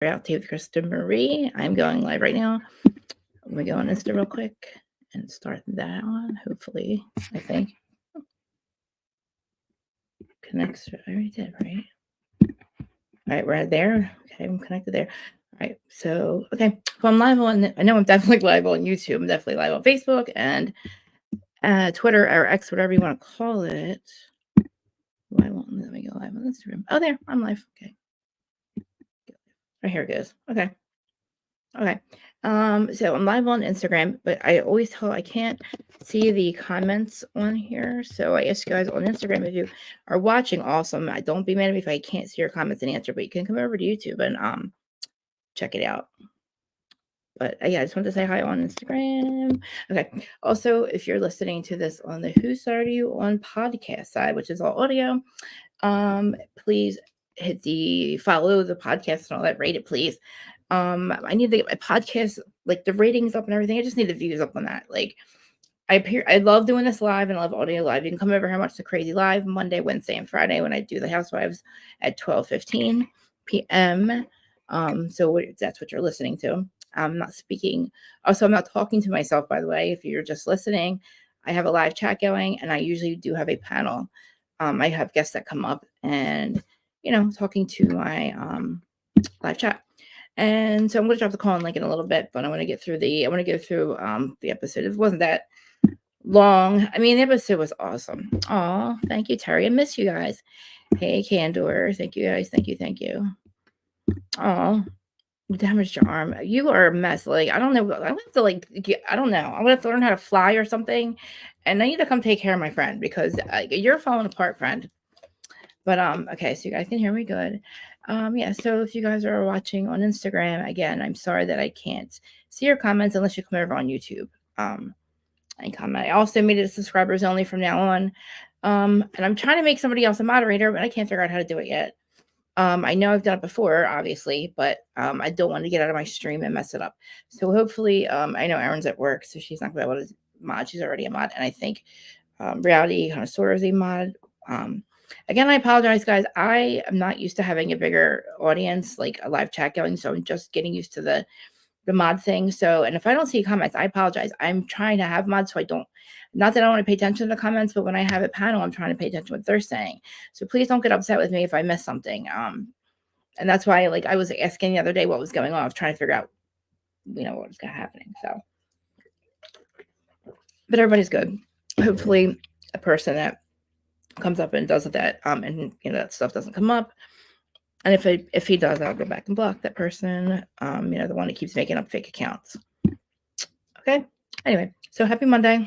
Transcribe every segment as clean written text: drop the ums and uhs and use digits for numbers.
Reality with Krista Marie. I'm going live right now. Let me go on Insta real quick and start that one. Hopefully, I think connects. I already did, right? All right, we're there. Okay, I'm connected there. All right, so okay, so I'm live on. I know I'm definitely live on YouTube. I'm definitely live on Facebook and Twitter or X, whatever you want to call it. Why won't let me go live on Instagram? Oh, there, I'm live. Okay, right here it goes. Okay. Okay. So I'm live on Instagram, but I always tell I can't see the comments on here. So I ask you guys on Instagram if you are watching, awesome. I don't be mad at me if I can't see your comments and answer, but you can come over to YouTube and check it out. But yeah, I just want to say hi on Instagram. Okay. Also, if you're listening to this on the Who Started You on podcast side, which is all audio, please hit the follow the podcast and all that, rate it, please. I need to get my podcast, like the ratings up and everything. I just need the views up on that. Like I love doing this live and I love audio live. You can come over here and watch the crazy live Monday, Wednesday, and Friday when I do the Housewives at 12:15 p.m. So that's what you're listening to. I'm not speaking. Also, I'm not talking to myself, by the way. If you're just listening, I have a live chat going, and I usually do have a panel. I have guests that come up and talking to my live chat. And so I'm going to drop the call in link in a little bit, but I want to go through the episode. It wasn't that long. I mean, the episode was awesome. Oh, thank you, Terry. I miss you guys. Hey, Candor. Thank you guys. Thank you. Oh, damaged your arm. You are a mess. Like, I don't know. I have to I don't know. I'm going to have to learn how to fly or something. And I need to come take care of my friend because you're falling apart, friend. But okay, so you guys can hear me good. Yeah, so if you guys are watching on Instagram, again, I'm sorry that I can't see your comments unless you come over on YouTube. And comment. I also made it subscribers only from now on. And I'm trying to make somebody else a moderator, but I can't figure out how to do it yet. I know I've done it before, obviously, but I don't want to get out of my stream and mess it up. So hopefully, I know Erin's at work, so she's not going to be able to mod. She's already a mod, and I think Reality Connoisseur is a mod. Again, I apologize, guys. I am not used to having a bigger audience, like a live chat going, so I'm just getting used to the mod thing. So, and if I don't see comments, I apologize. I'm trying to have mods, so I don't, not that I want to pay attention to the comments, but when I have a panel, I'm trying to pay attention to what they're saying. So please don't get upset with me if I miss something. And that's why, like, I was asking the other day what was going on. I was trying to figure out, what was happening. So, but everybody's good. Hopefully, a person that comes up and does that, and that stuff doesn't come up. And if he does, I'll go back and block that person. The one that keeps making up fake accounts. Okay. Anyway, so happy Monday,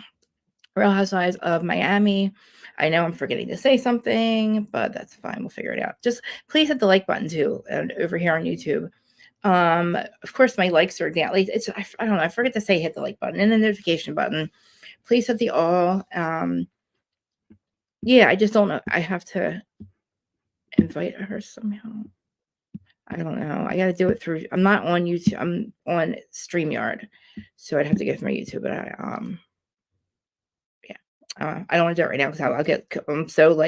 Real Housewives of Miami. I know I'm forgetting to say something, but that's fine. We'll figure it out. Just please hit the like button too, and over here on YouTube. Of course, my likes are down. Like I don't know. I forget to say hit the like button and the notification button. Please hit the all. Yeah, I just don't know. I have to invite her somehow. I don't know. I got to do it through. I'm not on YouTube. I'm on StreamYard, so I'd have to go through my YouTube. But I don't want to do it right now because I'm so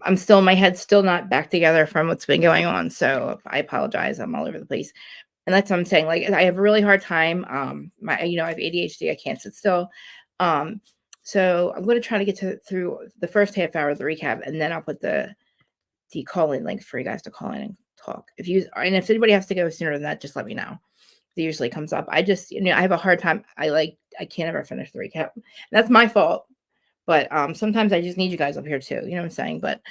I'm still, my head's still not back together from what's been going on. So I apologize. I'm all over the place. And that's what I'm saying. Like, I have a really hard time. I have ADHD. I can't sit still. So I'm going to try to get through the first half hour of the recap, and then I'll put the call-in link for you guys to call in and talk. If anybody has to go sooner than that, just let me know. It usually comes up. I just, I have a hard time. I can't ever finish the recap. That's my fault. But sometimes I just need you guys up here too. You know what I'm saying? But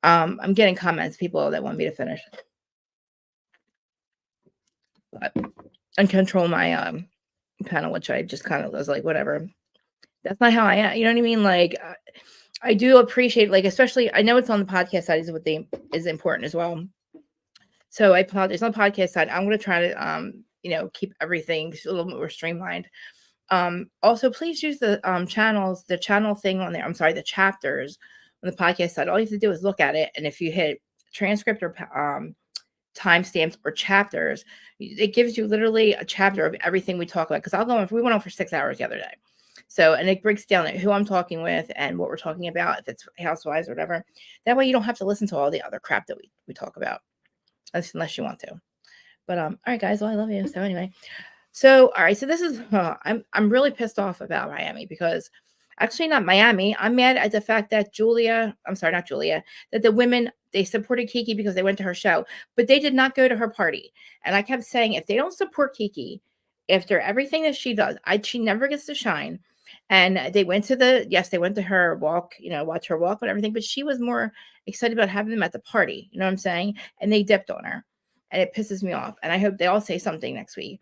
I'm getting comments, people that want me to finish. But and control my panel, which I just kind of was like, whatever. That's not how I am. You know what I mean? Like, I do appreciate, like, especially, I know it's on the podcast side is important as well. So I apologize. On the podcast side, I'm going to try to, keep everything a little bit more streamlined. Also, please use the channel thing on there. I'm sorry, the chapters on the podcast side. All you have to do is look at it, and if you hit transcript or timestamps or chapters, it gives you literally a chapter of everything we talk about. Because we went on for 6 hours the other day. So, and it breaks down who I'm talking with and what we're talking about, if it's Housewives or whatever. That way you don't have to listen to all the other crap that we talk about, unless you want to. But all right, guys. Well, I love you. So anyway, so all right. So this is I'm really pissed off about Miami because actually not Miami. I'm mad at the fact that Julia. I'm sorry, not Julia. That the women they supported Kiki because they went to her show, but they did not go to her party. And I kept saying if they don't support Kiki after everything that she does, she never gets to shine. And they went to they went to her walk, watch her walk and everything, but she was more excited about having them at the party. You know what I'm saying? And they dipped on her. And it pisses me off. And I hope they all say something next week.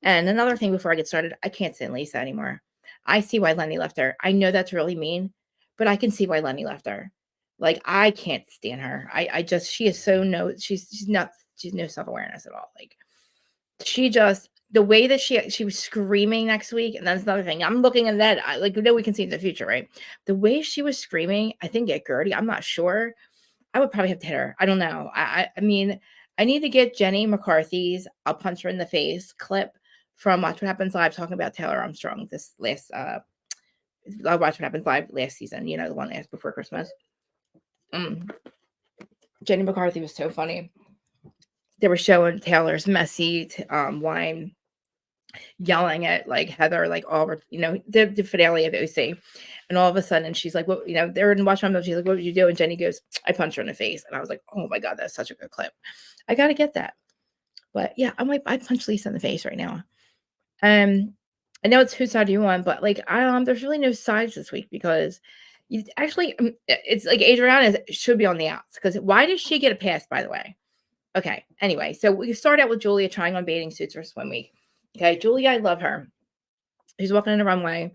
And another thing before I get started, I can't stand Lisa anymore. I see why Lenny left her. I know that's really mean, but I can see why Lenny left her. Like I can't stand her. I just she is so no she's no self-awareness at all. Like she just the way that she was screaming next week, and that's another thing. I'm looking at that. We can see in the future, right? The way she was screaming, I think at Gertie, I'm not sure. I would probably have to hit her. I don't know. I mean, I need to get Jenny McCarthy's "I'll punch her in the face" clip from Watch What Happens Live talking about Taylor Armstrong this last Watch What Happens Live last season, the one last before Christmas. Jenny McCarthy was so funny. They were showing Taylor's messy wine, yelling at like Heather, like all the finale of OC. And all of a sudden she's like, "What?" They're in Watch Mom. She's like, "What would you do?" And Jenny goes, "I punched her in the face." And I was like, "Oh my God, that's such a good clip. I got to get that." But yeah, I punch Lisa in the face right now. I know it's whose side you on, but like, there's really no sides this week because you actually, it's like Adriana should be on the outs because why did she get a pass, by the way? Okay. Anyway, so we start out with Julia trying on bathing suits for swim week. Okay. Julia, I love her. She's walking in the runway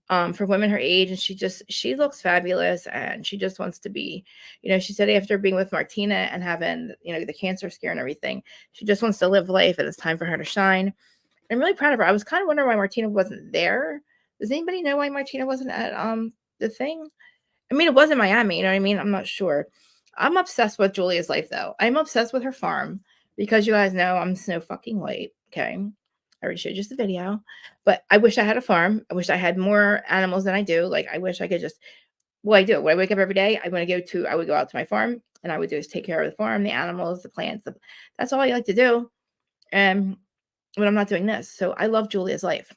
for women her age, and she looks fabulous, and she just wants to be, she said after being with Martina and having, the cancer scare and everything, she just wants to live life and it's time for her to shine. I'm really proud of her. I was kind of wondering why Martina wasn't there. Does anybody know why Martina wasn't at the thing? I mean, it wasn't Miami, you know what I mean? I'm not sure. I'm obsessed with Julia's life though. I'm obsessed with her farm because you guys know I'm Snow fucking White. Okay. I already showed you the video. But I wish I had a farm. I wish I had more animals than I do. Like I wish I could just I do. When I wake up every day, I would go out to my farm and I would do is take care of the farm, the animals, the plants. That's all I like to do. And when I'm not doing this. So I love Julia's life.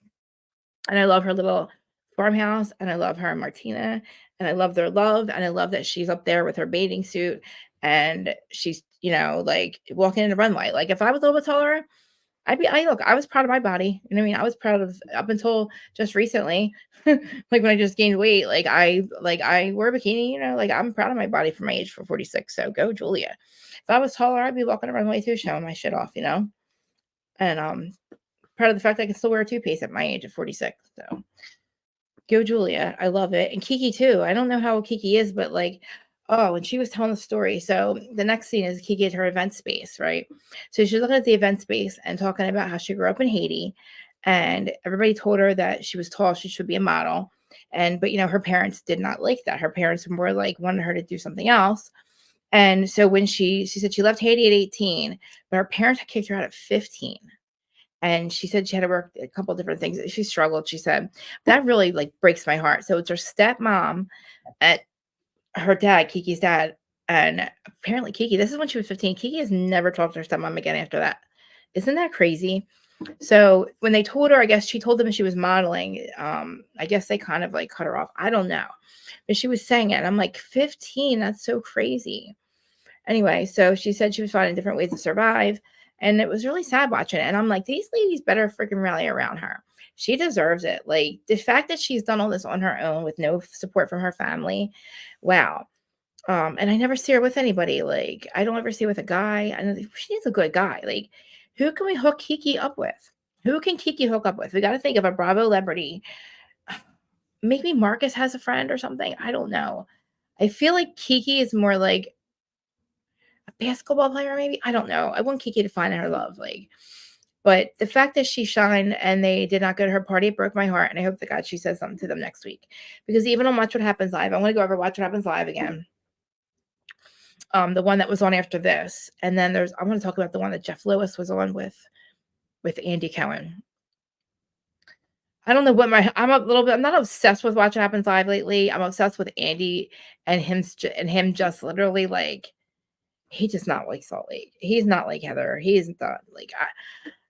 And I love her little farmhouse. And I love her and Martina. And I love their love. And I love that she's up there with her bathing suit. And she's, like walking in the runway. Like if I was a little bit taller, I was proud of my body. You know what I mean? I was proud of up until just recently, like when I just gained weight, I wear a bikini, like I'm proud of my body for my age for 46. So go Julia. If I was taller, I'd be walking around the runway too, showing my shit off, and proud of the fact that I can still wear a two-piece at my age of 46. So go Julia. I love it. And Kiki too. I don't know how Kiki is, but like, oh, when she was telling the story. So the next scene is Kiki at her event space, right? So she's looking at the event space and talking about how she grew up in Haiti. And everybody told her that she was tall, she should be a model. But her parents did not like that. Her parents were more like wanted her to do something else. And so when she said she left Haiti at 18, but her parents had kicked her out at 15. And she said she had to work a couple different things. She struggled, she said. That really, like, breaks my heart. So it's her stepmom at her dad, Kiki's dad, and apparently Kiki this is when she was 15. Kiki has never talked to her stepmom again after that. Isn't that crazy? So when they told her, I guess she told them she was modeling, I guess they kind of, like, cut her off. I don't know. But she was saying it, and I'm like, 15? That's so crazy. Anyway, so she said she was finding different ways to survive. And it was really sad watching it. And I'm like, these ladies better freaking rally around her. She deserves it. Like the fact that she's done all this on her own with no support from her family. Wow. And I never see her with anybody. Like, I don't ever see her with a guy. I know she needs a good guy. Like, who can we hook Kiki up with? Who can Kiki hook up with? We got to think of a Bravo celebrity. Maybe Marcus has a friend or something. I don't know. I feel like Kiki is more like basketball player, maybe. I don't know. I want Kiki to find her love, but the fact that she shined and they did not go to her party, it broke my heart. And I hope to God she says something to them next week, because even on Watch What Happens Live, I'm going to go over Watch What Happens Live again. The one that was on after this, and then I want to talk about the one that Jeff Lewis was on with Andy Cohen. I don't know what I'm not obsessed with Watch What Happens Live lately. I'm obsessed with Andy and him just literally like he does not like Salt Lake. He's not like Heather. He's not like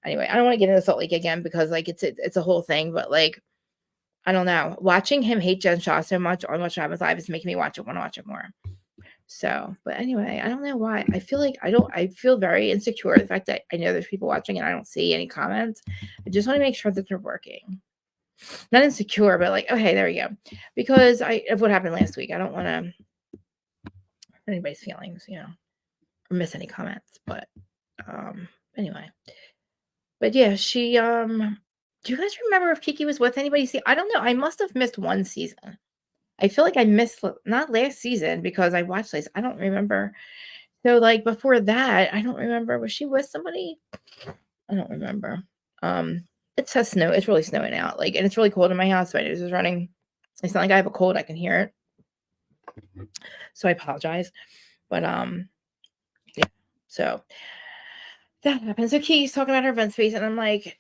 anyway, I don't want to get into Salt Lake again because like it's a whole thing, but like I don't know. Watching him hate Jen Shaw so much on Watch What Happens Live is making me want to watch it more. So, but anyway, I don't know why. I feel like I feel very insecure. The fact that I know there's people watching and I don't see any comments. I just want to make sure that they're working. Not insecure, but like, okay, there we go. Because of what happened last week. I don't want to hurt anybody's feelings, or miss any comments. But anyway. But yeah, she do you guys remember if Kiki was with anybody? See, I don't know. I must have missed one season. I feel like I missed not last season because I watched this. I don't remember. So like before that, I don't remember. Was she with somebody? I don't remember. It says snow. It's really snowing out. Like, and it's really cold in my house. My nose is running. It's not like I have a cold. I can hear it. So I apologize. But yeah. So that happened. So Kiki's talking about her event space, and I'm like,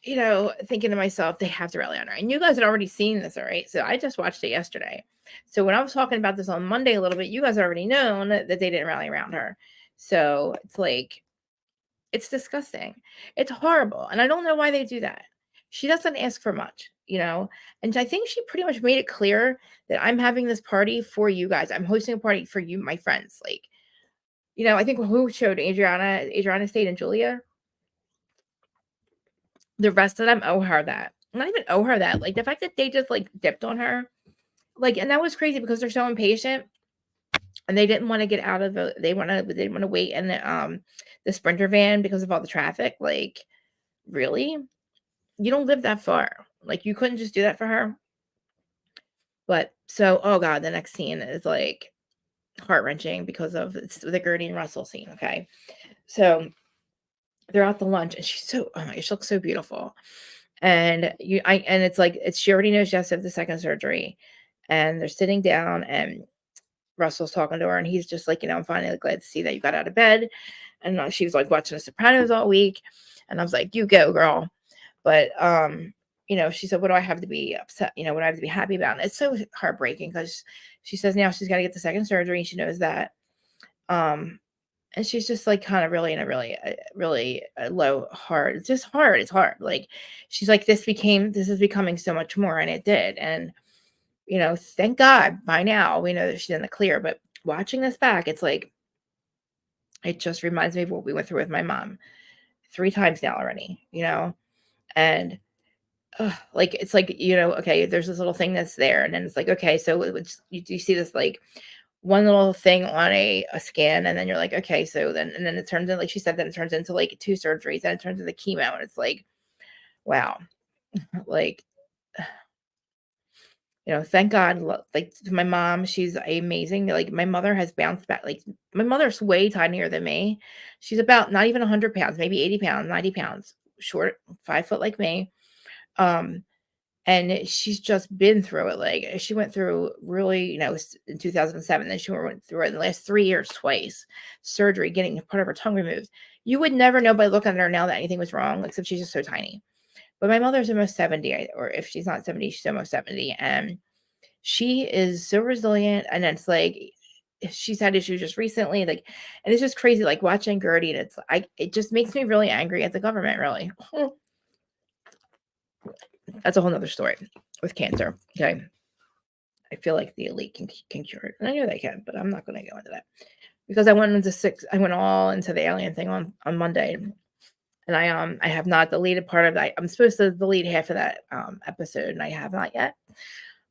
thinking to myself, they have to rally on her. And you guys had already seen this, all right? So I just watched it yesterday. So when I was talking about this on Monday a little bit, you guys had already known that they didn't rally around her. So it's like, it's disgusting. It's horrible. And I don't know why they do that. She doesn't ask for much, And I think she pretty much made it clear that I'm having this party for you guys. I'm hosting a party for you, my friends. Like, I think who showed Adriana stayed in Julia. The rest of them owe her that. Not even owe her that. Like the fact that they just like dipped on her. Like, and that was crazy because they're so impatient and they didn't want to get out of they didn't want to wait in the Sprinter van because of all the traffic. Like, really? You don't live that far. Like, you couldn't just do that for her. But so, oh god, the next scene is like heart-wrenching because of the Gertie and Russell scene. Okay. So they're at the lunch and she's so, oh my gosh, she looks so beautiful. And it's like, she already knows she has to have the second surgery. And they're sitting down and Russell's talking to her and he's just like, I'm finally glad to see that you got out of bed. And she was like watching The Sopranos all week. And I was like, you go, girl. But, she said, what do I have to be upset? What do I have to be happy about? And it's so heartbreaking because she says now she's got to get the second surgery. She knows that. And she's just like kind of really in a really low heart. It's just hard. It's hard. Like, she's like, this is becoming so much more. And it did. And, thank God by now we know that she's in the clear. But watching this back, it's like, it just reminds me of what we went through with my mom 3 times now already, and like, it's like, okay, there's this little thing that's there. And then it's like, okay, so you see this like one little thing on a scan, and then you're like, okay, so then, and then it turns into, like she said, then it turns into like 2 surgeries, and it turns into chemo, and it's like, wow, like, thank God, like my mom, she's amazing. Like my mother has bounced back. Like my mother's way tinier than me. She's about not even 100 pounds, maybe 80 pounds, 90 pounds, short, 5 foot like me. And she's just been through it. Like she went through really, in 2007, then she went through it in the last 3 years twice, surgery, getting part of her tongue removed. You would never know by looking at her now that anything was wrong, except she's just so tiny. But my mother's almost 70, or if she's not 70, she's almost 70. And she is so resilient. And it's like, she's had issues just recently. Like, and it's just crazy, like watching Gertie, and it just makes me really angry at the government, really. That's a whole nother story with cancer. Okay. I feel like the elite can cure it. And I know they can, but I'm not going to go into that because I went all into the alien thing on Monday. And I have not deleted part of that. I'm supposed to delete half of that episode, and I have not yet.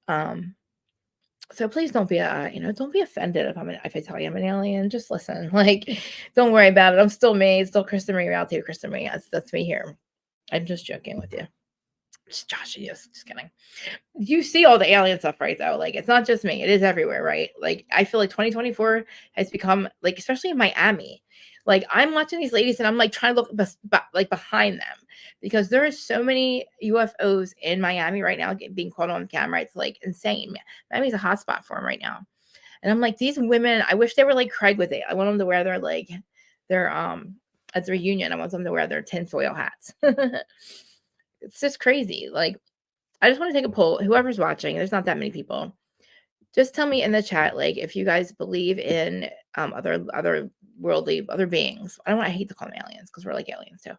So please don't be don't be offended if I tell you I'm an alien. Just listen. Like, don't worry about it. I'm still me. It's still Kristen Marie out here. Kristen Marie. That's me here. I'm just joking with you. Just Josh, just kidding. You see all the alien stuff, right, though? Like, it's not just me. It is everywhere, right? Like, I feel like 2024 has become, like, especially in Miami, like, I'm watching these ladies and I'm, like, trying to look like behind them because there are so many UFOs in Miami right now being caught on camera. It's, like, insane. Miami's a hotspot for them right now. And I'm like, these women, I wish they were like Craig with it. I want them to wear their at the reunion, I want them to wear their tinfoil hats. It's just crazy. Like, I just want to take a poll. Whoever's watching, there's not that many people. Just tell me in the chat, like, if you guys believe in other worldly, other beings. I hate to call them aliens because we're like aliens too.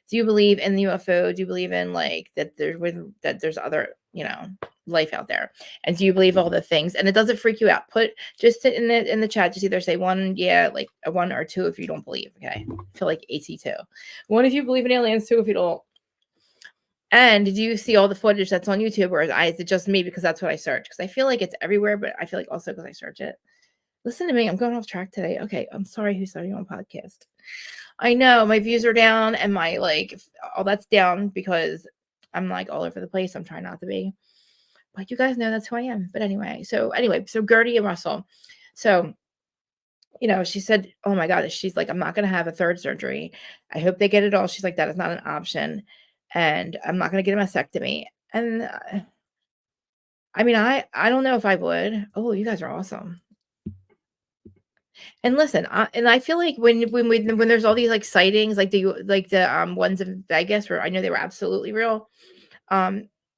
Do you believe in the UFO? Do you believe in like that there's other, life out there? And do you believe all the things? And it doesn't freak you out. Put just in the chat, just either say one, yeah, like a one, or two if you don't believe. Okay. I feel like AT2. One if you believe in aliens, two if you don't. And did you see all the footage that's on YouTube, or is it just me because that's what I search? Because I feel like it's everywhere, but I feel like also because I search it. Listen to me. I'm going off track today. Okay. I'm sorry who's starting on podcast. I know my views are down and my all that's down because I'm like all over the place. I'm trying not to be. But you guys know that's who I am. But anyway, so Gertie and Russell. So, she said, oh my God, she's like, I'm not going to have a third surgery. I hope they get it all. She's like, that is not an option. And I'm not going to get a mastectomy. And I mean, I don't know if I would. Oh, you guys are awesome. And listen, I feel like when there's all these sightings, like the ones in Vegas where I know they were absolutely real.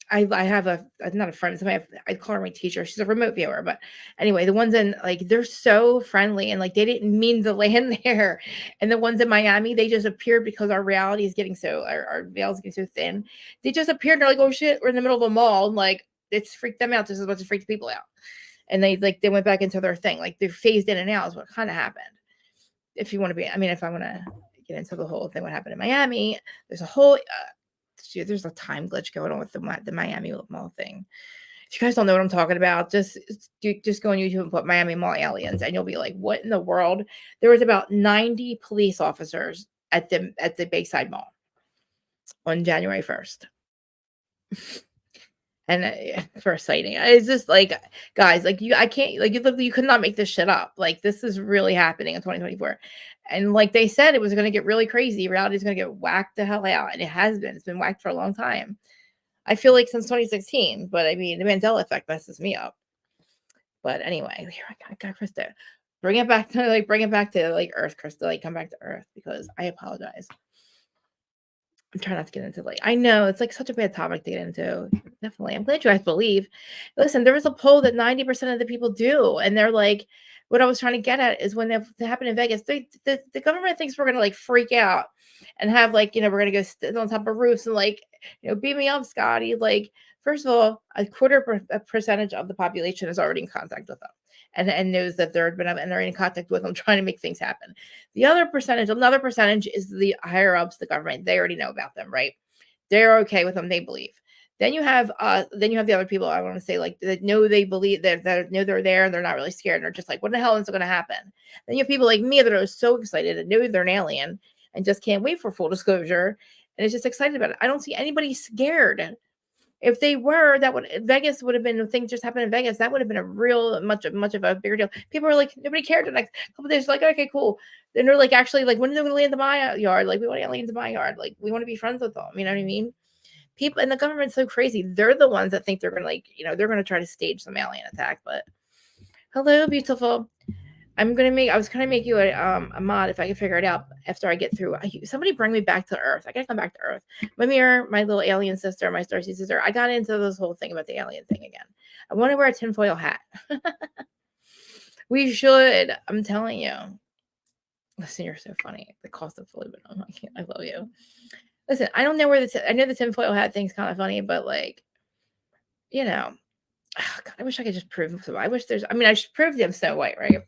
I have not a friend, somebody I call her my teacher. She's a remote viewer, but anyway, the ones in they're so friendly and they didn't mean to land there. And the ones in Miami, they just appeared because our reality is getting our veil is getting so thin. They just appeared. They're like, oh shit, we're in the middle of a mall. And it's freaked them out just as much as freaked people out. And they went back into their thing. They're phased in and out is what kind of happened. If you want to be, if I want to get into the whole thing, what happened in Miami, there's there's a time glitch going on with the Miami Mall thing. If you guys don't know what I'm talking about, just go on YouTube and put Miami Mall aliens, and you'll be like, what in the world? There was about 90 police officers at the Bayside Mall on January 1st. And for a sighting, it's just guys, I can't, you could not make this shit up. This is really happening in 2024. And they said, it was going to get really crazy. Reality is going to get whacked the hell out. And it has been. It's been whacked for a long time. I feel like since 2016. But I mean, the Mandela effect messes me up. But anyway, here I got Krista. Bring it back to Earth, Krista. Come back to Earth, because I apologize. I'm trying not to get into I know it's such a bad topic to get into. Definitely. I'm glad you guys believe. Listen, there was a poll that 90% of the people do. And they're what I was trying to get at is when it happened in Vegas, the government thinks we're going to freak out and have we're going to go sit on top of roofs and beat me up, Scotty. First of all, a quarter percentage of the population is already in contact with them. And knows that they're in contact with them trying to make things happen. Another percentage is the higher ups, the government. They already know about them, right? They're okay with them. They believe. Then you have the other people, I want to say, that know they believe, that know they're there and they're not really scared and they're just what the hell is going to happen? Then you have people like me that are so excited and know they're an alien and just can't wait for full disclosure and is just excited about it. I don't see anybody scared. If they were, Vegas would have been, things just happened in Vegas. That would have been a real much of a bigger deal. People were nobody cared. The next couple days, okay, cool. Then they're actually, when are they going to land in my yard? We want aliens in my yard. We want to be friends with them. You know what I mean? People and the government's so crazy. They're the ones that think they're going to, they're going to try to stage some alien attack. But hello, beautiful. I was going to make you a mod if I can figure it out after I get through. Somebody bring me back to Earth. I got to come back to Earth. My mirror, my little alien sister, my starseed sister. I got into this whole thing about the alien thing again. I want to wear a tinfoil hat. We should. I'm telling you. Listen, you're so funny. The cost of fluid. I love you. Listen, I don't know where I know the tinfoil hat thing's kind of funny, but God, I wish I could just prove them. I should prove them Snow White, right?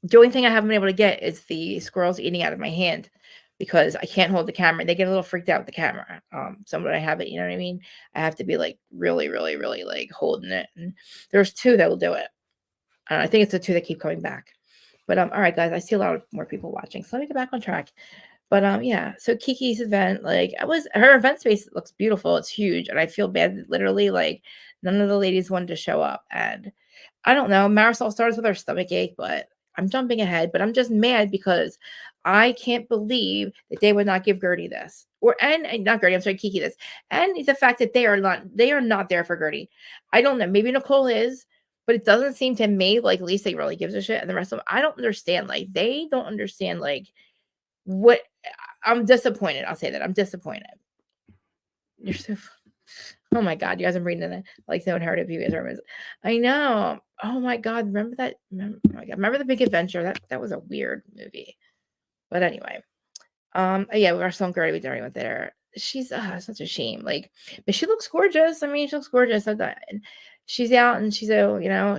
The only thing I haven't been able to get is the squirrels eating out of my hand because I can't hold the camera. They get a little freaked out with the camera. So when I have it, you know what I mean? I have to be really, really, really holding it. And there's two that will do it. I think it's the two that keep coming back. But all right, guys, I see a lot more people watching. So let me get back on track. But yeah, so Kiki's event, her event space looks beautiful. It's huge. And I feel bad that literally none of the ladies wanted to show up. And I don't know, Marisol starts with her stomach ache, but I'm jumping ahead, but I'm just mad because I can't believe that they would not give Gertie this, and not Gertie, I'm sorry, Kiki this, and the fact that they are not there for Gertie. I don't know, maybe Nicole is, but it doesn't seem to me like Lisa really gives a shit, and the rest of them, I don't understand. They don't understand what. I'm disappointed. I'll say that I'm disappointed. You're so. Oh my God, you guys are reading it like no inherited PBS romance. I know. Oh my God, remember that? Oh my God, remember The Big Adventure? That was a weird movie. But anyway, yeah, we were still Gertie. We already went there. She's such a shame. Like, but she looks gorgeous. I mean, she looks gorgeous. And she's out and she's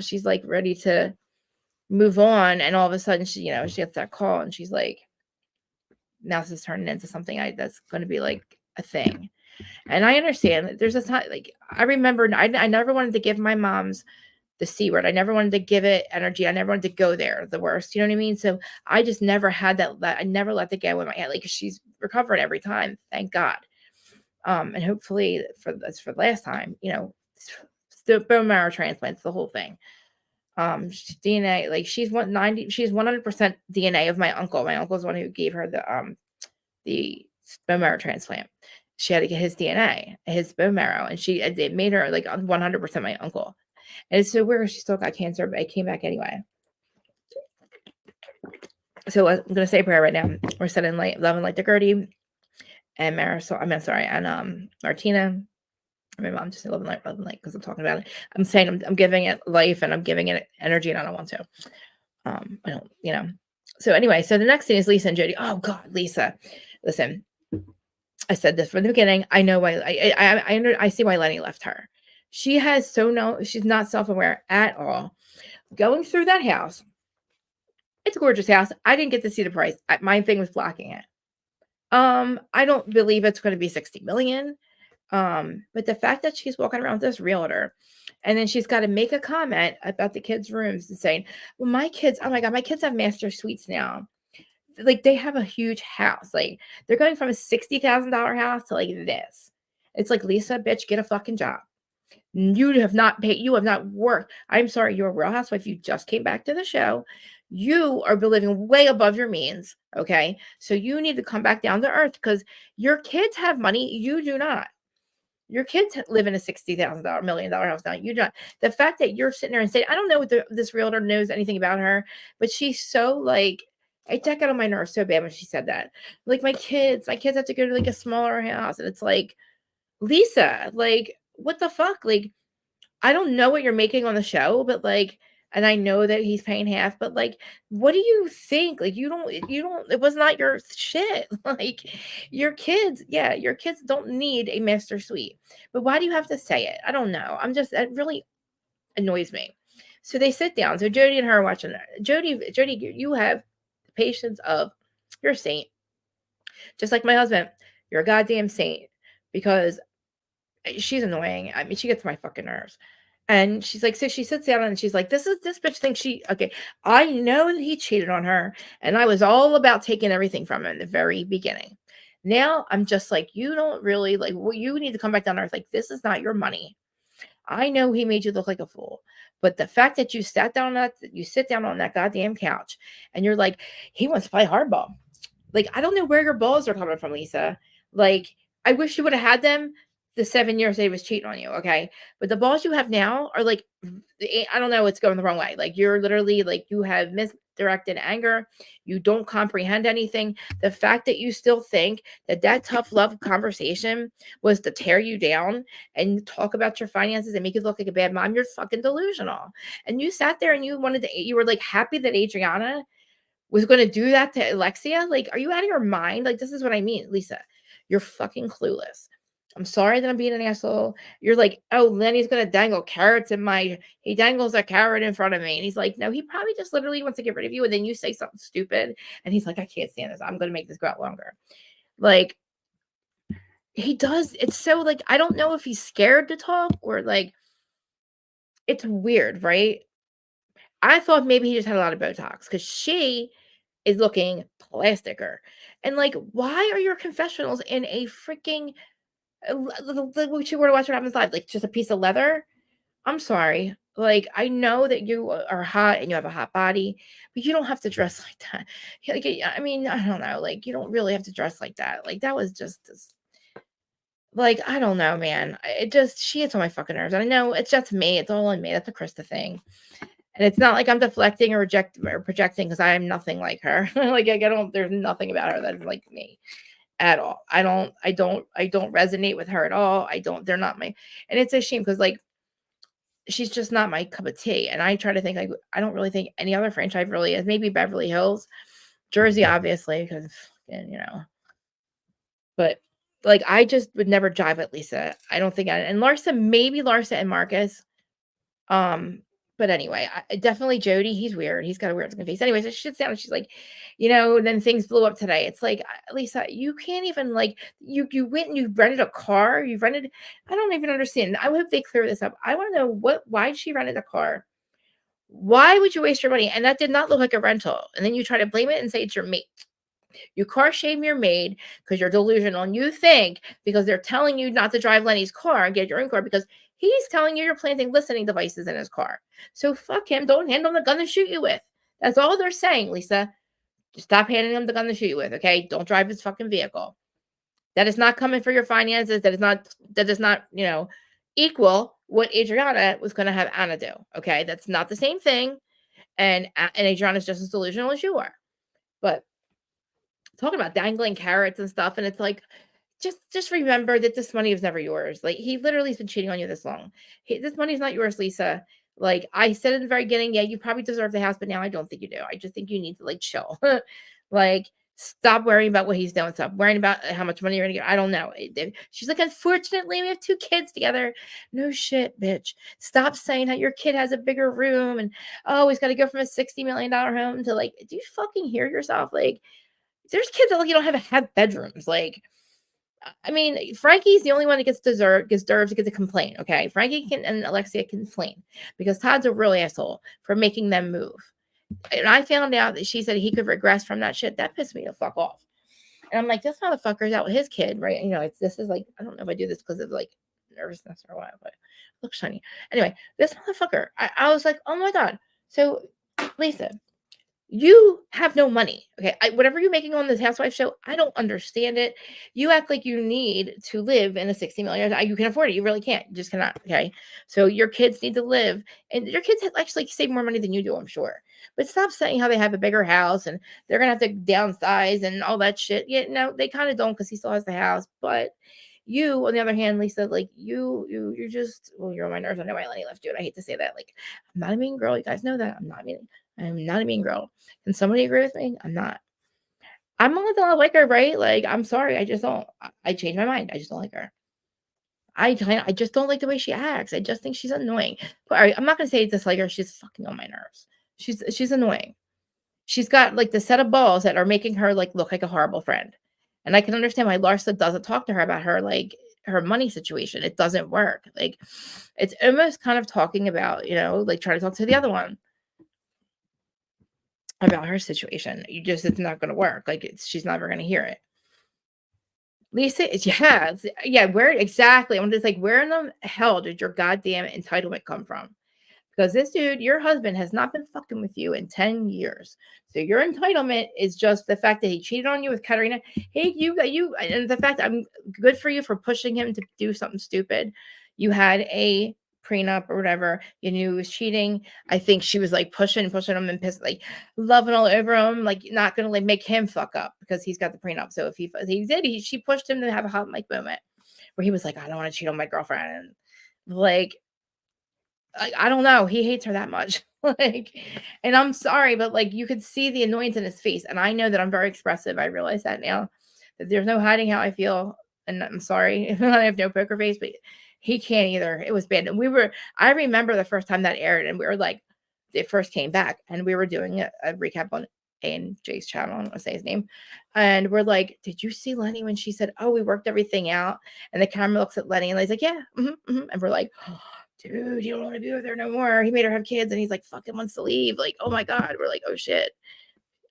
she's like ready to move on, and all of a sudden she gets that call and she's like, now this is turning into something that's going to be like a thing. And I understand that there's a time, like, I remember I never wanted to give my mom's the C word. I never wanted to give it energy. I never wanted to go there, the worst. You know what I mean? So I just never had that I never let it go in my head. Like, she's recovered every time, thank God. And hopefully that's for the last time, the bone marrow transplants, the whole thing. DNA, like, she's 100% DNA of my uncle. My uncle's the one who gave her the bone marrow transplant. She had to get his DNA, his bone marrow, and it made her like 100% my uncle. And it's so weird. She still got cancer, but it came back anyway. So I'm gonna say a prayer right now. We're sending love and light to Gertie and Marisol. And Martina. My mom just said love and light, because I'm talking about it. I'm saying I'm giving it life and I'm giving it energy, and I don't want to. I don't. So anyway, so the next thing is Lisa and Jody. Oh God, Lisa. Listen, I said this from the beginning. I know why. I see why Lenny left her. She's not self-aware at all. Going through that house, it's a gorgeous house. I didn't get to see the price. My thing was blocking it. I don't believe it's going to be 60 million. But the fact that she's walking around with this realtor, and then she's got to make a comment about the kids' rooms and saying, well, my kids, oh my God, my kids have master suites now. Like, they have a huge house. Like, they're going from a $60,000 house to like this. It's like, Lisa, bitch, get a fucking job. You have not paid. You have not worked. I'm sorry. You're a Real Housewife. You just came back to the show. You are living way above your means. Okay. So you need to come back down to earth, because your kids have money. You do not. Your kids live in a $60,000 $1 million house now. You don't. The fact that you're sitting there and saying, I don't know what this realtor knows anything about her, but she's so like, it got on my nerves so bad when she said that. Like, my kids have to go to like a smaller house. And it's like, Lisa, like, what the fuck? Like, I don't know what you're making on the show, but like, and I know that he's paying half, but like, what do you think? Like, you don't, it was not your shit. Like, your kids don't need a master suite. But why do you have to say it? I don't know. It really annoys me. So they sit down. So Jody and her are watching that. Jody, you have the patience of, you're a saint. Just like my husband, you're a goddamn saint, because she's annoying. I mean, she gets my fucking nerves. And she's like, so she sits down and she's like, this bitch thinks okay, I know that he cheated on her, and I was all about taking everything from him in the very beginning. Now I'm just like, you don't really like, well, you need to come back down to earth. Like, this is not your money. I know he made you look like a fool, but the fact that you sit down on that goddamn couch and you're like, he wants to play hardball. Like, I don't know where your balls are coming from, Lisa. Like, I wish you would have had them the 7 years they was cheating on you, okay? But the balls you have now are like, I don't know, it's going the wrong way. Like, you're literally like, you have misdirected anger. You don't comprehend anything. The fact that you still think that tough love conversation was to tear you down and talk about your finances and make you look like a bad mom, you're fucking delusional. And you sat there and you were like happy that Adriana was going to do that to Alexia? Like, are you out of your mind? Like, this is what I mean, Lisa. You're fucking clueless. I'm sorry that I'm being an asshole. You're like, oh, Lenny's going to dangle carrots he dangles a carrot in front of me. And he's like, no, he probably just literally wants to get rid of you. And then you say something stupid. And he's like, I can't stand this. I'm going to make this go out longer. Like, he does. It's so like, I don't know if he's scared to talk or like, it's weird, right? I thought maybe he just had a lot of Botox, because she is looking plasticer. And like, why are your confessionals in a freaking what you were to watch what happens live, like just a piece of leather? I'm sorry. Like, I know that you are hot and you have a hot body, but you don't have to dress like that. Like, I mean, I don't know. Like, you don't really have to dress like that. Like, that was just like, I don't know, man. She hits on my fucking nerves. And I know it's just me. It's all on me. That's a Krista thing. And it's not like I'm deflecting or projecting, because I am nothing like her. Like, there's nothing about her that's like me. at all. I don't resonate with her at all. They're not my, and it's a shame because like she's just not my cup of tea. And I try to think like I don't really think any other franchise really is. Maybe Beverly Hills, Jersey, obviously, because but like I just would never jive with Lisa. I don't think and Larsa, maybe Larsa and Marcus. Um, but anyway, definitely Jody. He's weird. He's got a weird looking face. Anyways, so she sits down and she's like, then things blew up today. It's like, Lisa, you can't even like you went and you rented a car. You rented. I don't even understand. I hope they clear this up. I want to know why she rented a car. Why would you waste your money? And that did not look like a rental. And then you try to blame it and say it's your mate. You car shame your maid because you're delusional and you think because they're telling you not to drive Lenny's car and get your own car because he's telling you you're planting listening devices in his car. So fuck him. Don't hand him the gun to shoot you with. That's all they're saying, Lisa. Just stop handing him the gun to shoot you with, okay? Don't drive his fucking vehicle. That is not coming for your finances. That does not equal what Adriana was going to have Anna do, okay? That's not the same thing. And Adriana is just as delusional as you are. But talking about dangling carrots and stuff, and it's like, just remember that this money is never yours. Like he literally has been cheating on you this long. This money's not yours, Lisa. Like I said in the very beginning, yeah, you probably deserve the house, but now I don't think you do. I just think you need to like chill. Like stop worrying about what he's doing. Stop worrying about how much money you're gonna get. I don't know. She's like, unfortunately, we have 2 kids together. No shit, bitch. Stop saying how your kid has a bigger room and oh, he's got to go from a $60 million home to like, do you fucking hear yourself? Like, there's kids that like, you don't have bedrooms. Like, I mean, Frankie's the only one that deserves to get to complain. Okay, Frankie and Alexia can complain because Todd's a real asshole for making them move. And I found out that she said he could regress from that shit. That pissed me the fuck off. And I'm like, this motherfucker's out with his kid, right? This is like, I don't know if I do this because of like nervousness or what, but it looks shiny. Anyway, this motherfucker, I was like, oh my God. So, Lisa, you have no money. Okay. Whatever you're making on this housewife show, I don't understand it. You act like you need to live in a 60 million. You can afford it. You really can't. You just cannot. Okay. So your kids need to live, and your kids have actually save more money than you do, I'm sure. But stop saying how they have a bigger house and they're going to have to downsize and all that shit. Yeah, no, they kind of don't because he still has the house. But you, on the other hand, Lisa, like you're just, well, you're on my nerves. I know I left you, and I hate to say that. Like, I'm not a mean girl. You guys know that. I'm not a mean girl. Can somebody agree with me? I'm not. I'm only gonna like her, right? Like, I'm sorry. I just don't. I changed my mind. I just don't like her. I just don't like the way she acts. I just think she's annoying. But all right, I'm not gonna say dislike her. She's fucking on my nerves. She's annoying. She's got like the set of balls that are making her like look like a horrible friend. And I can understand why Larsa doesn't talk to her about her like her money situation. It doesn't work. Like it's almost kind of talking about, like trying to talk to the other one about her situation. It's not going to work. Like she's never going to hear it. Lisa, yeah. Where exactly? I'm just like, where in the hell did your goddamn entitlement come from? Because this dude, your husband, has not been fucking with you in 10 years. So your entitlement is just the fact that he cheated on you with Katerina. Hey, and the fact I'm good for you for pushing him to do something stupid. You had a prenup or whatever. You knew he was cheating. I think she was like pushing him and pissed, like loving all over him, like not gonna like make him fuck up because he's got the prenup. So if he did, she pushed him to have a hot mic moment where he was like, I don't want to cheat on my girlfriend. And like, I don't know. He hates her that much. Like, and I'm sorry, but like you could see the annoyance in his face. And I know that I'm very expressive. I realize that now. That there's no hiding how I feel. And I'm sorry. I have no poker face, but he can't either. It was bad. And I remember the first time that aired, and we were like, it first came back, and we were doing a recap on A and Jay's channel. I don't want to say his name. And we're like, did you see Lenny when she said, oh, we worked everything out? And the camera looks at Lenny and he's like, yeah. And we're like, oh, dude, you don't want to be with her no more. He made her have kids and he's like fucking wants to leave. Like, oh my God. We're like, oh shit.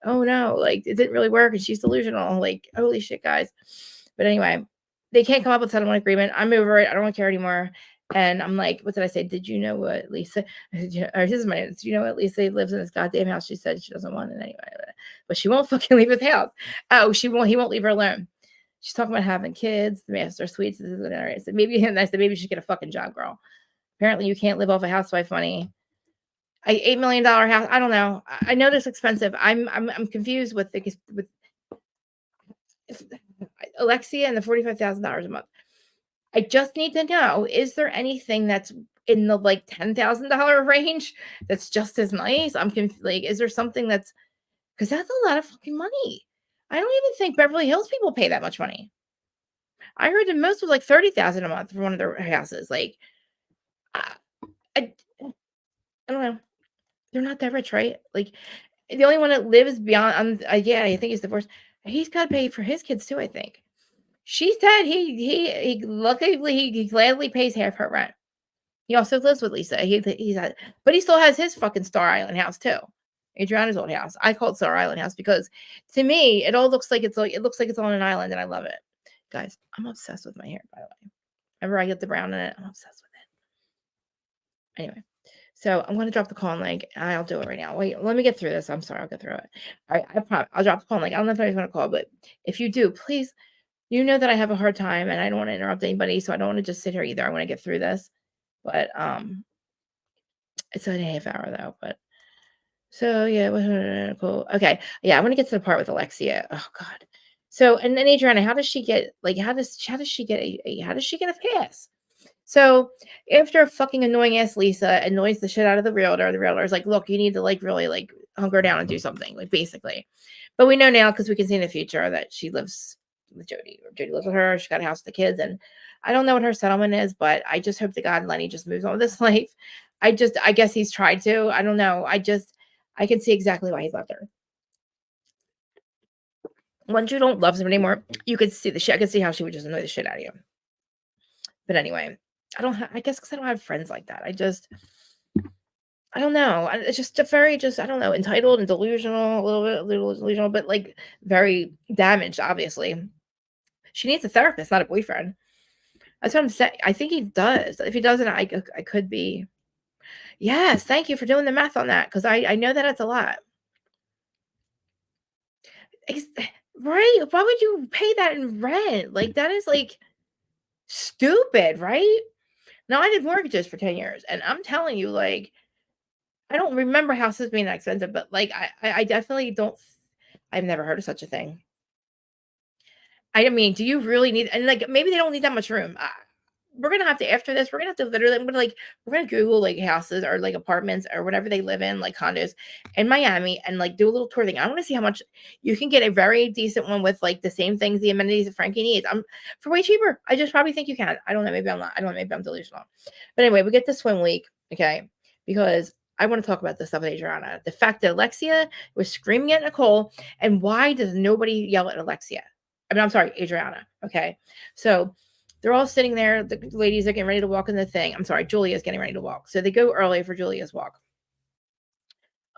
Oh no. Like it didn't really work and she's delusional. Like, holy shit, guys. But anyway, they can't come up with settlement agreement. I'm over it. I don't care anymore. And I'm like, what did I say? Did you know what Lisa, or this is my, do you know what Lisa lives in this goddamn house? She said she doesn't want it anyway, but she won't fucking leave his house. Oh, he won't leave her alone. She's talking about having kids, the master suites. This is what I said. I said, maybe you should get a fucking job, girl. Apparently you can't live off of housewife money. $8 million house. I don't know. I know this expensive. I'm confused with Alexia and the $45,000 a month. I just need to know, is there anything that's in the, like, $10,000 range that's just as nice? Like, is there something that's, because that's a lot of fucking money. I don't even think Beverly Hills people pay that much money. I heard the most was, like, 30,000 a month for one of their houses, like, I I I don't know. They're not that rich, right? Like, the only one that lives beyond yeah, I think he's divorced. He's gotta pay for his kids too, I think. She said he luckily he gladly pays half her rent. He also lives with Lisa. He's at, but he still has his fucking Star Island house too. Adriana's old house. I call it Star Island house because to me it all looks like it looks like it's on an island and I love it. Guys, I'm obsessed with my hair, by the way. Whenever I get the brown in it, I'm obsessed with it. Anyway, so I'm gonna drop the call link. I'll do it right now. Wait, let me get through this. I'm sorry, I'll get through it. I promise I'll drop the call link. I don't know if anybody's gonna call, but if you do, please, you know that I have a hard time and I don't want to interrupt anybody, so I don't want to just sit here either. I want to get through this. But it's only a half hour though, but so yeah, cool. Okay. Yeah, I want to get to the part with Alexia. Oh God. So and then Adriana, how does she get like how does she get how does she get a pass? So after fucking annoying ass Lisa annoys the shit out of the realtor is like, look, you need to like really like hunker down and do something, like basically. But we know now because we can see in the future that she lives with Jody, or Jody lives with her. She's got a house with the kids, and I don't know what her settlement is, but I just hope to God Lenny just moves on with his life. I guess he's tried to. I don't know. I can see exactly why he left her. Once you don't love him anymore, you could see the shit. I could see how she would just annoy the shit out of you. But anyway, I guess because I don't have friends like that. I don't know. It's just a very just I don't know, entitled and delusional, a little delusional, but like very damaged, obviously. She needs a therapist, not a boyfriend. That's what I'm saying. I think he does. If he doesn't, I could be. Yes, thank you for doing the math on that because I know that it's a lot. Ex Right? Why would you pay that in rent? Like, that is, like, stupid, right? Now, I did mortgages for 10 years, and I'm telling you, like, I don't remember houses being that expensive, but, like, I definitely don't I've never heard of such a thing. I mean, do you really need and, like, maybe they don't need that much room. We're gonna have to after this, we're gonna have to literally we're gonna Google, like, houses or, like, apartments or whatever they live in, like, condos in Miami and, like, do a little tour thing. I wanna see how much you can get a very decent one with, like, the same things, the amenities that Frankie needs. For way cheaper. I just probably think you can. I don't know, maybe I'm not. I don't know, maybe I'm delusional. But anyway, we get the swim week, okay, because I wanna talk about this stuff with Adriana. The fact that Alexia was screaming at Nicole, and why does nobody yell at Alexia? I mean, I'm sorry, Adriana, okay? So, they're all sitting there. The ladies are getting ready to walk in the thing. I'm sorry, Julia's getting ready to walk. So they go early for Julia's walk.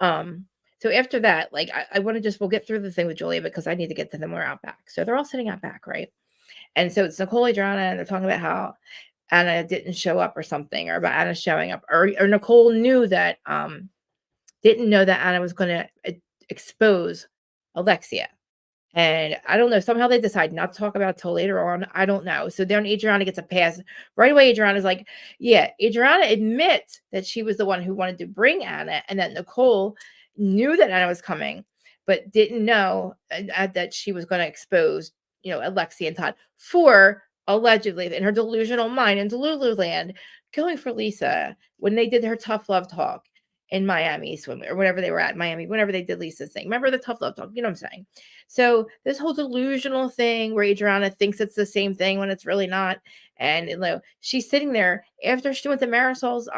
Um, so after that, like I want to just we'll get through the thing with Julia because I need to get to them. We're out back. So they're all sitting out back, right? And so it's Nicole, Adriana, and they're talking about how Anna didn't show up or something, or about Anna showing up, or Nicole knew that didn't know that Anna was going to expose Alexia. And I don't know, somehow they decide not to talk about it till later on. I don't know. So then Adriana gets a pass. Right away, Adriana's like, yeah, Adriana admits that she was the one who wanted to bring Anna and that Nicole knew that Anna was coming, but didn't know that she was going to expose, Alexia and Todd for allegedly in her delusional mind in Delulu land going for Lisa when they did her tough love talk in Miami swim or whatever they were at Miami, whenever they did Lisa's thing. Remember the tough love talk? You know what I'm saying? So this whole delusional thing where Adriana thinks it's the same thing when it's really not. And she's sitting there after she went to Marisol's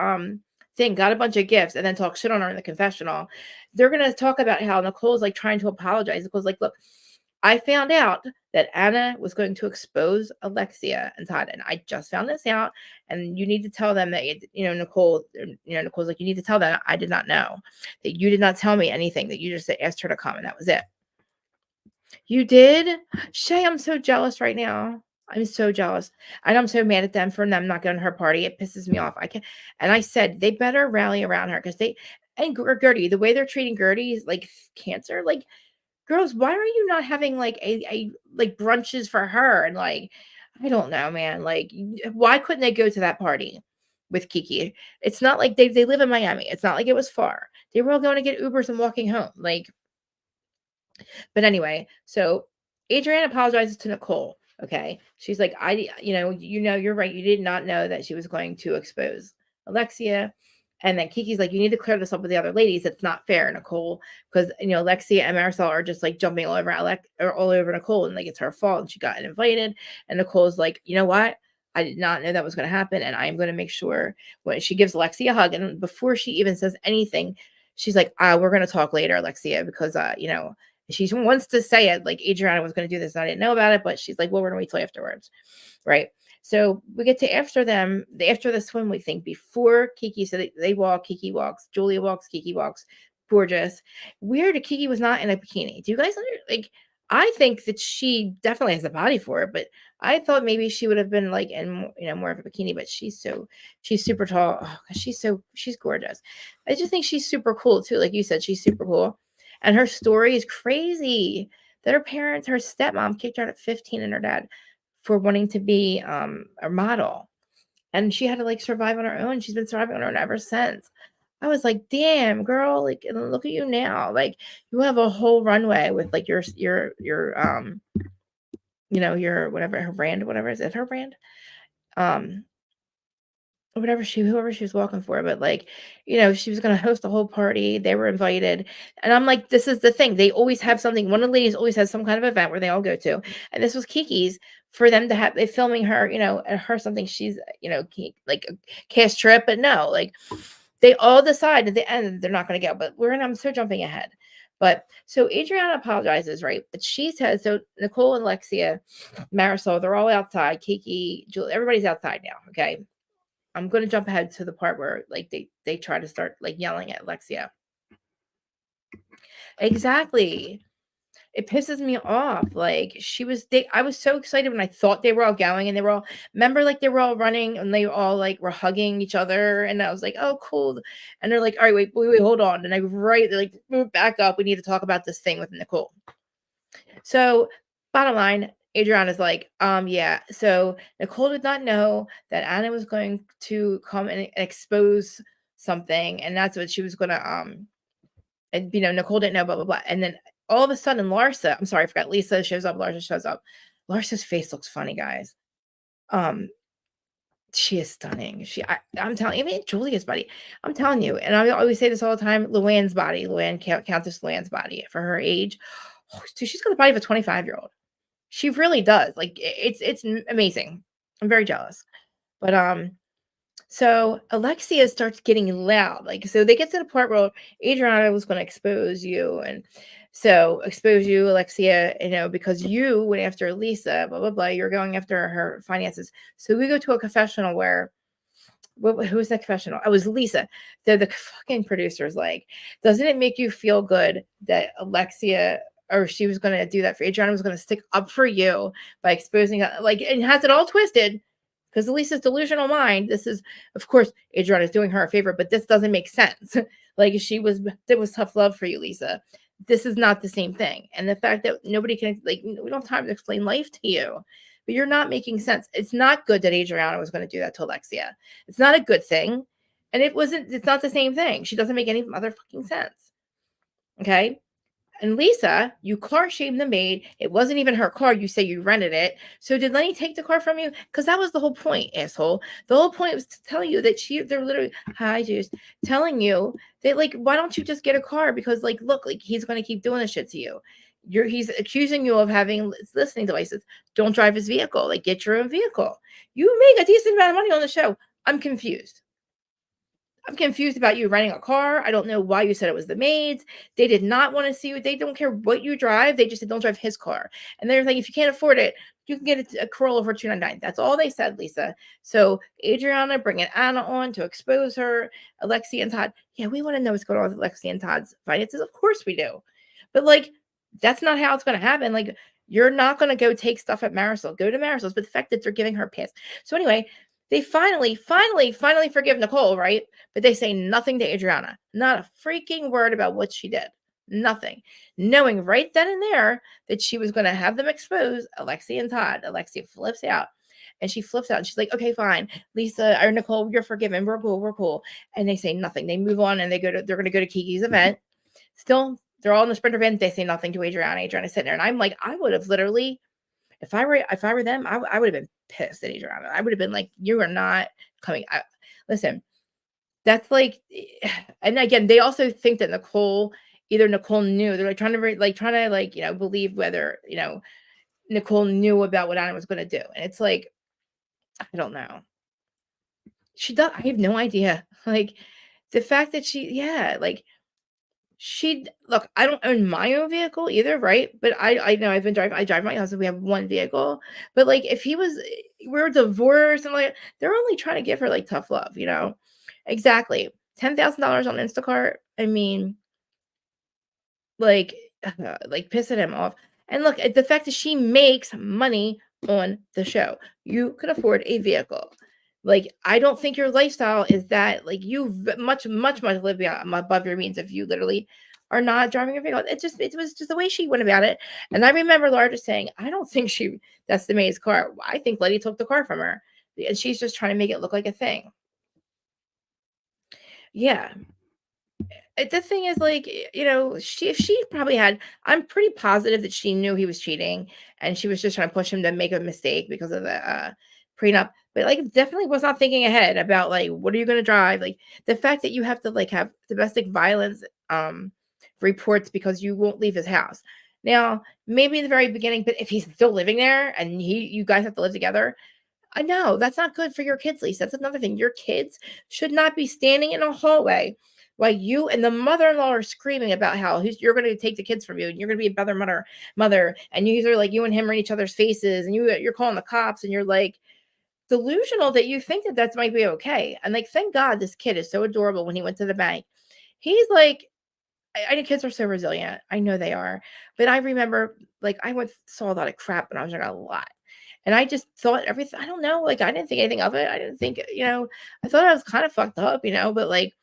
thing, got a bunch of gifts, and then talk shit on her in the confessional. They're gonna talk about how Nicole's like trying to apologize. Nicole's like, look, I found out that Anna was going to expose Alexia and Todd, and I just found this out. And you need to tell them that Nicole, Nicole's like, you need to tell them I did not know that you did not tell me anything, that you just asked her to come, and that was it. You did? Shay, I'm so jealous right now. I'm so jealous. And I'm so mad at them for them not going to her party. It pisses me off. I can't. And I said they better rally around her because and Gertie, the way they're treating Gertie is like cancer. Like, girls, why are you not having like a like brunches for her? And like, I don't know, man. Like, why couldn't they go to that party with Kiki? It's not like they live in Miami. It's not like it was far. They were all going to get Ubers and walking home. Like, but anyway, so Adriana apologizes to Nicole. Okay. She's like, you're right. You did not know that she was going to expose Alexia. And then Kiki's like, you need to clear this up with the other ladies. It's not fair, Nicole, because Alexia and Marisol are just like jumping all over all over Nicole, and like it's her fault, and she got invited. And Nicole's like, you know what? I did not know that was going to happen, and I am going to make sure. When she gives Alexia a hug, and before she even says anything, she's like, we're going to talk later, Alexia, because she wants to say it, like Adriana was going to do this, and I didn't know about it, but she's like, well, we're going to wait till afterwards, right? So we get to after the swim, we think, before Kiki. So they walk, Kiki walks, Julia walks, Kiki walks. Gorgeous. Weird Kiki was not in a bikini. Do you guys I think that she definitely has the body for it, but I thought maybe she would have been like in more of a bikini, but she's super tall. Oh, she's gorgeous. I just think she's super cool too. Like you said, she's super cool. And her story is crazy. That her stepmom kicked her out at 15 and her dad for wanting to be a model. And she had to like survive on her own. She's been surviving on her own ever since. I was like, damn, girl, like look at you now. Like you have a whole runway with like your your whatever her brand, whatever is it her brand? Whoever she was walking for, but like, she was going to host a whole party. They were invited. And I'm like, this is the thing. They always have something. One of the ladies always has some kind of event where they all go to. And this was Kiki's for them to have, they filming her, her something. She's, like a cast trip, but no, like they all decide at the end they're not going to go, but I'm so jumping ahead. But so Adriana apologizes, right? But she says, so Nicole and Alexia, Marisol, they're all outside. Kiki, Julie, everybody's outside now. Okay. I'm going to jump ahead to the part where like they try to start like yelling at Alexia. Exactly. It pisses me off. Like I was so excited when I thought they were all going, and they were all, remember, like they were all running and they all like were hugging each other, and I was like, oh, cool. And they're like, all right, wait, hold on. And like move back up. We need to talk about this thing with Nicole. So bottom line, Adriana's like, yeah. So Nicole did not know that Anna was going to come and expose something, and that's what she was gonna and Nicole didn't know, blah blah blah. And then all of a sudden, Larsa, I'm sorry, I forgot, Lisa shows up, Larsa shows up. Larsa's face looks funny, guys. She is stunning. I'm telling you, even Julia's body. I'm telling you, and I always say this all the time, Countess Luann's body for her age. Oh, dude, she's got the body of a 25-year-old. She really does. Like it's amazing. I'm very jealous. But so Alexia starts getting loud. Like, so they get to the part where Adriana was going to expose you, and so expose you, Alexia, because you went after Lisa, blah blah blah. You're going after her finances. So we go to a confessional where who was the confessional? I was Lisa. The fucking producer's like, doesn't it make you feel good that Alexia, or she was going to do that for Adriana, was going to stick up for you by exposing, like, and has it all twisted because Lisa's delusional mind. This is, of course, Adriana is doing her a favor, but this doesn't make sense. Like it was tough love for you, Lisa. This is not the same thing. And the fact that nobody can, like, we don't have time to explain life to you, but you're not making sense. It's not good that Adriana was going to do that to Alexia. It's not a good thing. And it's not the same thing. She doesn't make any motherfucking sense. Okay. And Lisa, you car shamed the maid. It wasn't even her car. You say you rented it. So did Lenny take the car from you? Because that was the whole point, asshole. The whole point was to tell you that they're literally, hi, Juice, telling you that, like, why don't you just get a car? Because, like, look, like, he's going to keep doing this shit to you. He's accusing you of having listening devices. Don't drive his vehicle. Like, get your own vehicle. You make a decent amount of money on the show. I'm confused. I'm confused about you renting a car. I don't know why you said it was the maids. They did not want to see you. They don't care what you drive. They just said, don't drive his car. And they're like, if you can't afford it, you can get a Corolla for $299. That's all they said, Lisa. So Adriana bringing Anna on to expose her, Alexia and Todd. Yeah, we want to know what's going on with Alexia and Todd's finances. Of course we do. But, like, that's not how it's going to happen. Like, you're not going to go take stuff at Marisol. Go to Marisol's. But the fact that they're giving her a pass. So anyway, they finally forgive Nicole, right? But they say nothing to Adriana. Not a freaking word about what she did. Nothing. Knowing right then and there that she was going to have them expose Alexia and Todd. Alexia flips out. And she flips out and she's like, okay, fine. Lisa or Nicole, you're forgiven. We're cool. And they say nothing. They move on and they're going to go to Kiki's event. Still they're all in the Sprinter van. They say nothing to Adriana. Adriana's sitting there, and I'm like, I would have literally, if I were them, I would have been pissed at Adriana. I would have been like, you are not coming. Listen, that's like, and again, they also think that either Nicole knew. They're like trying to believe whether Nicole knew about what Anna was going to do, and it's like, I don't know. She does. I have no idea. Like the fact that yeah, like look, I don't own my own vehicle either, right? But I know I drive my husband. We have one vehicle, but like if we're divorced and like they're only trying to give her like tough love, exactly. $10,000 on Instacart. I mean, like, like pissing him off. And look at the fact that she makes money on the show. You could afford a vehicle. Like, I don't think your lifestyle is that like much live beyond above your means if you literally are not driving a vehicle. It was just the way she went about it. And I remember Laura just saying, I don't think that's the maid's car. I think Letty took the car from her. And she's just trying to make it look like a thing. Yeah. The thing is, like, she probably I'm pretty positive that she knew he was cheating and she was just trying to push him to make a mistake because of the prenup. But like, definitely was not thinking ahead about like, what are you going to drive? Like the fact that you have to like have domestic violence reports because you won't leave his house. Now, maybe in the very beginning, but if he's still living there and you guys have to live together, I know that's not good for your kids, Lisa. That's another thing. Your kids should not be standing in a hallway while you and the mother-in-law are screaming about how you're going to take the kids from you and you're going to be a better mother. And you and him are in each other's faces and you're calling the cops and you're like delusional that you think that might be okay. And like, thank God this kid is so adorable when he went to the bank. He's like, I know kids are so resilient. I know they are. But I remember like saw a lot of crap when I was young, a lot. And I just thought everything, I don't know, like I didn't think anything of it. I didn't think, I thought I was kind of fucked up, but like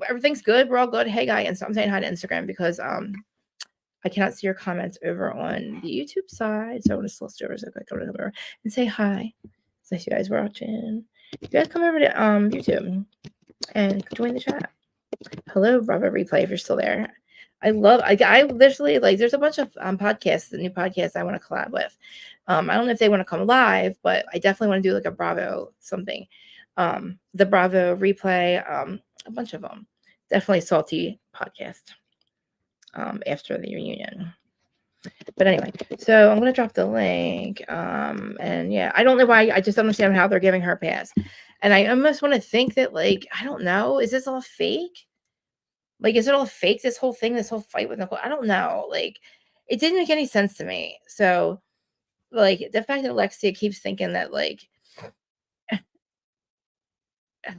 everything's good. We're all good. Hey guy, and so I'm saying hi to Instagram because I cannot see your comments over on the YouTube side. So I'm gonna slip over so I can come over and say hi. So you guys watching. You guys come over to YouTube and join the chat. Hello, Bravo Replay, if you're still there. I literally like there's a bunch of podcasts, the new podcasts I want to collab with. I don't know if they want to come live, but I definitely want to do like a Bravo something. The Bravo Replay, a bunch of them. Definitely salty podcast after the reunion. But anyway, so I'm gonna drop the link. And yeah, I don't know why. I just don't understand how they're giving her a pass. And I almost want to think that like, I don't know, is this all fake? Like, is it all fake, this whole thing, this whole fight with Nicole? I don't know. Like, it didn't make any sense to me. So, like, the fact that Alexia keeps thinking that, like, I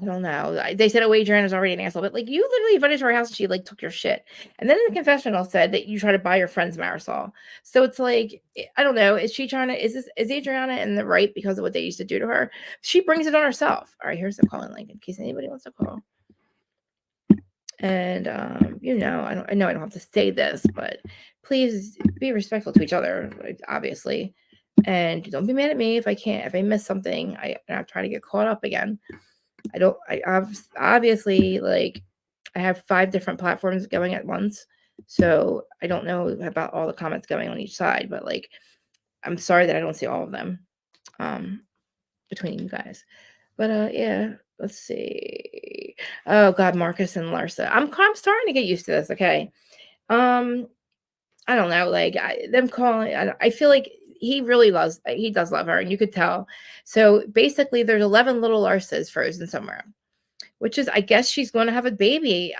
don't know. They said, oh, Adriana is already an asshole. But, like, you literally invited her to her house and she, like, took your shit. And then in the confessional said that you try to buy your friend's Marisol. So it's like, I don't know. Is Adriana in the right because of what they used to do to her? She brings it on herself. All right, here's the calling link in case anybody wants to call. And I know I don't have to say this, but please be respectful to each other, obviously. And don't be mad at me if I miss something. I'm trying to get caught up again. Obviously, like, I have 5 different platforms going at once. So I don't know about all the comments going on each side, but like, I'm sorry that I don't see all of them between you guys. But yeah, let's see. Oh God, Marcus and Larsa. I'm starting to get used to this. Okay. I don't know. Like them calling. I feel like he does love her, and you could tell. So basically, there's 11 little Larsas frozen somewhere, which is, I guess she's going to have a baby.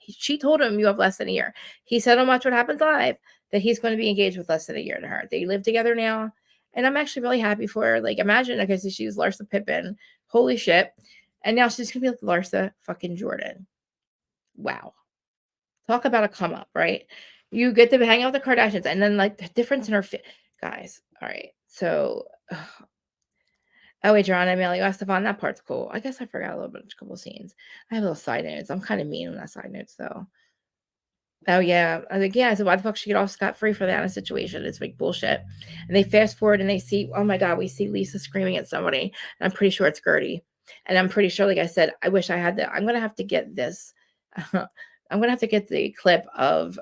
She told him you have less than a year. He said on Watch What Happens Live that he's going to be engaged with less than a year to her. They live together now. And I'm actually really happy for her. Like, imagine, okay, so she's Larsa Pippen. Holy shit. And now she's going to be like Larsa fucking Jordan. Wow. Talk about a come up, right? You get to hang out with the Kardashians and then like the difference in her guys. All right. So, oh, Adriana, Amelia, Estefan, that part's cool. I guess I forgot a couple of scenes. I have little side notes. I'm kind of mean on that side notes, though. Oh, yeah. I was like, yeah. So why the fuck she get off scot-free for that situation? It's like bullshit. And they fast forward and they see, oh my God, we see Lisa screaming at somebody. And I'm pretty sure it's Gertie. And I'm pretty sure, like I said, I wish I had that. I'm going to have to get this. I'm going to have to get the clip of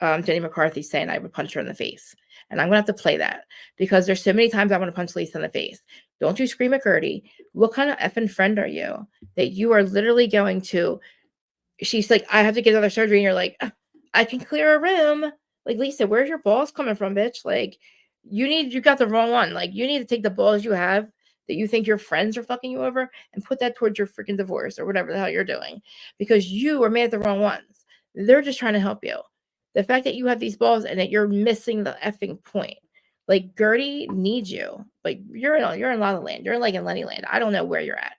Jenny McCarthy saying I would punch her in the face. And I'm going to have to play that because there's so many times I want to punch Lisa in the face. Don't you scream at Gertie. What kind of effing friend are you that you are literally going to? She's like, I have to get another surgery. And you're like, I can clear a room. Like, Lisa, where's your balls coming from, bitch? Like, you got the wrong one. Like, you need to take the balls you have that you think your friends are fucking you over and put that towards your freaking divorce or whatever the hell you're doing because you are mad at the wrong ones. They're just trying to help you. The fact that you have these balls and that you're missing the effing point. Like, Gertie needs you. Like, you're in La La Land. You're like in Lenny Land. I don't know where you're at,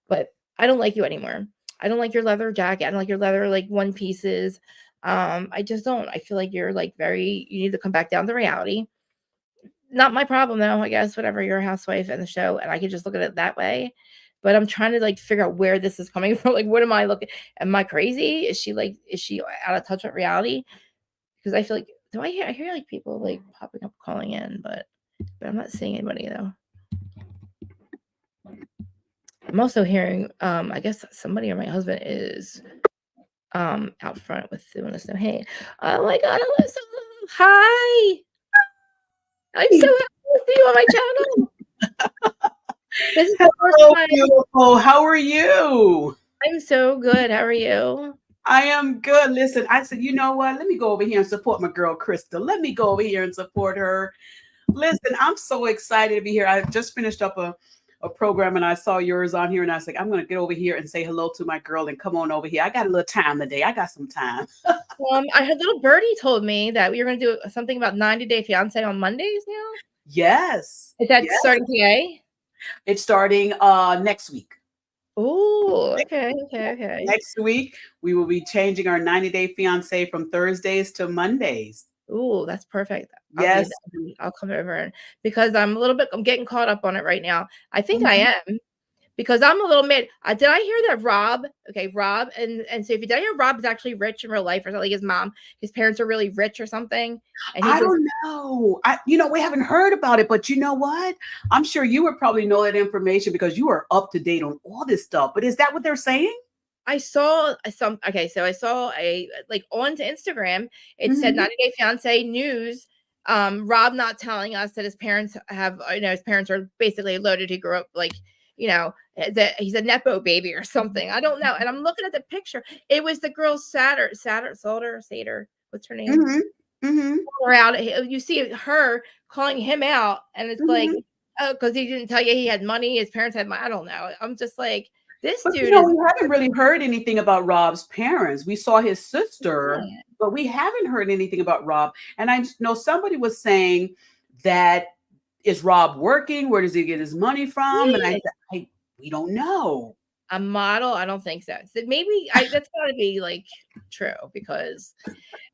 but I don't like you anymore. I don't like your leather jacket. I don't like your leather like one pieces. I just don't. I feel like you're like you need to come back down to reality. Not my problem though, I guess, whatever, you're a housewife in the show, and I could just look at it that way. But I'm trying to like figure out where this is coming from. Like, what am I looking? Am I crazy? Is she out of touch with reality? Because I feel like I hear like people like popping up calling in, but I'm not seeing anybody though. I'm also hearing I guess somebody or my husband is out front with doing this. So hey, oh my god, Alyssa, hi. I'm so happy to see you on my channel. This is the first Hello, time. beautiful. How are you? I'm so good. How are you? I am good. Listen, I said, you know what? Let me go over here and support my girl, Krista. Let me go over here and support her. Listen, I'm so excited to be here. I just finished up a program and I saw yours on here and I was like, I'm going to get over here and say hello to my girl and come on over here. I got a little time today. I got some time. I had little birdie told me that we were going to do something about 90 Day Fiance on Mondays now. Yes. Is that Yes. starting today? It's starting next week. Oh, okay. Next week, we will be changing our 90 Day Fiance from Thursdays to Mondays. Oh, that's perfect. Yes. I'll come over because I'm getting caught up on it right now. I think I am because I'm a little mad. Did I hear that Rob? Okay, Rob, and so if you did I hear Rob is actually rich in real life or something, like his parents are really rich or something. And I don't know. We haven't heard about it, but you know what? I'm sure you would probably know that information because you are up to date on all this stuff. But is that what they're saying? I saw so I saw a like on to Instagram, it said 90 Day Fiance news. Rob not telling us that his parents have, his parents are basically loaded. He grew up like, that he's a Nepo baby or something. I don't know. And I'm looking at the picture. It was the girl Sader. What's her name? Her out. You see her calling him out, and it's like, oh, because he didn't tell you he had money. His parents had money. I don't know. I'm just like, this But dude we haven't really heard anything about Rob's parents. We saw his sister, but we haven't heard anything about Rob. And I know somebody was saying that, is Rob working? Where does he get his money from? And I said, we don't know. A model? I don't think so. So maybe that's got to be like true because,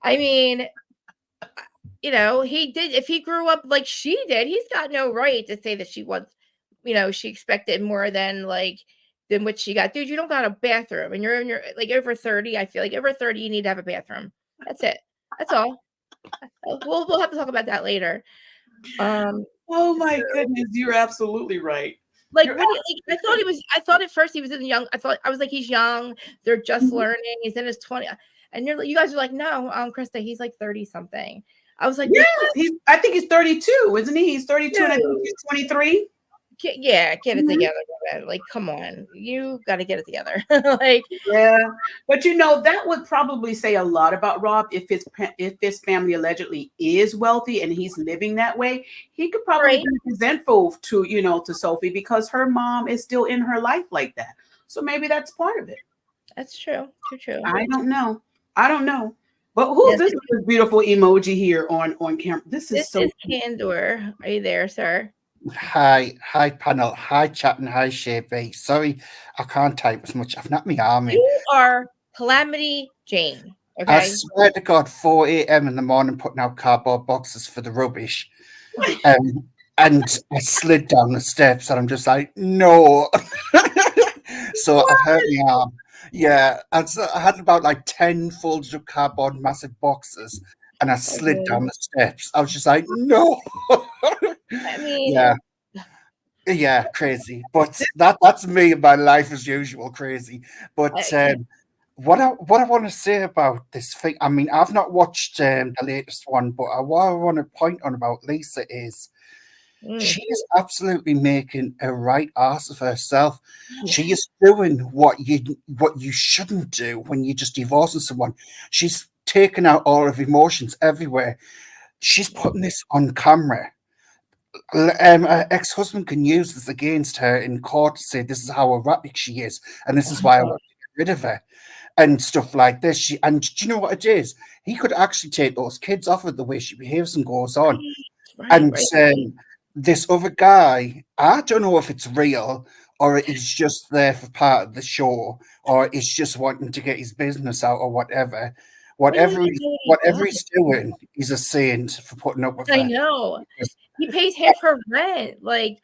I mean, he did. If he grew up like she did, he's got no right to say that she wants, she expected more than what she got. Dude, you don't got a bathroom, and you're like over 30. I feel like over 30, you need to have a bathroom. That's it. That's all. We'll have to talk about that later. Oh my goodness, you're absolutely right. Like, I thought at first he was I was like, he's young. They're just learning. He's in his 20s. And you guys are like, no, Krista, he's like 30 something. I was like, yes, I think he's 32, isn't he? He's 32 and I think he's 23. Get it together. Like, come on, you got to get it together. Yeah, but that would probably say a lot about Rob if his family allegedly is wealthy and he's living that way. He could probably be resentful to Sophie because her mom is still in her life like that. So maybe that's part of it. That's true. True. I don't know. But who's this beautiful emoji here on camera? This is Candor. Are you there, sir? Hi panel, hi chat and hi Shavy. Sorry, I can't type as much. I've not my arm in. You are Calamity Jane. Okay. I swear to God, 4 a.m. in the morning putting out cardboard boxes for the rubbish. And I slid down the steps and I'm just like, no. So I've hurt my arm. Yeah, I had about like 10 folded up cardboard massive boxes and I slid down the steps. I was just like, no. I mean, yeah, crazy. But that's me in my life as usual, crazy. But what I want to say about this thing, I mean, I've not watched the latest one, but what I want to point on about Lisa is she is absolutely making a right ass of herself. Yeah. She is doing what you shouldn't do when you're just divorcing someone. She's taking out all of emotions everywhere. She's putting this on camera. Her ex-husband can use this against her in court to say this is how erratic she is, and this is why I want to get rid of her, and stuff like this. And do you know what it is? He could actually take those kids off of the way she behaves and goes on. And this other guy, I don't know if it's real or he's just there for part of the show, or he's just wanting to get his business out or whatever. Whatever he's doing, he's a saint for putting up with I her. know. He pays half her rent. Like,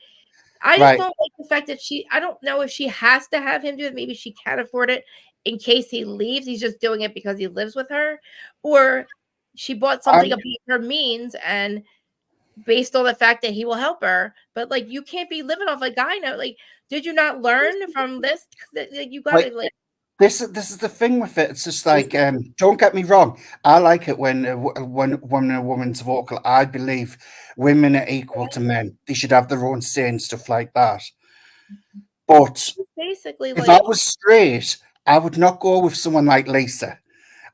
I just don't like the fact that I don't know if she has to have him do it. Maybe she can't afford it in case he leaves. He's just doing it because he lives with her. Or she bought something above her means and based on the fact that he will help her. But, like, you can't be living off a guy now. Like, did you not learn from this? That you got to, like... This is the thing with it. It's just like, don't get me wrong. I like it when a woman's vocal. I believe women are equal to men. They should have their own say and stuff like that. But basically, if I was straight, I would not go with someone like Lisa.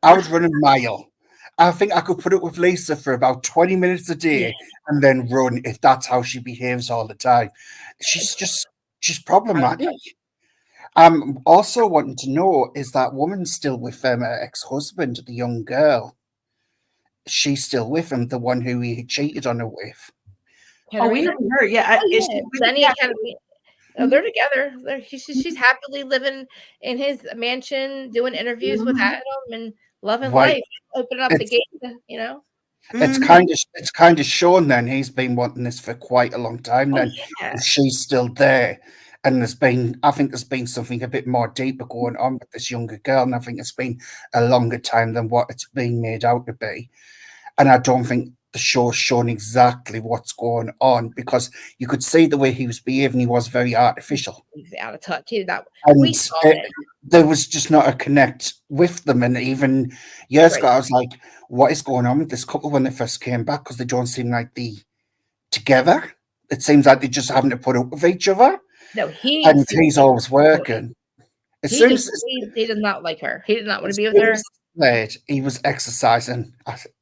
I would run a mile. I think I could put up with Lisa for about 20 minutes a day and then run if that's how she behaves all the time. She's problematic. I'm also wanting to know, is that woman still with her ex-husband, the young girl? She's still with him, the one who he cheated on her with. Oh, we haven't heard. Yeah. They're together. She's happily living in his mansion, doing interviews with Adam and loving life, opening up the gate, you know. It's kind of shown then he's been wanting this for quite a long time. Then she's still there. And I think there's been something a bit more deeper going on with this younger girl. And I think it's been a longer time than what it's been made out to be. And I don't think the show's shown exactly what's going on, because you could see the way he was behaving. He was very artificial. He's out of touch. There was just not a connect with them. And even years ago, I was like, what is going on with this couple when they first came back? Because they don't seem like they together. It seems like they're just having to put up with each other. No, he's always working. He does not like her. He did not want to be with her. He was exercising.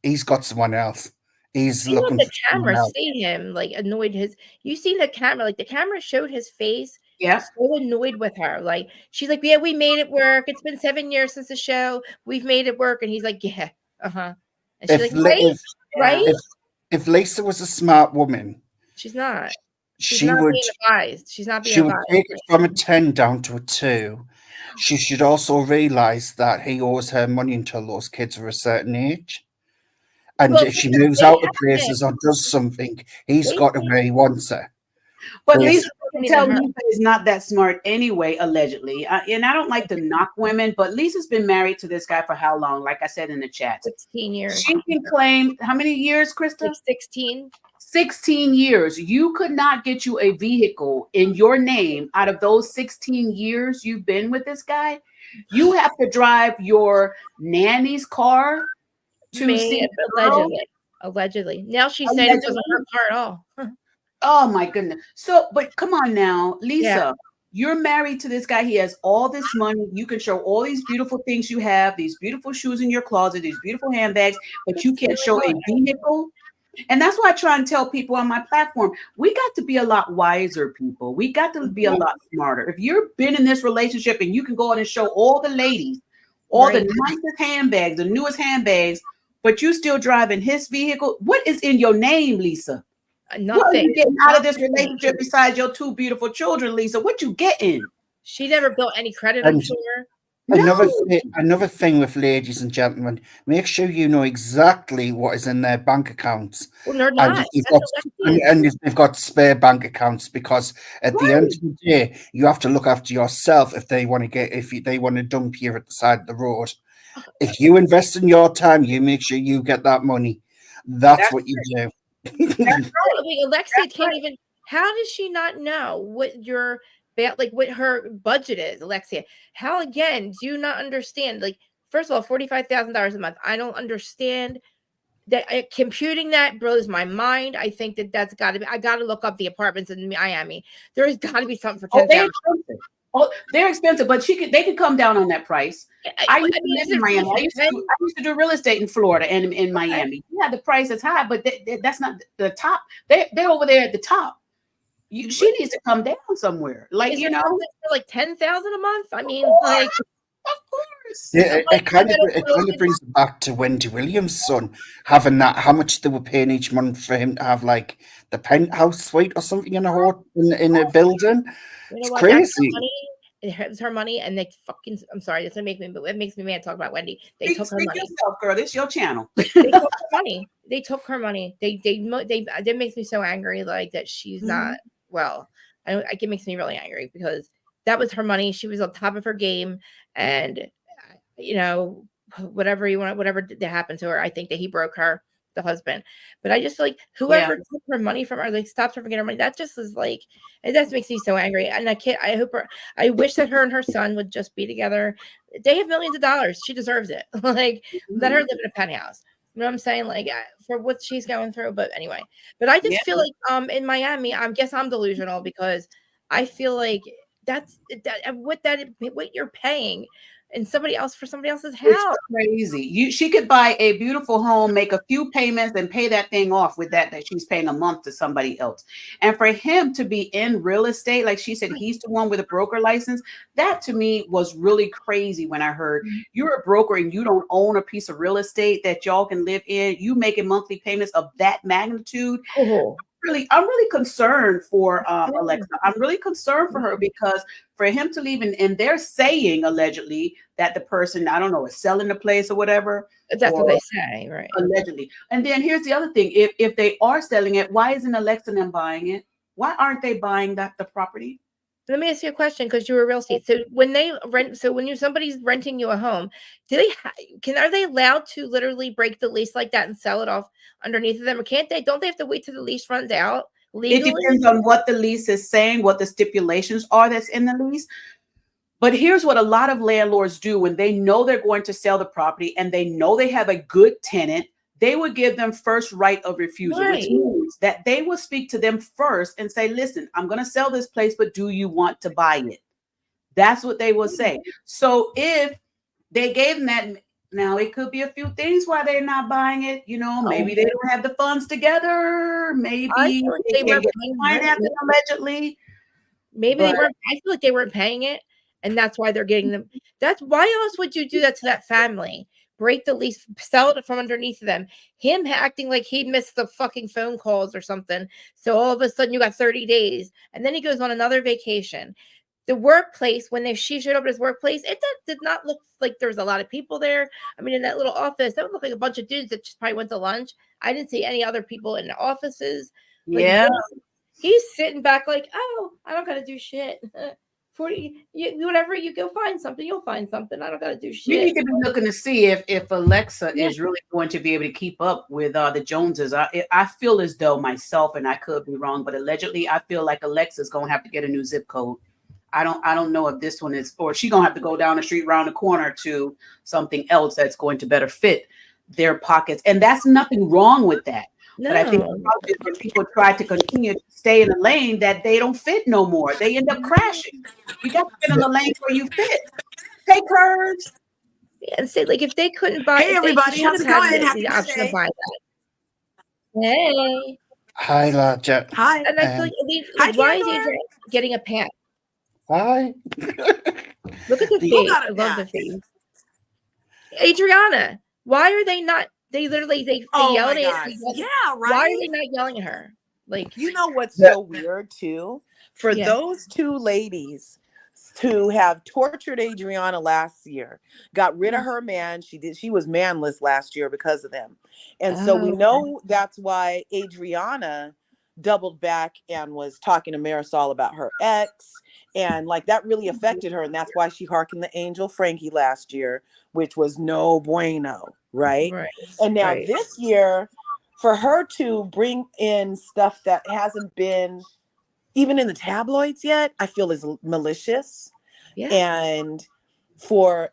He's got someone else. He's looking for the camera. See him like annoyed. You seen the camera? Like the camera showed his face. Yeah, so annoyed with her. Like she's like, yeah, we made it work. It's been 7 years since the show. We've made it work, and he's like, yeah, And she's right. If Lisa was a smart woman, she's not. She would take it from a 10 down to a 2. She should also realize that he owes her money until those kids are a certain age. And if she moves out of places or does something, he's got to where he wants her. But Lisa can tell Lisa is not that smart anyway, allegedly. And I don't like to knock women, but Lisa's been married to this guy for how long? Like I said in the chat. 16 years. She can claim how many years, Krista? Like 16. 16 years. You could not get you a vehicle in your name out of those 16 years you've been with this guy. You have to drive your nanny's car to see allegedly. Now she's saying it wasn't her car at all. Oh my goodness. So, but come on now, Lisa, you're married to this guy. He has all this money. You can show all these beautiful things you have, these beautiful shoes in your closet, these beautiful handbags, but you can't show a vehicle. And that's why I try and tell people on my platform, we got to be a lot wiser, people. We got to be a lot smarter. If you've been in this relationship and you can go out and show all the ladies, all the nicest handbags, the newest handbags, but you still driving his vehicle, what is in your name, Lisa? Nothing. What are you getting out of this relationship besides your 2 beautiful children, Lisa? What you getting? She never built any credit, I'm sure. Another thing with ladies and gentlemen, make sure you know exactly what is in their bank accounts. Well, they're not. And if they've got spare bank accounts, because at the end of the day, you have to look after yourself if they want to dump you at the side of the road. If you invest in your time, you make sure you get that money. That's what you do. I mean, Alexia can't even. How does she not know what your like what her budget is, Alexia. How again do you not understand? Like, first of all, $45,000 a month. I don't understand that. Computing that blows my mind. I think that's got to be. I got to look up the apartments in Miami. There's got to be something for $10,000. They're expensive, but they could come down on that price. I used to live in Miami. I used to do real estate in Florida and in Miami. Yeah, the price is high, but that's not the top. They're over there at the top. She needs to come down somewhere. Like, like $10,000 a month. I mean, like, of course. Yeah, it kind of brings it back to Wendy Williams' son having that. How much they were paying each month for him to have like the penthouse suite or something in a building. It's crazy. It was her money, and they fucking. I'm sorry, it makes me mad. Talk about Wendy. They took her money. Yourself, girl. This your channel. They took her money. They took her money. That makes me so angry. Like that she's not well. It makes me really angry because that was her money. She was on top of her game, and whatever that happened to her, I think that he broke her, the husband. But I just feel like whoever took her money from her, like stopped her from getting her money. That just is like, it just makes me so angry. And I wish that her and her son would just be together. They have millions of dollars. She deserves it. Like, let her live in a penthouse. You know what I'm saying? Like, for what she's going through. But anyway, but I just feel like in Miami, I guess I'm delusional because I feel like what you're paying and for somebody else's house. It's crazy. She could buy a beautiful home, make a few payments, and pay that thing off with that she's paying a month to somebody else. And for him to be in real estate, like she said, he's the one with a broker license. That to me was really crazy when I heard you're a broker and you don't own a piece of real estate that y'all can live in. You making monthly payments of that magnitude. I'm really concerned for Alexa. I'm really concerned for her because for him to leave, and they're saying allegedly that the person, I don't know, is selling the place or whatever. That's what they say, right? Allegedly. And then here's the other thing: if they are selling it, why isn't Alexa them buying it? Why aren't they buying the property? Let me ask you a question because you were real estate. So when they rent, somebody's renting you a home, are they allowed to literally break the lease like that and sell it off underneath of them, or can't they? Don't they have to wait till the lease runs out legally? It depends on what the lease is saying, what the stipulations are that's in the lease. But here's what a lot of landlords do when they know they're going to sell the property and they know they have a good tenant. They would give them first right of refusal, which means that they will speak to them first and say, listen, I'm going to sell this place, but do you want to buy it? That's what they will say. So if they gave them that, now it could be a few things why they're not buying it. Maybe they don't have the funds together. Maybe they were financing allegedly. Maybe they weren't. I feel like they weren't paying it. And that's why they're getting them. That's why else would you do that to that family? Break the lease, sell it from underneath them. Him acting like he missed the fucking phone calls or something. So all of a sudden you got 30 days. And then he goes on another vacation. The workplace, when she showed up at his workplace, it did not look like there was a lot of people there. I mean, in that little office, that would look like a bunch of dudes that just probably went to lunch. I didn't see any other people in the offices. He's sitting back like, oh, I don't got to do shit. Whatever, you go find something, you'll find something. I don't got to do shit. We need to be looking to see if Alexa is really going to be able to keep up with the Joneses. I feel as though myself, and I could be wrong, but allegedly, I feel like Alexa's going to have to get a new zip code. I don't know if this one is, or she's going to have to go down the street, around the corner to something else that's going to better fit their pockets. And that's nothing wrong with that. No. But I think when people try to continue to stay in a lane that they don't fit no more, they end up crashing. You got to get in the lane where you fit. Take curves. Yeah, and say like if they couldn't buy, hey everybody, how's it going? The option to buy that. Hey. Hi, Larja. Hi. And I feel like why is Adriana getting a pass? Hi. Look at the face. I love the face. Adriana, why are they not? They literally they yell at her. Yeah, right. Why are they not yelling at her? Like, you know what's so weird too? For those two ladies to have tortured Adriana last year, got rid of her man. She was manless last year because of them. And so we know that's why Adriana doubled back and was talking to Marisol about her ex. And like that really affected her. And that's why she hearkened the angel Frankie last year, which was no bueno. Right. And now this year, for her to bring in stuff that hasn't been even in the tabloids yet, I feel is malicious. Yeah. And for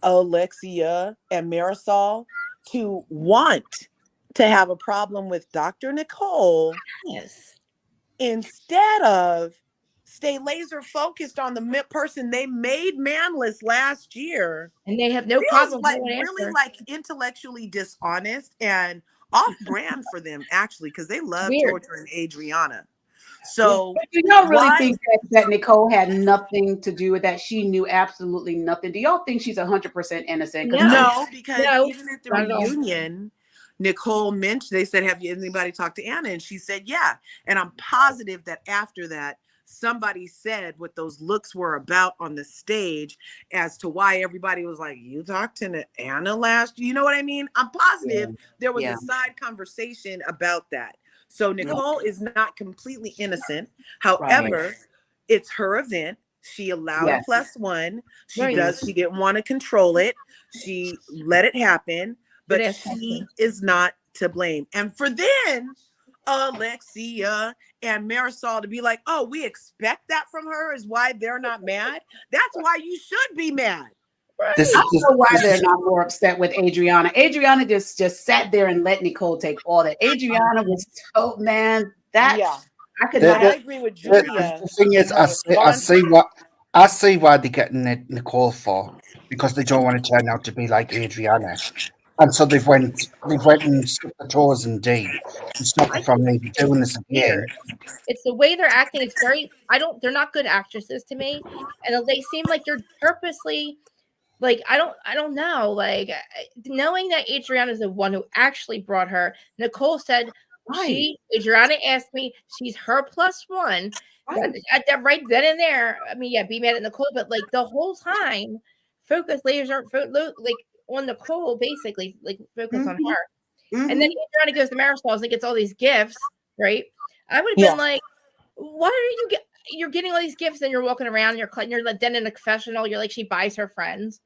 Alexia and Marisol to want to have a problem with Dr. Nicole, Yes. instead of stay laser focused on the person they made manless last year, And they have no feels problem like going really after. like intellectually dishonest and off brand for them, actually, because they love Weird. torturing Adriana. So But do y'all really why- think that Nicole had nothing to do with that? She knew absolutely nothing. Do y'all think she's 100% innocent? No, because No, even at the not at all. reunion, Nicole mentioned, they said, have you anybody talked to Anna? And she said, yeah. And I'm positive that after that, somebody said what those looks were about on the stage as to why everybody was like, you talked to Anna last, you know what I mean? I'm positive there was a side conversation about that. So Nicole is not completely innocent. However, it's her event. She allowed a +1. She didn't want to control it. She let it happen, but she is not to blame. And for then Alexia and Marisol to be like, oh, we expect that from her is why they're not mad. That's why you should be mad. I don't know why they're not more upset with Adriana. Adriana just sat there and let Nicole take all that. Adriana was so, man, that I could not. I agree with Julia. The thing is, I see why they're getting Nicole for, because they don't want to turn out to be like Adriana. And so they've went and stuck their toes in deep and stopped them from maybe doing this again. It's the way they're acting. It's very, they're not good actresses to me. And they seem like they're purposely, like, I don't know, like, knowing that Adriana is the one who actually brought her. Nicole said, Adriana asked me, she's her +1. At that right then and there, I mean, be mad at Nicole, but like the whole time, like on Nicole, basically, like focus on her. And then Adriana goes to Marisol and gets all these gifts, right? I would have been like, why are you're getting all these gifts and you're walking around, you're then in a confessional, you're like, she buys her friends,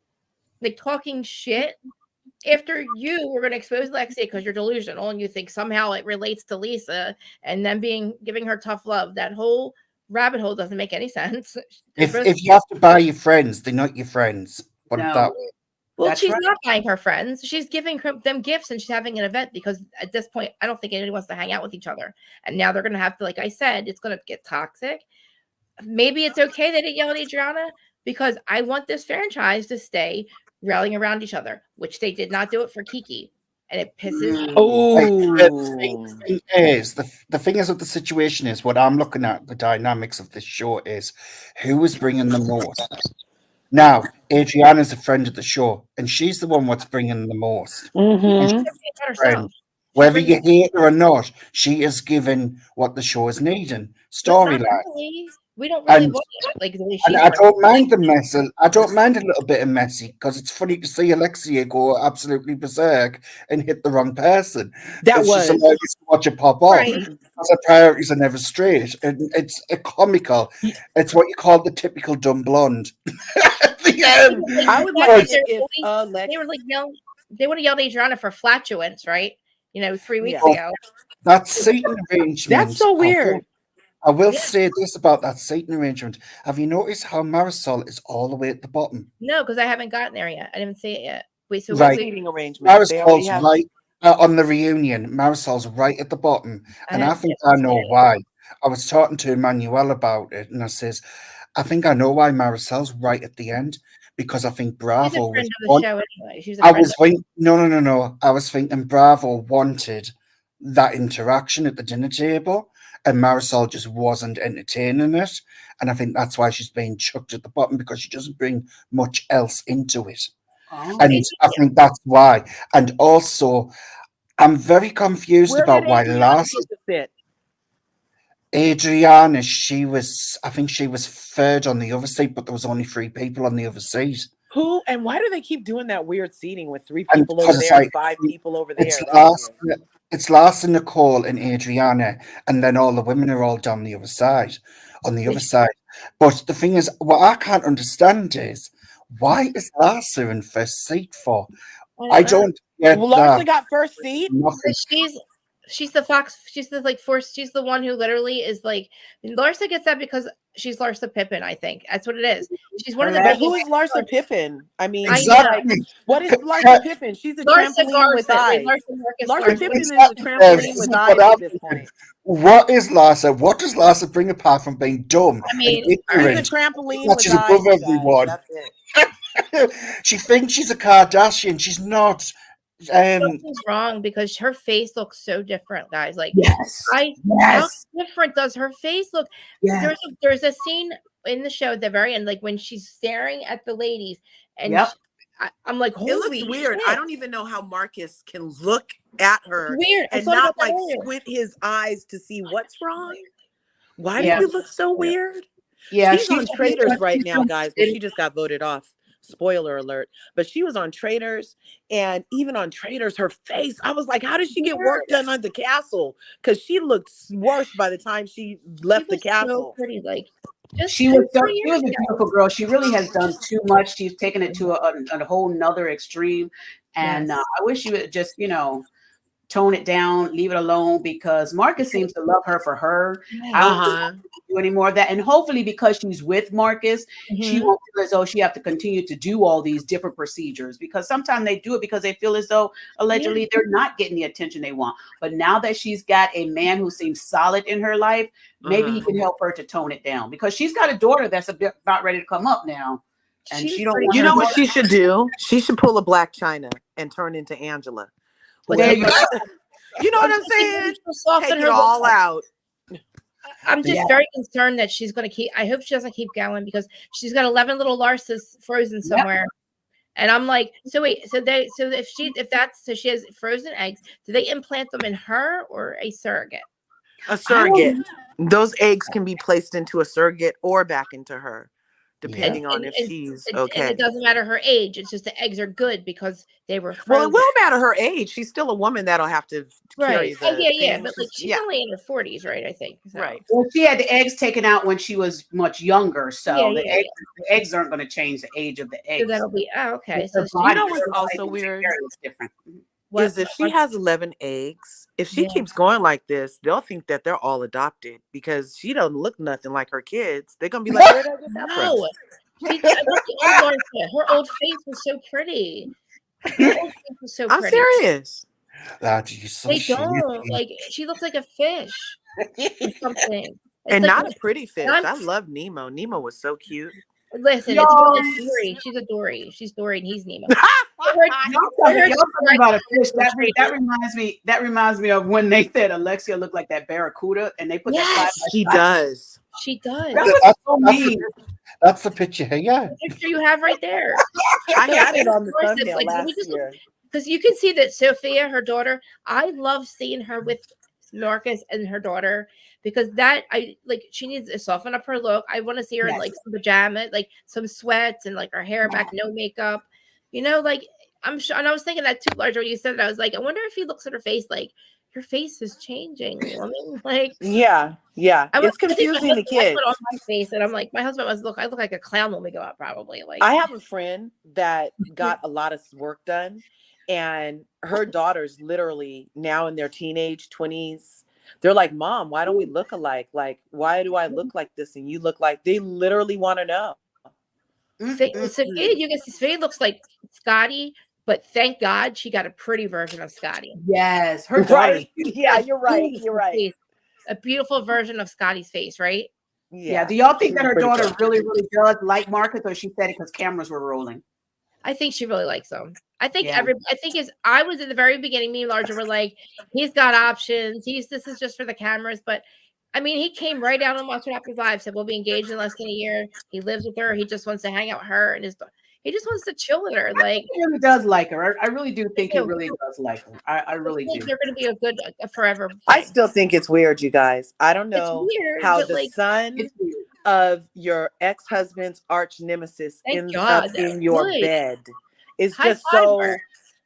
like talking shit after you were going to expose Lexi because you're delusional and you think somehow it relates to Lisa and then giving her tough love. That whole rabbit hole doesn't make any sense. If you have to buy your friends, they're not your friends. What if that? Well, she's not buying her friends. She's giving them gifts and she's having an event because at this point, I don't think anybody wants to hang out with each other. And now they're going to have to, like I said, it's going to get toxic. Maybe it's okay they didn't yell at Adriana because I want this franchise to stay rallying around each other, which they did not do it for Kiki. And it pisses me. The thing is, what the situation is, what I'm looking at, the dynamics of this show is who is bringing the most. Now, Adriana's a friend of the show, and she's the one what's bringing the most. Whether you hate her or not, she is giving what the show is needing. Storyline. We don't really like the way she's. I don't mind the mess. I don't mind a little bit of messy because it's funny to see Alexia go absolutely berserk and hit the wrong person. It's just hilarious to watch it pop off because her priorities are never straight, and it's a comical. It's what you call the typical dumb blonde. At the end, I would like they would have yelled Adriana for flatulence, right? 3 weeks ago. That seating arrangement. That's so weird. I will say this about that seating arrangement. Have you noticed how Marisol is all the way at the bottom? No, because I haven't gotten there yet. I didn't see it yet. Wait, so what's the seating arrangement? Marisol's right on the reunion. Marisol's right at the bottom. And I think I know why. I was talking to Emmanuel about it, and I says, I think I know why Marisol's right at the end. Because I think Bravo was of the show anyway. She's a no. I was thinking Bravo wanted that interaction at the dinner table, and Marisol just wasn't entertaining it. And I think that's why she's being chucked at the bottom, because she doesn't bring much else into it. And I think that's why. And also, I'm very confused about why last Adriana, I think she was third on the other seat, but there was only 3 people on the other seat. Who and why do they keep doing that weird seating with 3 people over there and 5 people over there? It's Larsa, Nicole, and Adriana, and then all the women are all down the other side, on the other side. But the thing is, what I can't understand is, why is Larsa in first seat for? I don't get Larsa got first seat. Nothing. She's the fox. She's the like force. She's the one who literally is like Larsa gets that because she's Larsa Pippen. I think that's what it is. She's one of the But biggest. who is Larsa Pippen? I mean, Exactly. what is Larsa Pippen? She's a Larsa trampoline with Garza, eyes. like Larsa Larsa Pippen is a Exactly. trampoline with eyes at this point. What is Larsa? What does Larsa bring apart from being dumb I mean, and She's a ignorant? trampoline That with she's eyes, above you guys. everyone. That's it. She thinks she's a Kardashian. She's not. something's wrong because her face looks so different, guys. Like, Yes. how different does her face look? Yes. There's a scene in the show at the very end, like when she's staring at the ladies, and Yep. I'm like, holy It looks weird. shit. I don't even know how Marcus can look at her Weird. and not like squint his eyes to see what's wrong. Why do you look so weird? Yeah, she's on Traders right now, guys. Well, she just got voted off. Spoiler alert. But she was on Traders, and even on Traders, her face, I was like, how did she get work done on the castle? Because she looked worse by the time she left the castle. So pretty, like she was a beautiful girl. She really has done too much. She's taken it to a whole nother extreme. And I wish you would just, tone it down, leave it alone, because Marcus seems to love her for her. I don't do any more of that. And hopefully because she's with Marcus, she won't feel as though she have to continue to do all these different procedures, because sometimes they do it because they feel as though allegedly they're not getting the attention they want. But now that she's got a man who seems solid in her life, maybe he can help her to tone it down, because she's got a daughter that's about ready to come up now. And she don't want. You know what she should do? She should pull a Black China and turn into Angela. There you go. You know what I'm saying? Take it all out. I'm just very concerned that she's going to keep. I hope she doesn't keep going, because she's got 11 little Larsas frozen somewhere. And I'm like, so wait, so she has frozen eggs. Do they implant them in her or a surrogate? A surrogate. Those eggs can be placed into a surrogate or back into her, depending on if she's okay. And it doesn't matter her age. It's just the eggs are good because they were frozen. Well, it will matter her age. She's still a woman that'll have to carry the but like she's only in her 40s, right? I think. So. Right. Well, she had the eggs taken out when she was much younger, so the eggs aren't going to change the age of the eggs. So that'll be okay. So you know what's also weird? Different. Is if she has 11 eggs, if she keeps going like this, they'll think that they're all adopted, because she doesn't look nothing like her kids. They're gonna be like, where did I get that from? Her old face was so pretty. I'm serious. They don't like. She looks like a fish or something. And not a pretty fish. I love Nemo. Nemo was so cute. Listen, it's really Dory. She's a Dory. She's Dory, and he's Nemo. About a fish. That reminds me of when they said Alexia looked like that barracuda, and they put that. She does. She does. That was so mean. That's the picture here. Yeah, the picture you have right there. I had it on the thumbnail last year. Because you can see that Sophia, her daughter, I love seeing her with Marcus and her daughter, because she needs to soften up her look. I want to see her in like some pajamas, like some sweats, and like her hair back, no makeup. Like I'm sure. And I was thinking that too, Larger, when you said that. I was like, I wonder if he looks at her face like, your face is changing, woman. Like, it's confusing the kids. On my face, and I'm like, my husband must I look like a clown when we go out, probably. Like, I have a friend that got a lot of work done, and her daughters literally now in their teenage 20s. They're like, Mom, why don't we look alike? Like, why do I look like this and you look like? They literally want to know. Sophia, you can see Sophia looks like Scotty, but thank God she got a pretty version of Scotty. Yes, her daughter. Yeah, you're right. You're right. A beautiful version of Scotty's face, right? Yeah. Do y'all think that her daughter really, really does like Marcus, or she said it because cameras were rolling? I think she really likes him. I think I was in the very beginning, me and Larger were like, he's got options. This is just for the cameras. But I mean, he came right out and watched what happens live, said we'll be engaged in less than a year. He lives with her. He just wants to hang out with her, and he just wants to chill with her. Like, he really does like her. I really do think he really does like her. I really do. They're going to be a good forever. I still think it's weird, you guys. I don't know how the son of your ex-husband's arch nemesis ends up in your bed. It's just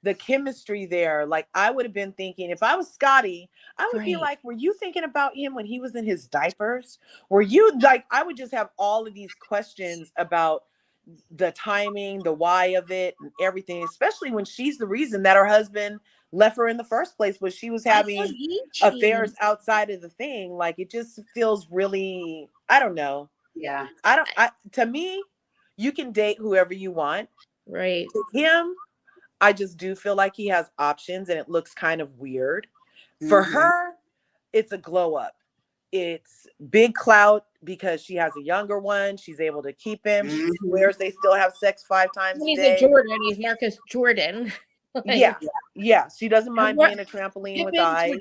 the chemistry there. Like, I would have been thinking, if I was Scotty, I would be like, were you thinking about him when he was in his diapers? Were you like, I would just have all of these questions about the timing, the why of it, and everything, especially when she's the reason that her husband left her in the first place, but she was having affairs outside of the thing. Like, it just feels really, I don't know. Yeah. To me, you can date whoever you want. Right. To him, I just do feel like he has options, and it looks kind of weird. For her, it's a glow up. It's big clout because she has a younger one. She's able to keep him. She swears they still have sex 5 times a day. He's a Jordan. He's Marcus Jordan. Yeah. She doesn't mind being a trampoline with eyes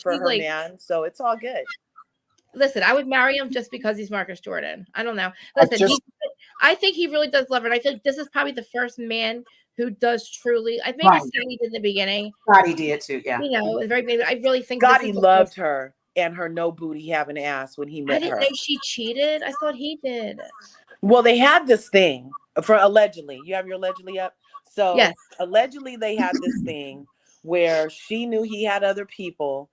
for her man. So it's all good. Listen, I would marry him just because he's Marcus Jordan. I don't know. Listen, I think he really does love her. And I feel like this is probably the first man who does truly. I think Scotty did in the beginning. Scotty did too, yeah. You know, very maybe. I really think Scotty loved her and her no booty having ass when he met her. I didn't know she cheated. I thought he did. Well, they had this thing for allegedly. You have your allegedly up? So yes. Allegedly they had this thing where she knew he had other people,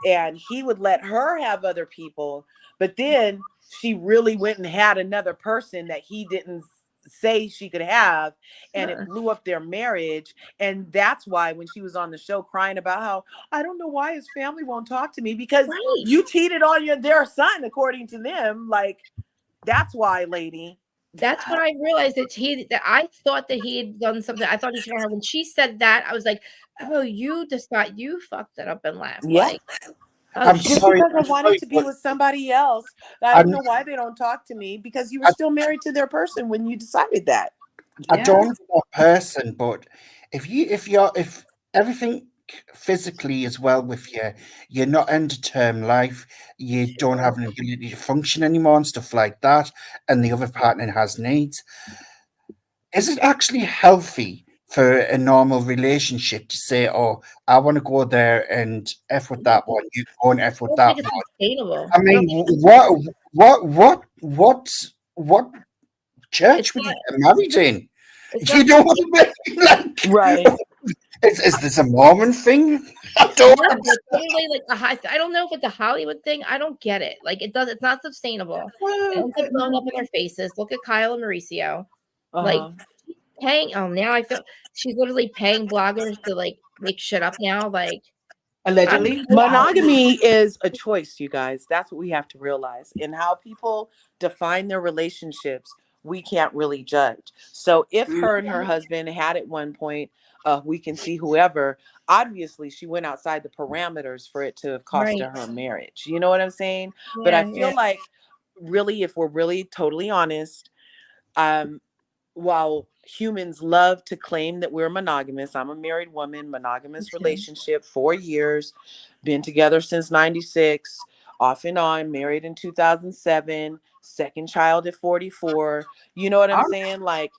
and he would let her have other people, but then she really went and had another person that he didn't say she could have, and it blew up their marriage. And that's why when she was on the show crying about how, I don't know why his family won't talk to me, because you cheated on their son, according to them. Like, that's why, lady. That's when I realized that I thought that he had done something. I thought he cheated on her. When she said that, I was like, oh, you just thought you fucked it up and laughed. Yeah. Like, I'm sorry. Because I wanted to be with somebody else. I don't know why they don't talk to me, because you were still married to their person when you decided that. I don't know that person, but if everything physically is well with you, you're not into term life, you don't have an ability to function anymore and stuff like that, and the other partner has needs, is it actually healthy for a normal relationship to say, oh, I want to go there and F with that one, you go and F with that one? I mean, what church would you get married in? You know what I mean? Like, right. Is this a Mormon thing? I don't know. I don't know if it's a Hollywood thing. I don't get it. Like, it's not sustainable. It ends up blowing up in their faces. Look at Kyle and Mauricio. Like, paying. Oh, now I feel she's literally paying bloggers to like make shit up now. Like, allegedly, monogamy is a choice, you guys. That's what we have to realize. And how people define their relationships, we can't really judge. So if her and her husband had at one point, we can see whoever, obviously she went outside the parameters for it to have cost her marriage. You know what I'm saying? Yeah, but I feel like, really, if we're really totally honest, while humans love to claim that we're monogamous, I'm a married woman, monogamous relationship, 4 years, been together since 96, off and on, married in 2007, second child at 44. You know what I'm saying? Like,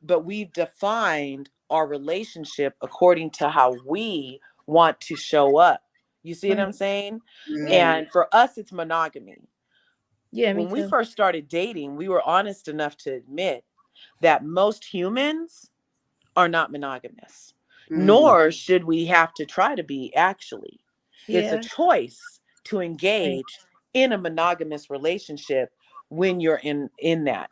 but we've defined our relationship according to how we want to show up. You see what I'm saying? And for us, it's monogamy. Yeah. When we first started dating, we were honest enough to admit that most humans are not monogamous, nor should we have to try to be, actually. It's a choice to engage in a monogamous relationship when you're in that.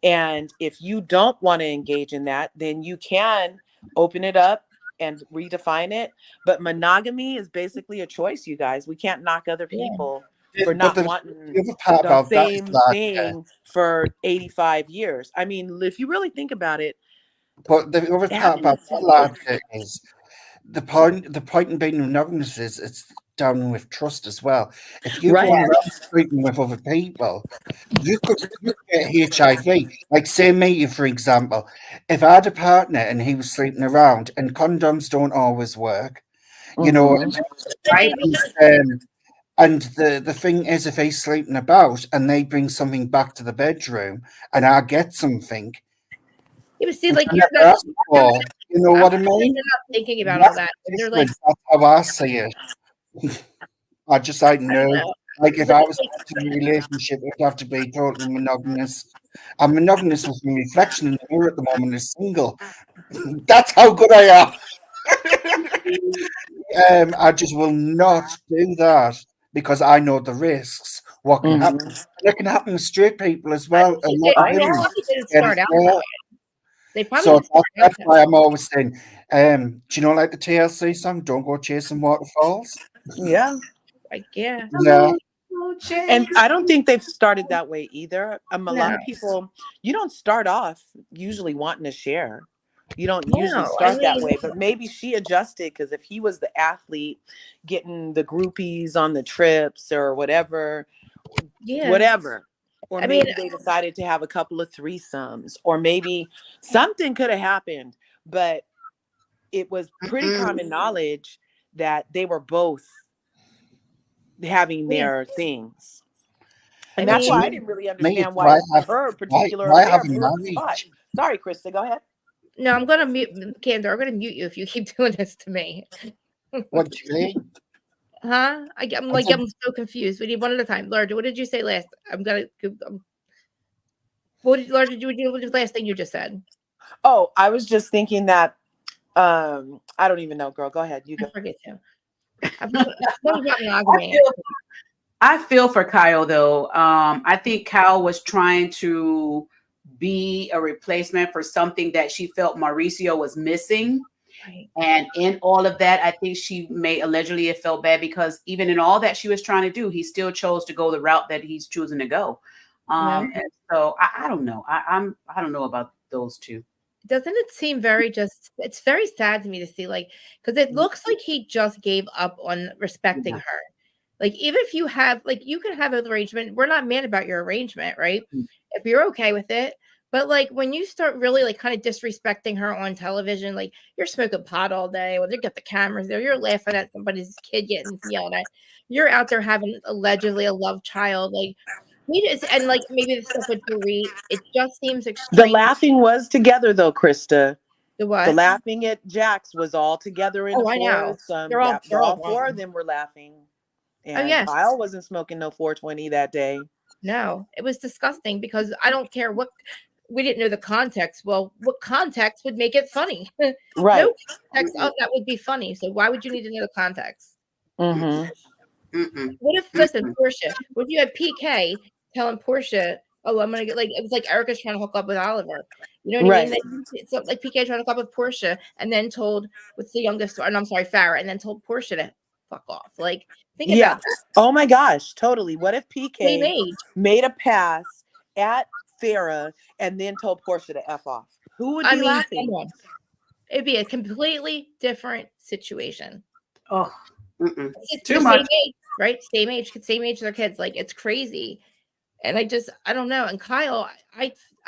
And if you don't want to engage in that, then you can open it up and redefine it. But monogamy is basically a choice, you guys. We can't knock other people for not wanting the same thing for 85 years. I mean, if you really think about it. But the other part about that is the point in being monogamous is it's down with trust as well. If you go around sleeping with other people, you could get HIV. Like, say me, for example, if I had a partner and he was sleeping around, and condoms don't always work, you know, right? And the thing is, if he's sleeping about and they bring something back to the bedroom and I get something, see, like, you know what I mean? They're not thinking about all that. They're like, that's how I see it. I just like no. Like, if I was in a relationship, it'd have to be totally monogamous. I'm monogamous with my reflection in the mirror at the moment is single. That's how good I am. I just will not do that because I know the risks. What can happen? It can happen to straight people as well. They probably So didn't that's why I'm always saying, do you know, like the TLC song, "Don't Go Chasing Waterfalls"? Yeah. like, yeah. Yeah. And I don't think they've started that way either. A lot No. of people, you don't start off usually wanting to share. You don't usually No, start that way, but maybe she adjusted because if he was the athlete getting the groupies on the trips or whatever, whatever. Or maybe they decided to have a couple of threesomes, or maybe something could have happened, but it was pretty common knowledge that they were both having their things. And that's why I didn't really understand why her particular affair blew up the spot. Sorry, Krista, go ahead. No, I'm gonna mute Candor. I'm gonna mute you if you keep doing this to me. What do you mean? Huh? I'm so confused. We need one at a time. Laura, what did you say last? Laura, did you what was the last thing you just said? Oh, I was just thinking that I don't even know, girl. Go ahead. You go. I forget you. I feel for Kyle though. I think Kyle was trying to be a replacement for something that she felt Mauricio was missing. Right. And in all of that, I think she may allegedly have felt bad because even in all that she was trying to do, he still chose to go the route that he's choosing to go. And so I don't know. I don't know about those two. Doesn't it seem it's very sad to me to see, like, because it looks like he just gave up on respecting her. Like, even if you have, like, you can have an arrangement. We're not mad about your arrangement, right? If you're okay with it. But, like, when you start really, like, kind of disrespecting her on television, like, you're smoking pot all day, well, they got the cameras there, you're laughing at somebody's kid getting yelled at, you're out there having allegedly a love child, like, and like maybe the stuff with Dorit, it just seems extreme. The laughing was together though, Krista. The what? The laughing at Jack's was all together in the forest. They're all 4 of them were laughing. And Kyle wasn't smoking no 420 that day. No, it was disgusting because I don't care what. We didn't know the context. Well, what context would make it funny? Right. No context of that would be funny. So why would you need to know the context? What if, listen, Portia, what if you had PK telling Portia, oh, I'm going to get, like, it was like Erica's trying to hook up with Oliver. You know what I mean? It's like PK trying to hook up with Portia and then told, what's the youngest, and I'm sorry, Farrah, and then told Portia to fuck off. Like, think about that. Oh my gosh, totally. What if PK made a pass at Farrah and then told Portia to F off? Who would be laughing? Come on. It'd be a completely different situation. Oh, it's too much. Same age, right? Same age as their kids. Like, it's crazy. And I don't know. And Kyle,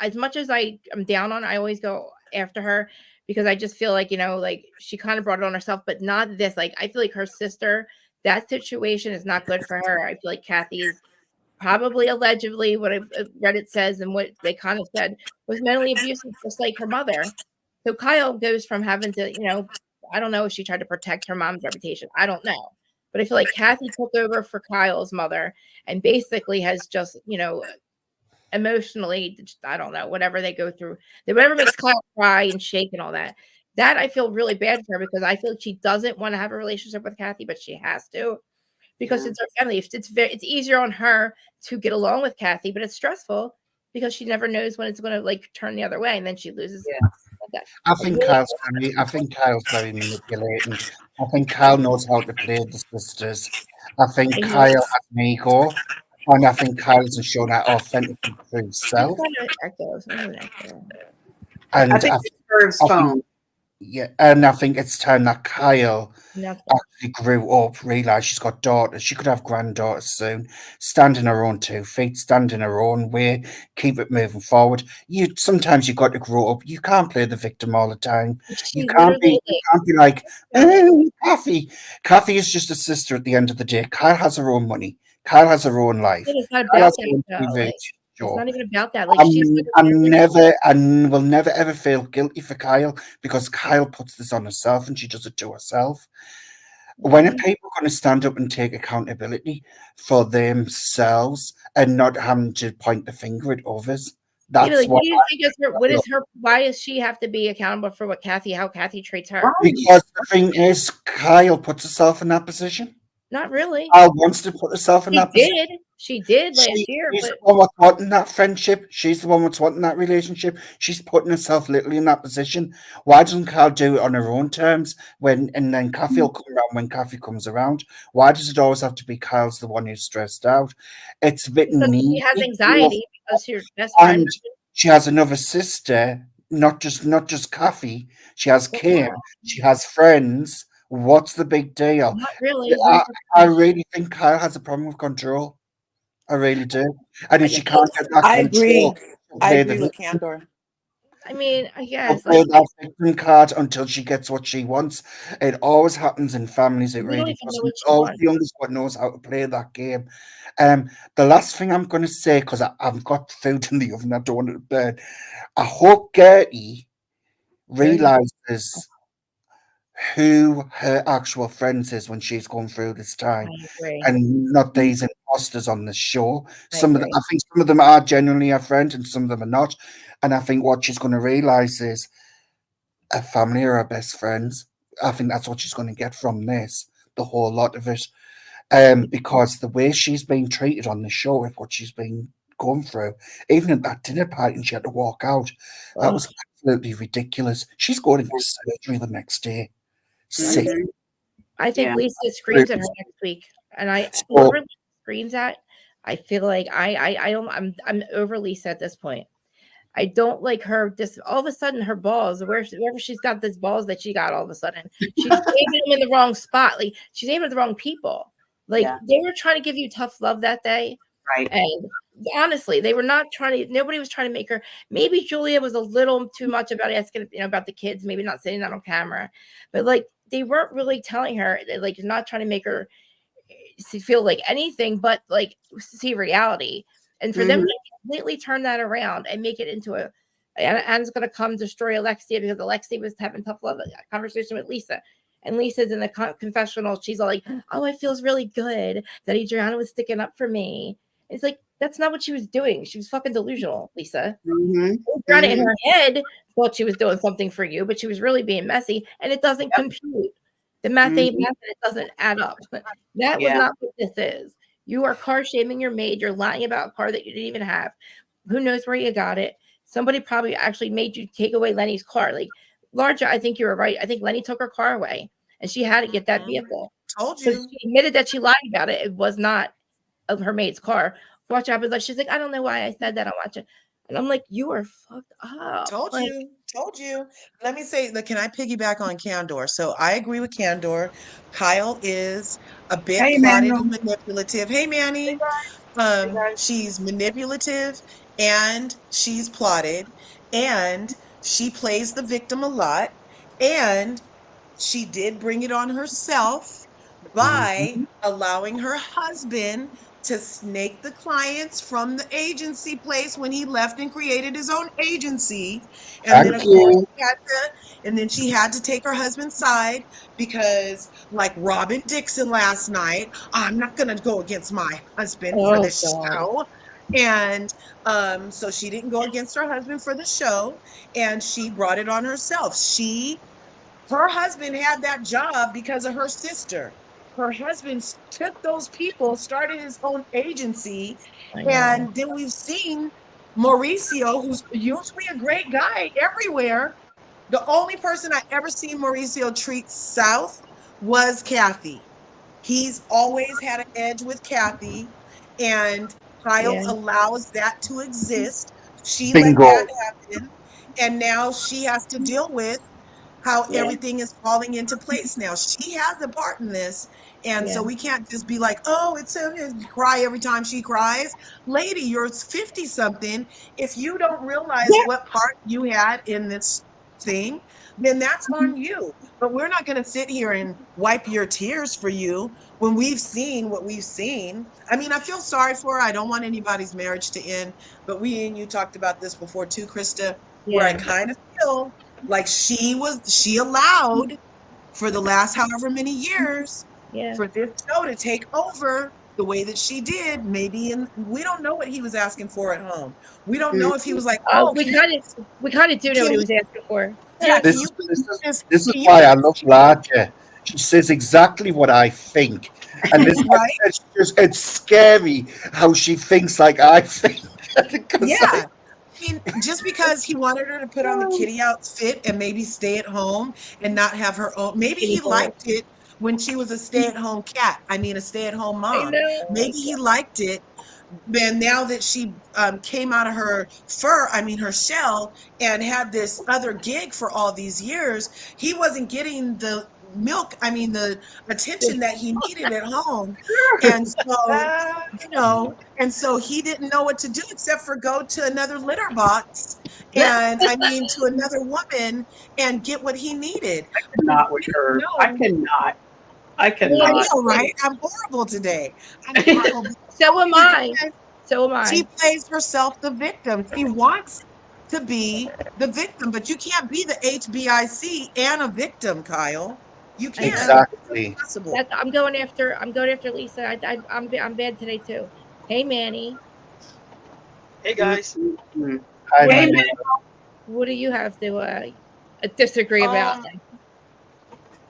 as much as I am down on, I always go after her because I just feel like, you know, like she kind of brought it on herself, but not this. Like, I feel like her sister, that situation is not good for her. I feel like Kathy is probably allegedly, what I've read it says and what they kind of said, was mentally abusive, just like her mother. So Kyle goes from having to, you know, I don't know if she tried to protect her mom's reputation. I don't know. But I feel like Kathy took over for Kyle's mother and basically has just, you know, emotionally, I don't know, whatever they go through, whatever makes Kyle cry and shake and all that. That I feel really bad for her because I feel like she doesn't want to have a relationship with Kathy, but she has to because it's her family. It's easier on her to get along with Kathy, but it's stressful because she never knows when it's going to like turn the other way, and then she loses. I think Kyle's very manipulating. I think Kyle knows how to play the sisters. I think Kyle has an ego, and I think Kyle doesn't show that authentically for himself. And I think it's Ferg's phone. Yeah, and I think it's time that Kyle actually grew up, realized she's got daughters. She could have granddaughters soon. Stand in her own 2 feet, stand in her own way, keep it moving forward. Sometimes you got to grow up. You can't play the victim all the time. You can't be like, oh, Kathy. Kathy is just a sister at the end of the day. Kyle has her own money. Kyle has her own life. It's not about that. It's not even about that. Like, I will never ever feel guilty for Kyle because Kyle puts this on herself and she does it to herself. When are people going to stand up and take accountability for themselves and not having to point the finger at others? That's what do you think is her? Why does she have to be accountable for how Kathy treats her? Because the thing is, Kyle puts herself in that position. Not really. Kyle wants to put herself in that position. She did last year, She's but the one that's wanting that friendship. She's the one that's wanting that relationship. She's putting herself literally in that position. Why doesn't Carl do it on her own terms? And then Kathy will come around when Kathy comes around. Why does it always have to be Carl's the one who's stressed out? It's a bit because needy. she has anxiety because your best friend. And she has another sister, not just Kathy. She has Kim. She has friends. What's the big deal? Not really. I really think Kyle has a problem with control. I really do. And if she can't get that I agree. control, I agree with Candor. I mean, I she'll guess play like that victim card until she gets what she wants. It always happens in families. It we don't really even does. know what It's she always wants. the youngest one knows how to play that game. The last thing I'm going to say, because I've got food in the oven, I don't want it to burn. I hope Gertie realizes who her actual friends is when she's going through this time, I agree. and not these imposters on the show. I I think some of them are genuinely her friend, and some of them are not. And I think what she's going to realize is her family are her best friends. I think that's what she's going to get from this, the whole lot of it. Because the way she's being treated on the show with what she's been going through, even at that dinner party and she had to walk out, that was absolutely ridiculous. She's going into surgery the next day. Sick. I think Lisa screams at her next week, and whoever Lisa screams at, I feel like I'm over Lisa at this point. I don't like her. This all of a sudden her balls, wherever she's got these balls that she got all of a sudden, she's aiming them in the wrong spot. Like she's aiming at the wrong people. Like they were trying to give you tough love that day, Right. And honestly, they were not trying to. Nobody was trying to make her. Maybe Julia was a little too much about asking, about the kids. Maybe not saying that on camera, but like they weren't really telling her. Like not trying to make her feel like anything, but like see reality. And for them to completely turn that around and make it into Anna's going to come destroy Alexia because Alexia was having tough love conversation with Lisa. And Lisa's in the confessional. She's all like, oh, it feels really good that Adriana was sticking up for me. It's like, that's not what she was doing. She was fucking delusional, Lisa. Adriana in her head thought she was doing something for you, but she was really being messy. And it doesn't compute. The math ain't math, and it doesn't add up. That was not what this is. You are car shaming your maid. You're lying about a car that you didn't even have. Who knows where you got it? Somebody probably actually made you take away Lenny's car. Like, Larger, I think you were right. I think Lenny took her car away, and she had to get that vehicle. Told you. So she admitted that she lied about it. It was not of her maid's car. Watch out. Like, she's like, I don't know why I said that. I watch it. And I'm like, you are fucked up. Told you. Let me say, can I piggyback on Candor? So I agree with Candor. Kyle is a bit plotted and manipulative. Hey, Manny. She's manipulative and she's plotted and she plays the victim a lot. And she did bring it on herself by allowing her husband to snake the clients from the agency place when he left and created his own agency. And then of course she had to take her husband's side because like Robin Dixon last night, I'm not going to go against my husband for this show. And so she didn't go against her husband for the show and she brought it on herself. Her husband had that job because of her sister. Her husband took those people, started his own agency, and then we've seen Mauricio, who's usually a great guy everywhere. The only person I ever seen Mauricio treat south was Kathy. He's always had an edge with Kathy, and Kyle allows that to exist. She let that happen, and now she has to deal with how everything is falling into place now. She has a part in this. And so we can't just be like, oh, it's him and cry every time she cries. Lady, you're 50 something. If you don't realize what part you had in this thing, then that's on you. But we're not going to sit here and wipe your tears for you when we've seen what we've seen. I mean, I feel sorry for her. I don't want anybody's marriage to end. But we and you talked about this before too, Krista, where I kind of feel like she allowed for the last however many years for this show to take over the way that she did. Maybe, and we don't know what he was asking for at home. We don't know if he was like, oh, we kind of do know what he was asking for. Yeah, this is why I love Larger. She says exactly what I think. And this Right? it's scary how she thinks like I think. Because Yeah. I mean, just because he wanted her to put on the kitty outfit and maybe stay at home and not have her own, maybe he liked it when she was a stay-at-home cat. I mean, a stay-at-home mom. Maybe he liked it. And now that she came out of her her shell, and had this other gig for all these years, he wasn't getting the the attention that he needed at home. And so, and so he didn't know what to do except for go to another litter box to another woman and get what he needed. Not with her. I cannot. I I cannot. know, right? I'm horrible today. I'm horrible. So am I. So am I. She plays herself the victim. She wants to be the victim, but you can't be the HBIC and a victim, Kyle. You can't. Exactly. It's impossible. I'm going after Lisa. I'm bad today too. Hey, Manny. Hey guys. Hi, Hey, Manny. man. What do you have to disagree about?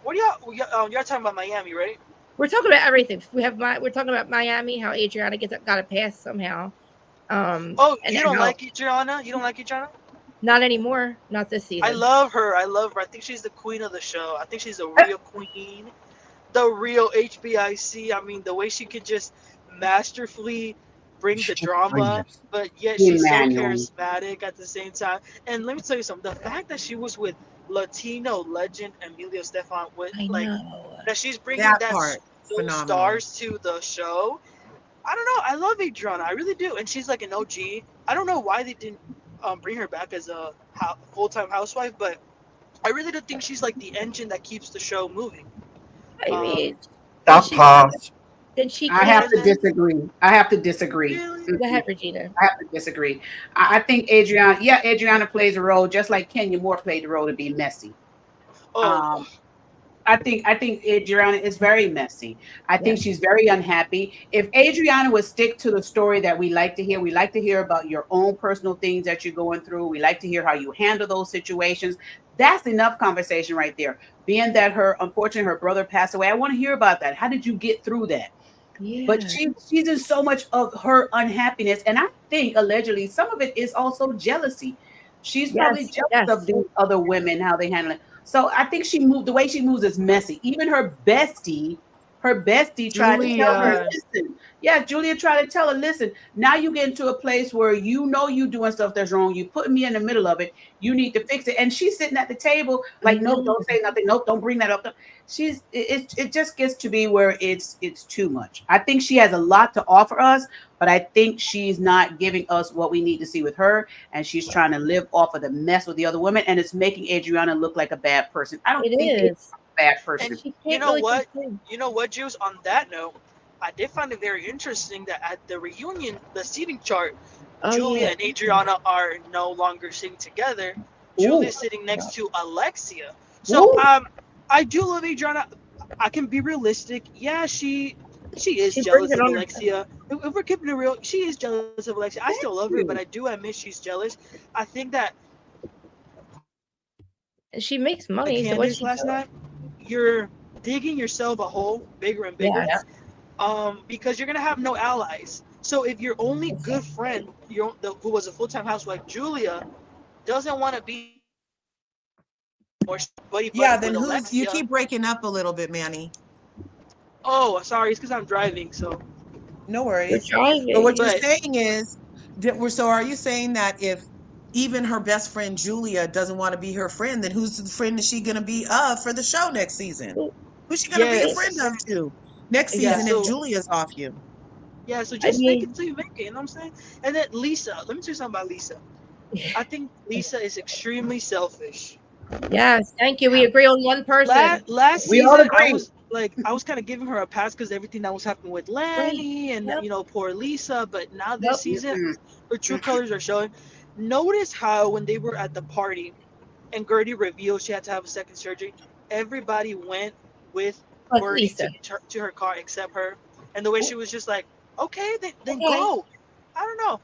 What are y'all talking about Miami, right? We're talking about everything. We're talking about Miami, how Adriana got a pass somehow. You don't like Adriana? You don't like Adriana? Not anymore. Not this season. I love her. I think she's the queen of the show. I think she's a real queen. The real HBIC. I mean, the way she could just masterfully bring the drama, but yet she's so charismatic at the same time. And let me tell you something. The fact that she was with Latino legend Emilio Estefan, that she's bringing those stars to the show. I don't know. I love Adriana. I really do. And she's like an OG. I don't know why they didn't bring her back as a full-time housewife, but I really do think she's like the engine that keeps the show moving. I mean, that part. I have to disagree. Really? Go ahead, Regina. I have to disagree. I think Adriana plays a role just like Kenya Moore played the role to be messy. I think Adriana is very messy. I think she's very unhappy. If Adriana would stick to the story that we like to hear about your own personal things that you're going through. We like to hear how you handle those situations. That's enough conversation right there. Being that unfortunately, her brother passed away. I want to hear about that. How did you get through that? Yeah. But she's in so much of her unhappiness. And I think allegedly some of it is also jealousy. She's probably jealous of these other women, how they handle it. So I think the way she moves is messy. Even her bestie tried to tell her, listen. Yeah, Julia tried to tell her, listen, now you get into a place where you doing stuff that's wrong. You put me in the middle of it. You need to fix it. And she's sitting at the table like, no, don't say nothing. No, don't bring that up. It just gets to be where it's too much. I think she has a lot to offer us, but I think she's not giving us what we need to see with her. And she's trying to live off of the mess with the other women. And it's making Adriana look like a bad person. I don't think it's a bad person. And you know what, Juice, on that note, I did find it very interesting that at the reunion, the seating chart, Julia and Adriana are no longer sitting together. Julia's sitting next to Alexia. So I do love Adriana. I can be realistic. Yeah, she is jealous of Alexia. If we're keeping it real, she is jealous of Alexia. I still love her, but I do admit she's jealous. I think that she makes money. So last night, you're digging yourself a hole bigger and bigger. Yeah. Because you're gonna have no allies. So if your only good friend, who was a full-time housewife, Julia, doesn't want to be more buddy then Alexia, you keep breaking up a little bit, Manny. Oh, sorry, it's because I'm driving. So no worries. But what you're saying is, so are you saying that if even her best friend Julia doesn't want to be her friend, then who's the friend is she gonna be of for the show next season? Who's she gonna be a friend of to next season if Julia's off you? Yeah, so just make it until you make it, you know what I'm saying? And then Lisa, let me tell you something about Lisa. I think Lisa is extremely selfish. Yes, thank you. We agree on one person. Last season, I was kind of giving her a pass because everything that was happening with Lanny and poor Lisa. But now this season, her true colors are showing. Notice how when they were at the party and Gertie revealed she had to have a second surgery, everybody went with Gertie to her car except her. And the way she was just like, okay, then go. I don't know.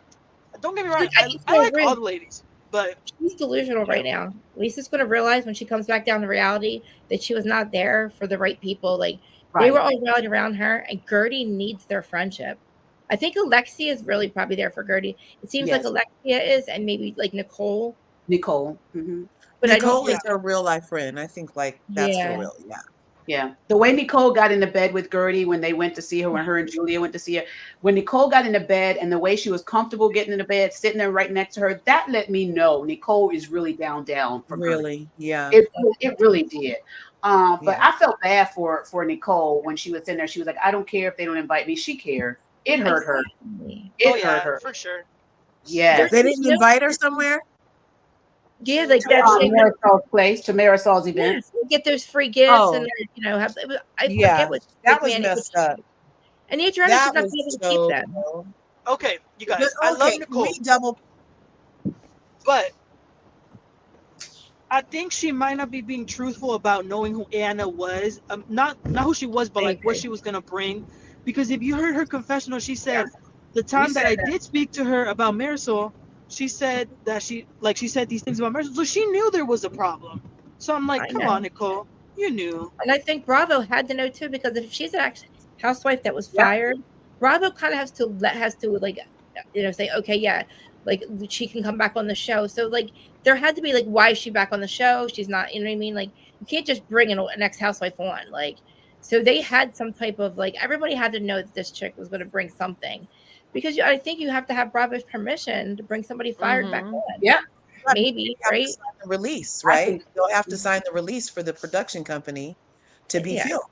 Don't get me wrong. I like all the ladies. But she's delusional right now. Lisa's going to realize when she comes back down to reality that she was not there for the right people. Like They were all rallied around her, and Gertie needs their friendship. I think Alexia is really probably there for Gertie. It seems like Alexia is, and maybe like Nicole. Mm-hmm. But Nicole is her real life friend. I think like that's for real. Yeah. The way Nicole got into bed with Gertie when they went to see her, when her and Julia went to see her, when Nicole got into bed and the way she was comfortable getting into bed, sitting there right next to her, that let me know Nicole is really down for really. Gertie. Yeah. It really did. But I felt bad for Nicole when she was in there. She was like, I don't care if they don't invite me. She cared. It hurt her. It hurt her. For sure. Yeah. They didn't invite her somewhere? Yeah, like to Marisol's place, to Marisol's event. Yes, get those free gifts and have I forget what that was messed up. And Adriana should not be able to keep them. Okay, you guys. I love Nicole. But I think she might not be being truthful about knowing who Anna was. Not who she was, but like what she was gonna bring. Because if you heard her confessional, she said the time that I did speak to her about Marisol, she said that she said these things about Marisol, so she knew there was a problem. So I'm like, come on, Nicole, you knew. And I think Bravo had to know too, because if she's an housewife that was fired, Bravo kind of has to like, say, okay, like she can come back on the show. So like there had to be like, why is she back on the show? She's not, you know what I mean? Like you can't just bring an ex-housewife on. Like, so they had some type of like, everybody had to know that this chick was going to bring something. Because I think you have to have Bravo's permission to bring somebody fired back on. Yeah. Maybe, right? To sign the release, right? They'll have to sign the release for the production company to be filmed.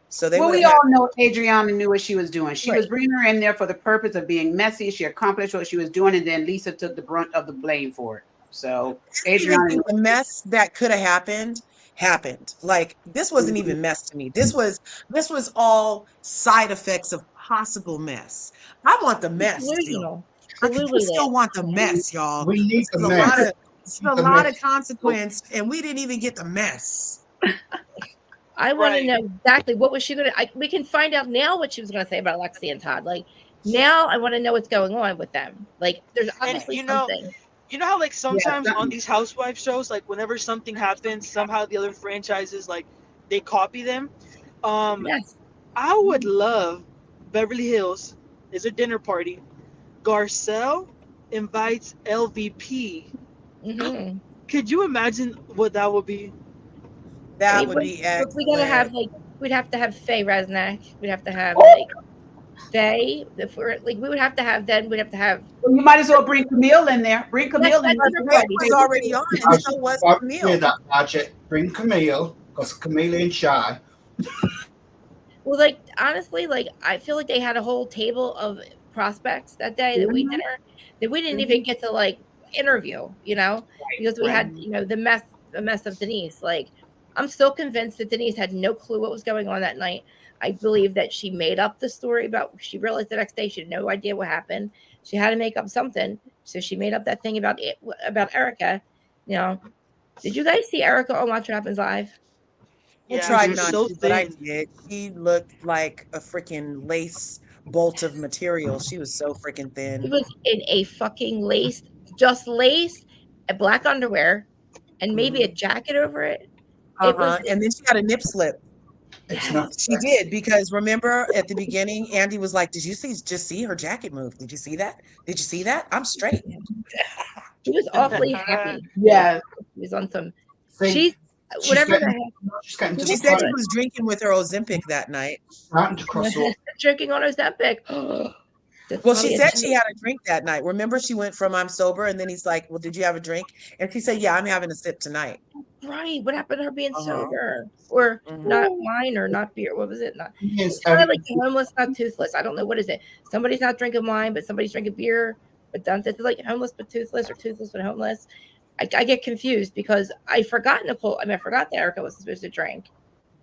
So they we all know Adriana knew what she was doing. She was bringing her in there for the purpose of being messy. She accomplished what she was doing, and then Lisa took the brunt of the blame for it. So Adriana, the mess that could have happened. Like this wasn't even mess to me. This was all side effects of possible mess. I want the mess still. I still want the mess, y'all. We need the mess. A lot of consequence, and we didn't even get the mess. I want to know exactly what was she going to. We can find out now what she was going to say about Lexi and Todd. Like now, I want to know what's going on with them. Like there's obviously something. You know how like sometimes on these housewife shows, like whenever something happens, somehow the other franchises like they copy them. I would love Beverly Hills is a dinner party. Garcelle invites LVP. Mm-hmm. Could you imagine what that would be? That would be excellent. We gotta have like we'd have to have Faye Resnick. We'd have to have like Faye. If we're like we would have to have then we'd have to have. Well, you might as well bring Camille in there. Bring Camille in. He's already on, and so was Camille. That magic. Bring Camille because Camille ain't shy. Well, like honestly, like I feel like they had a whole table of prospects that day that we didn't even get to like interview, because we had the mess of Denise. Like I'm still convinced that Denise had no clue what was going on that night. I believe that she made up the story about. She realized the next day she had no idea what happened. She had to make up something, so she made up that thing about Erica. Did you guys see Erica on Watch What Happens Live? I tried not to, but I did. She looked like a freaking lace bolt of material. She was so freaking thin. She was in a fucking lace, a black underwear, and maybe a jacket over it. And then she had a nip slip. She did, because remember at the beginning, Andy was like, "Did you see her jacket move? Did you see that? Did you see that? I'm straight." She was awfully happy. Yeah, she was on some. She said she was drinking with her Ozempic that night. Drinking on Ozempic. Well, she said she had a drink that night. Remember, she went from "I'm sober," and then he's like, "Well, did you have a drink?" And she said, "Yeah, I'm having a sip tonight." Right. What happened to her being sober, or not wine, or not beer? What was it? Not. It's kind of like homeless, not toothless. I don't know what is it. Somebody's not drinking wine, but somebody's drinking beer. But it's like homeless but toothless, or toothless but homeless. I get confused because I forgot Nicole. I mean, I forgot that Erica was supposed to drink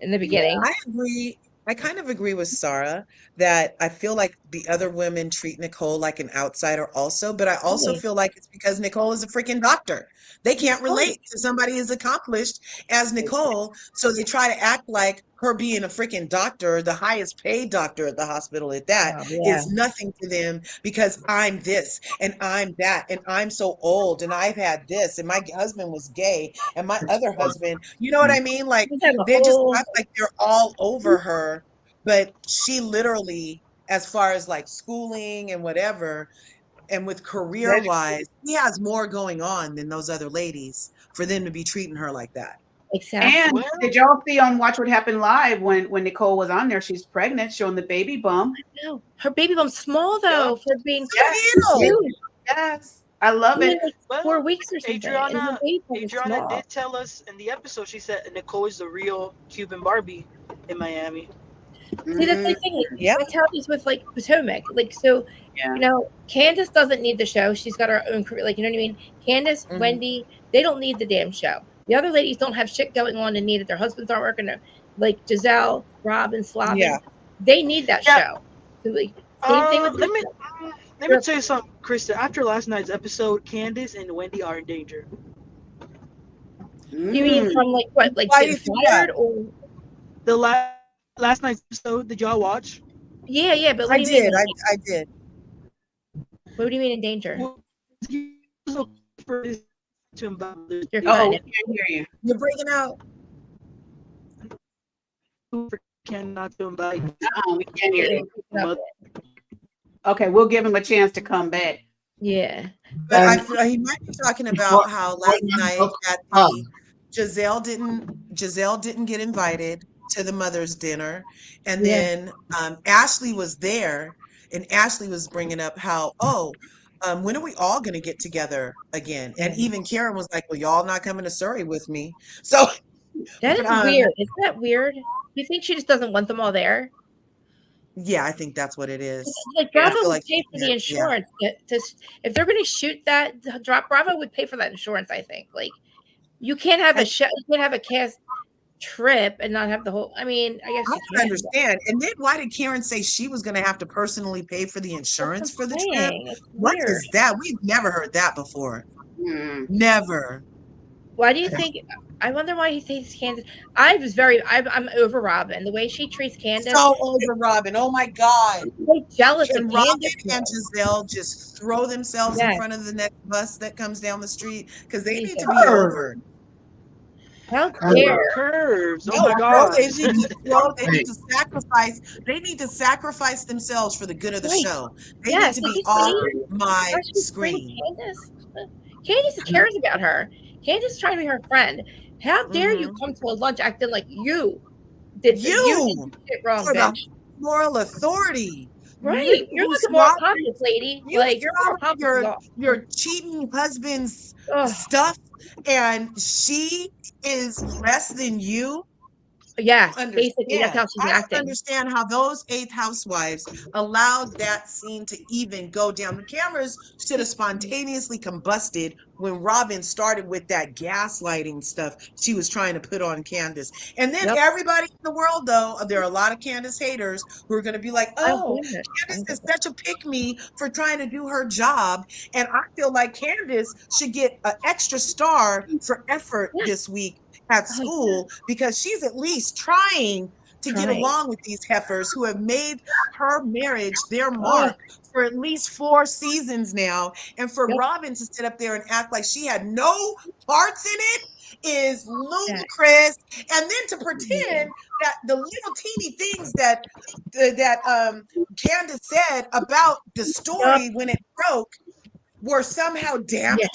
in the beginning. I agree. I kind of agree with Sarah that I feel like the other women treat Nicole like an outsider also, but I also feel like it's because Nicole is a freaking doctor. They can't relate to somebody as accomplished as Nicole, so they try to act like her being a freaking doctor, the highest paid doctor at the hospital at that, is nothing to them because I'm this and I'm that and I'm so old and I've had this and my husband was gay and my other husband, you know what I mean? Like they just act like they're all over her but she literally, as far as like schooling and whatever, and with career wise, he has more going on than those other ladies for them to be treating her like that. Exactly. And Well, did y'all see on Watch What Happened Live when Nicole was on there? She's pregnant, showing the baby bump. No, her baby bump's small though for being Ew. huge. Yes, I love Only it. like 4 well, weeks or something, and her Adriana, baby bump is Adriana small. did tell us in the episode. She said Nicole is the real Cuban Barbie in Miami. See, that's the thing. Like, Yep. that's how it is with like Potomac. Like, so Yeah. you know, Candace doesn't need the show. She's got her own career. Like, you know what I mean? Candace, Mhm. Wendy, they don't need the damn show. The other ladies don't have shit going on and need it. Their husbands aren't working. Like Giselle, Robin, Slavin, Yeah. they need that Yeah. show. So, like, same thing with Let me this. let me tell you something, Krista. After last night's episode, Candace and Wendy are in danger. You mean from like what? Like Why do getting you think fired that? or? The last night's episode, did y'all watch? Yeah, but what I do you mean? did. I did. What do you mean in danger? To invite You're Oh, cutting we it. can't hear you. You're breaking out. cannot to invite. We can't hear you. Mother. Okay, we'll give him a chance to come back. Yeah. But I feel he might be talking about how last night at the Giselle didn't get invited to the mother's dinner, and Yeah. then Ashley was there, and Ashley was bringing up how when are we all going to get together again? And even Karen was like, "Well, y'all not coming to Surrey with me." So That is weird. Isn't that weird? You think she just doesn't want them all there? yeah, I think that's what it is. Like I Bravo feel would like pay for the yeah. insurance if they're going to shoot that drop. Bravo would pay for that insurance. I think. Like you can't have a show. You can't have a cast trip and not have the whole. I mean, I guess I you don't can. understand. And then why did Karen say she was going to have to personally pay for the insurance for the trip? It's What weird. is that? We've never heard that before. Never. Why do you think? I wonder why he thinks Candace. I'm over Robin. The way she treats Candace. So over Robin. Oh my God. I'm jealous Can of Robin Candace. and Giselle just throw themselves in front of the next bus that comes down the street? Because they need to be over. How dare? Curves. Oh No, my bro, God. they need to throw, they need to sacrifice themselves for the good of the show. They need to be off my screen. Candace cares about her. Candace is trying to be her friend. How dare you come to a lunch acting like you did shit wrong, for bitch. the moral authority. Right. You're like a moral compass, lady. Like you're cheating husband's stuff, and she is less than you. Yeah, basically that's how she's acting. I understand how those 8th housewives allowed that scene to even go down. The cameras should have spontaneously combusted when Robin started with that gaslighting stuff she was trying to put on Candace. And then everybody in the world, though, there are a lot of Candace haters who are going to be like, oh, Candace is such a pick-me for trying to do her job. And I feel like Candace should get an extra star for effort this week at school because she's at least trying to get along with these heifers who have made her marriage their mark for at least 4 seasons now. And for Robin to sit up there and act like she had no parts in it is ludicrous. And then to pretend that the little teeny things that Candace said about the story when it broke were somehow damaging.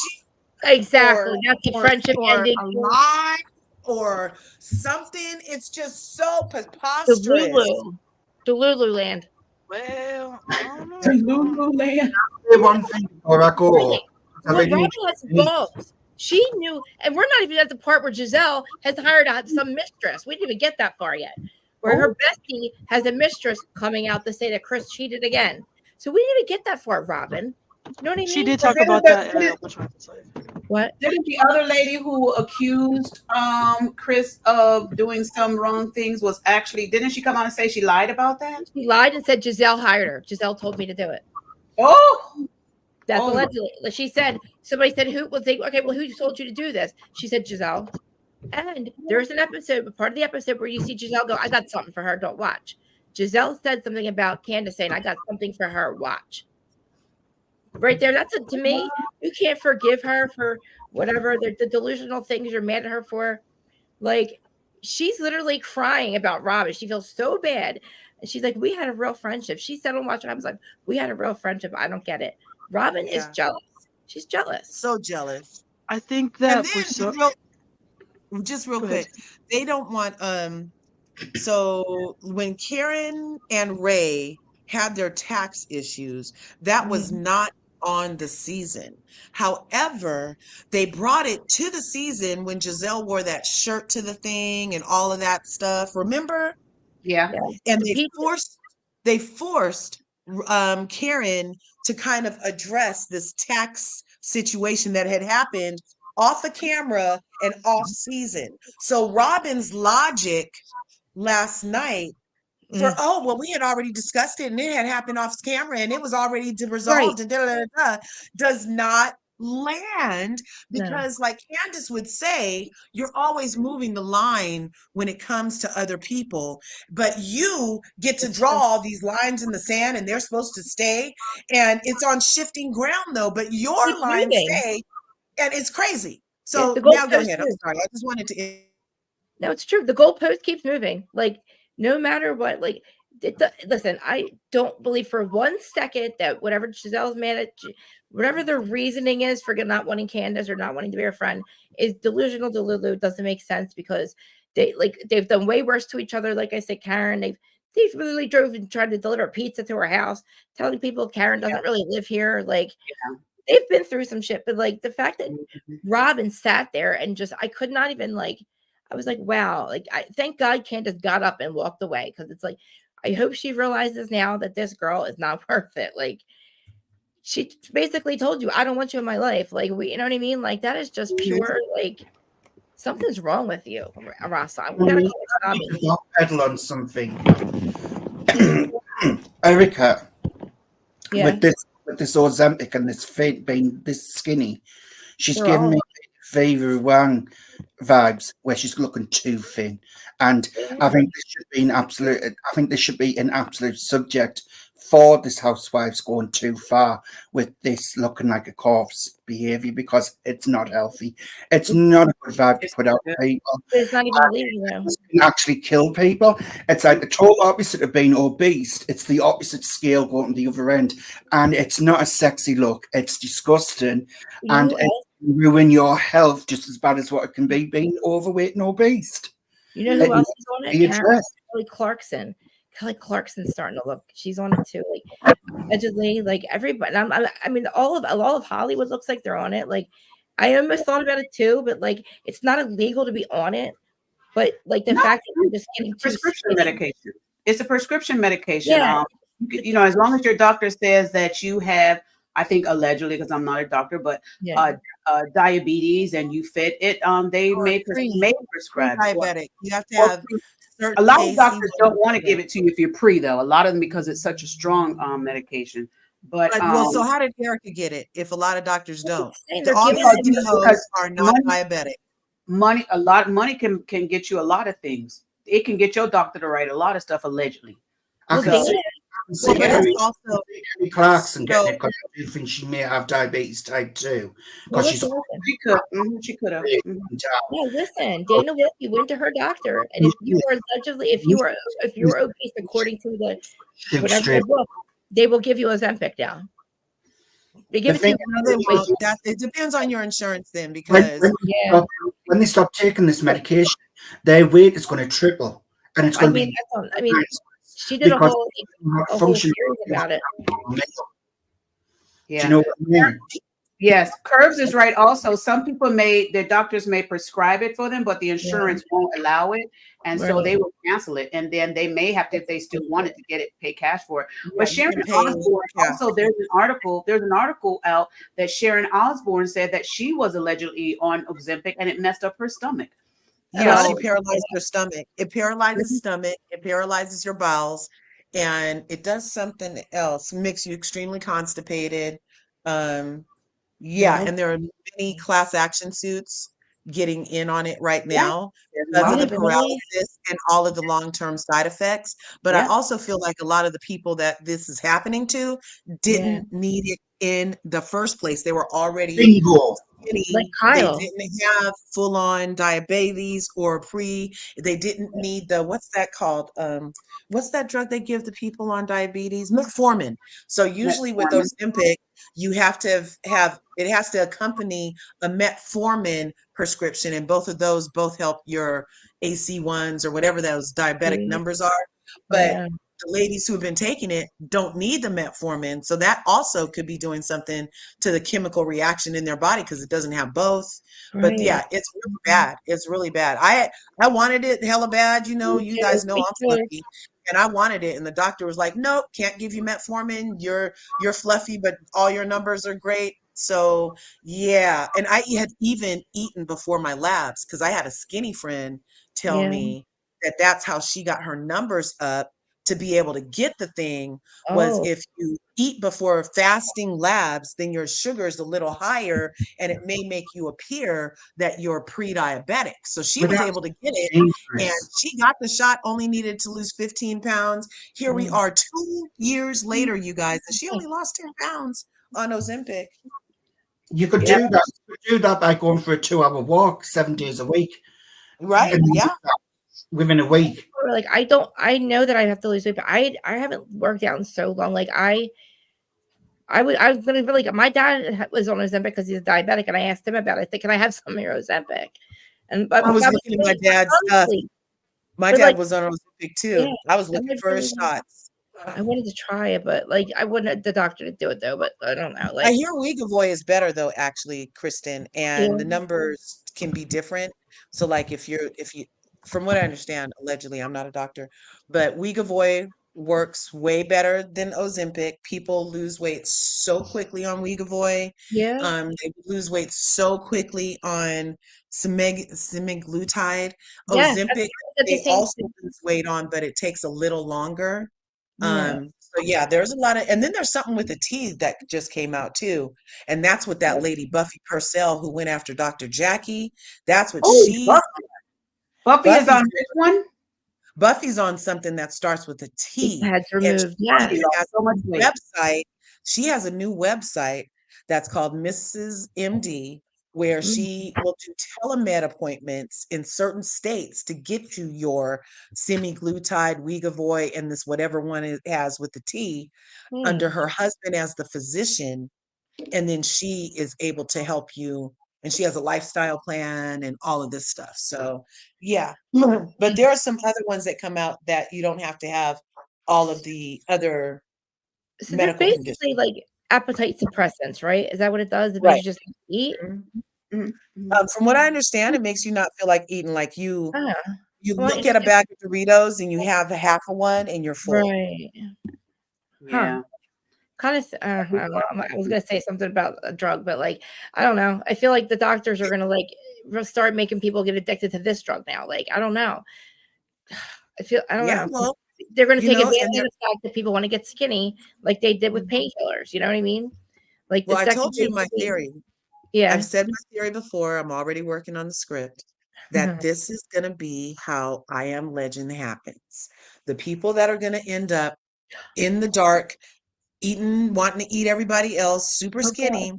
Exactly. That's the friendship ending. A lie or something. It's just so preposterous. Delulu land. Well, Delulu land. One thing before I go. Robin has balls. She knew, and we're not even at the part where Giselle has hired some mistress. We didn't even get that far yet. Where her bestie has a mistress coming out to say that Chris cheated again. So we didn't even get that far, Robin. You know what I mean? She did talk about that. What? Didn't the other lady who accused Chris of doing some wrong things was actually, didn't she come out and say she lied about that? She lied and said Giselle hired her. Giselle told me to do it. Oh! That's allegedly. She said, somebody said, who told you to do this? She said, Giselle. And there's an episode, part of the episode where you see Giselle go, I got something for her, don't watch. Giselle said something about Candace saying, I got something for her, watch. Right there, to me, you can't forgive her for whatever the delusional things you're mad at her for. Like, she's literally crying about Robin. She feels so bad. And she's like, we had a real friendship. She said on Watch What Happens, like, we had a real friendship. I don't get it. Robin is jealous. She's jealous. So jealous. I think And that then for so just real Go ahead. quick, they don't want so when Karen and Ray had their tax issues, that was not on the season. However, they brought it to the season when Giselle wore that shirt to the thing and all of that stuff. Remember? Yeah. And they forced Karen to kind of address this tax situation that had happened off the camera and off season. So Robin's logic last night for we had already discussed it and it had happened off camera and it was already resolved and does not land because like Candace would say, you're always moving the line when it comes to other people, but you get to draw all these lines in the sand and they're supposed to stay, and it's on shifting ground though, but your lines stay, and it's crazy. So now go ahead. I'm sorry, I just wanted to No, it's true. The goalpost keeps moving. Like, no matter what, like, listen, I don't believe for 1 second that whatever Giselle's mad at, whatever their reasoning is for not wanting Candace or not wanting to be her friend is delusional. Doesn't make sense because they've done way worse to each other. Like I said, Karen, they've literally drove and tried to deliver pizza to her house, telling people Karen doesn't really live here. Like, they've been through some shit, but like the fact that Robin sat there and just, I could not even like, I was like, wow, like, thank God Candace got up and walked away, because it's like, I hope she realizes now that this girl is not worth it. Like, she basically told you, I don't want you in my life. Like, you know what I mean? Like, that is just pure, like, something's wrong with you, Rasa. We gotta pedal on something. Erica, with this Ozempic and this fit being this skinny, she's giving me Favor Wang vibes where she's looking too thin, and I think this should be an absolute subject for this housewives going too far with this looking like a corpse behavior, because it's not healthy. It's not a good vibe to put out to people. It's not even leaving you. It can actually kill people. It's like the total opposite of being obese. It's the opposite scale going to the other end, and it's not a sexy look. It's disgusting, and it can ruin your health just as bad as what it can be being overweight and obese. You know who else is on it? Kelly Clarkson. Kelly Clarkson's starting to look. She's on it too. Like, allegedly, like everybody. I mean, all of Hollywood looks like they're on it. Like, I almost thought about it too, but like, it's not illegal to be on it. But like the fact that you're just getting prescription medication. It's a prescription medication. Yeah. You know, as long as your doctor says that you have, I think allegedly, because I'm not a doctor, but diabetes and you fit it, they may prescribe diabetic. You have to have. A lot of doctors don't want to give it to you if you're pre, though. A lot of them, because it's such a strong medication. But so how did Erica get it? If a lot of doctors don't, all because are not diabetic. A lot of money can get you a lot of things. It can get your doctor to write a lot of stuff allegedly. Also, Clarkson getting it because I do think she may have diabetes type 2. Because she could have. Yeah, listen, Dana Wilkie went to her doctor, and if you were allegedly, if you were obese according to the whatever book, they will give you Ozempic now. They give it to you. It depends on your insurance then, because when they stop taking this medication, their weight is going to triple, and it's going to be. I mean, she did a whole series about it. Yeah. Do you know what I mean? Yes, Curves is right. Also, some people their doctors may prescribe it for them, but the insurance won't allow it, and so they will cancel it, and then they may have to, if they still wanted to get it, pay cash for it. But Sharon Osbourne, also, there's an article out that Sharon Osbourne said that she was allegedly on Ozempic and it messed up her stomach. Yeah, she paralyzed her stomach. It paralyzes stomach. It paralyzes your bowels, and it does something else. Makes you extremely constipated. And there are many class action suits getting in on it right now because of the paralysis and all of the long-term side effects. But I also feel like a lot of the people that this is happening to didn't need it in the first place. They were already Like They Kyle. didn't have full on diabetes or pre. They didn't need the what's that called? What's that drug they give the people on diabetes? Metformin. So usually with Metformin. Ozempic, you have to have it has to accompany a metformin prescription, and both of those both help your AC1s or whatever those diabetic numbers are. But Yeah. the ladies who have been taking it don't need the metformin, so that also could be doing something to the chemical reaction in their body because it doesn't have both. But Right. yeah, it's really bad. It's really bad. I wanted it hella bad. You know, Me you too. guys know Me I'm too. fluffy, and I wanted it, and the doctor was like, "Nope, can't give you metformin. You're fluffy, but all your numbers are great." So yeah, and I had even eaten before my labs because I had a skinny friend tell Yeah. me that that's how she got her numbers up to be able to get the thing was Oh, if you eat before fasting labs, then your sugar is a little higher and it may make you appear that you're pre-diabetic. So she But was that's able to get it and dangerous. she got the shot, only needed to lose 15 pounds. Here we oh. are 2 years later, you guys, and she only lost 10 pounds on Ozempic. You could Yeah. do that. You could do that by going for a 2-hour walk 7 days a week, Right? and Yeah. within a week. Or, like I know that I have to lose weight, but I haven't worked out in so long. Like I was gonna be like my dad was on Ozempic because he's a diabetic, and I asked him about it. I think, can I have some of your Ozempic? And but I was that was looking at my really dad's stuff. honestly, My but dad like was on Ozempic yeah, too. I was I looking would for his really shots. I wanted to try it, but like I wouldn't have the doctor to do it though. But I don't know, I like hear Wegovy is better though, actually, Kristen, yeah, and the numbers can be different. So, like, if you, from what I understand, allegedly, I'm not a doctor, but Wegovy works way better than Ozempic. People lose weight so quickly on Wegovy. yeah, They lose weight so quickly on semaglutide. yeah. That's Ozempic, I said the they same also thing. lose weight on, but it takes a little longer. Yeah, So yeah, there's a lot of, and then there's something with the tea that just came out too. And that's what that lady Buffy Purcell who went after Dr. Jackie, that's what Oh, she's Buffy is Buffy's on which one? Buffy's on something that starts with a it T. had And removed. She Yes, she lost has so a much new weight. website. She has a new website that's called Mrs. MD, where mm, she will do telemed appointments in certain states to get you your semaglutide, Wegovy, and this whatever one it has with the T yeah. under her husband as the physician, and then she is able to help you, and she has a lifestyle plan and all of this stuff. So yeah. But there are some other ones that come out that you don't have to have all of the other So they're medical basically conditions. like appetite suppressants, right? Is that what it does? It makes Right. you just eat. Mhm. Mhm, mhm. From what I understand, it makes you not feel like eating. Like Ah, you well, look at a bag of Doritos and you have a half of one and you're full. right. Huh. Yeah. Kind of, I don't know. I was gonna say something about a drug, but like, I don't know. I feel like the doctors are gonna like start making people get addicted to this drug now. Like, I don't know. I don't Yeah, know. well, They're gonna take and advantage of the fact that people want to get skinny, like they did with mhm. painkillers. You know what I mean? Like the Well, I second told you they my see, theory. I've yeah, said my theory before. I'm already working on the script that this is going to be how I Am Legend happens. The people that are going to end up in the dark, eating, wanting to eat everybody else, super okay, skinny,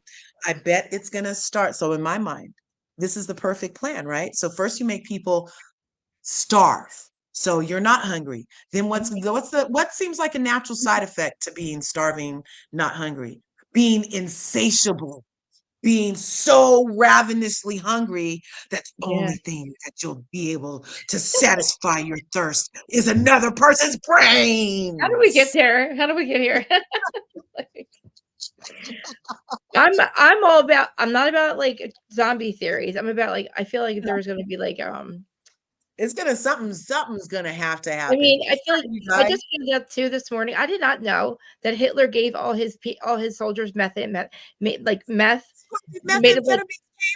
I bet it's going to start. So, in my mind, this is the perfect plan, right? So, first you make people starve. So you're not hungry. Then what seems like a natural side effect to being starving, not hungry? Being insatiable, being so ravenously hungry that the yeah. only thing that you'll be able to satisfy your thirst is another person's How do we get brains. there? How do we get here? Like, I'm all about. I'm not about like zombie theories. I'm about like I feel like there's gonna be like It's gonna something's gonna have to I happen. mean, I feel like You I guys, just found out too this morning. I did not know that Hitler gave all his soldiers like meth made of like methamphetamine came what?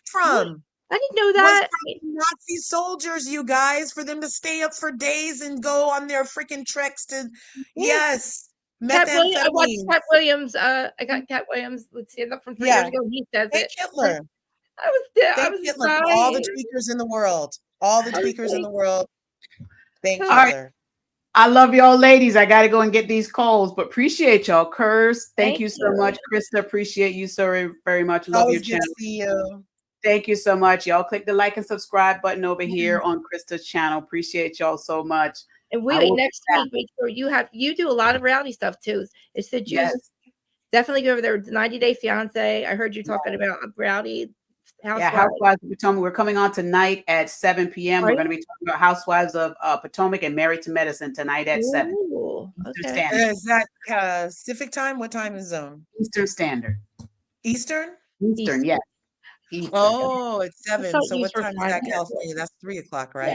from. I didn't know Was that. from Nazi soldiers, you guys, for them to stay up for days and go on their freaking treks to, Yeah, yes, Cat Williams. I watched methamphetamine. Cat Williams. I got Cat Williams. Let's stand up from 3 years Yeah, ago. He says thank it. Like Hitler. I Thank was Hitler for all the dying. tweakers in the world. All the I was tweakers in like, the world. Thank All right. Hitler. I love y'all ladies. I got to go and get these calls, but appreciate y'all. Kurz, thank thank you so you. much. Krista, appreciate you so very, very much. Love your Always good to channel. see you. Thank you so much. Y'all click the like and subscribe button over here on Krista's channel. Appreciate y'all so much. And wait, next week, make sure you do a lot of reality stuff too. It's the juice. Yes. Definitely go over there. 90 Day Fiance. I heard you talking about reality housewives. Yeah, Housewives of Potomac. We're coming on tonight at 7 p.m. We're going to be talking about Housewives of Potomac and Married to Medicine tonight at 7. Eastern Standard. Is that Pacific time? What time is zone? Eastern Standard. Eastern? Eastern, yes. Eastern. Oh, it's 7. So what time is that, California? That's 3 o'clock, right?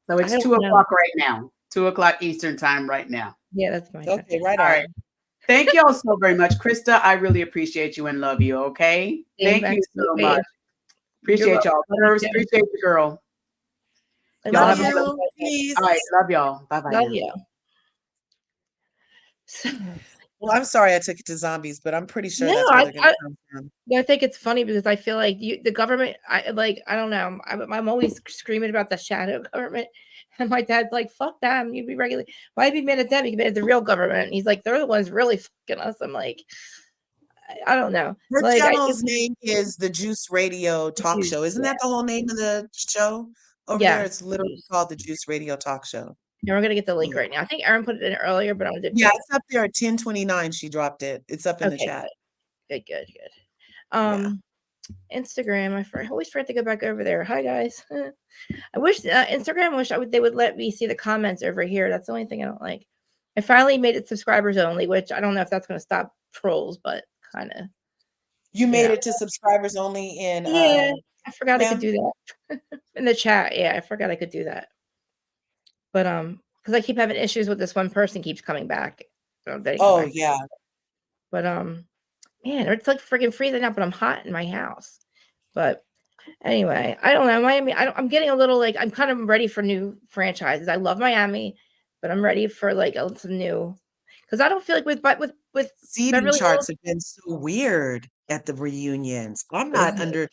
Yeah. So it's 2 o'clock right now. 2 o'clock Eastern time right now. Yeah, that's fine. Okay, right All on. right. Thank you all so very much. Krista, I really appreciate you and love you, okay? Thank you so much. Appreciate y'all. Appreciate you, girl. I Y'all love have you. Peace. All right, love y'all. Bye-bye. Love you. Well, I'm sorry I took it to zombies, but I'm pretty sure No, that's where they're going to come from. I think it's funny because I feel like the government, I don't know. I'm always screaming about the shadow government. And my dad's like, fuck them. You'd be regular. Why be mad at them? You can be mad at the real government. And he's like, they're the ones really fucking us. I'm like, I don't know. Her like, channel's name is the Juice Radio Talk Show. Isn't that the whole name of the show over there? It's literally called the Juice Radio Talk Show. Yeah, we're gonna get the link right now. I think Erin put it in earlier, but I'm gonna do it's up there at 10:29. She dropped it. It's up in the chat. Good. Instagram. I always forget to go back over there. Hi guys. I wish Instagram they would let me see the comments over here. That's the only thing I don't like. I finally made it subscribers only, which I don't know if that's gonna stop trolls, but kind of. You made it to subscribers only in I forgot I could do that in the chat. Yeah, I forgot I could do that. But because I keep having issues with this one person keeps coming back. So yeah. But man, it's like freaking freezing out, but I'm hot in my house. But anyway, I don't know. Miami, I'm getting a little like I'm kind of ready for new franchises. I love Miami, but I'm ready for like some new because I don't feel like with seating charts have been so weird at the reunions. I'm not under.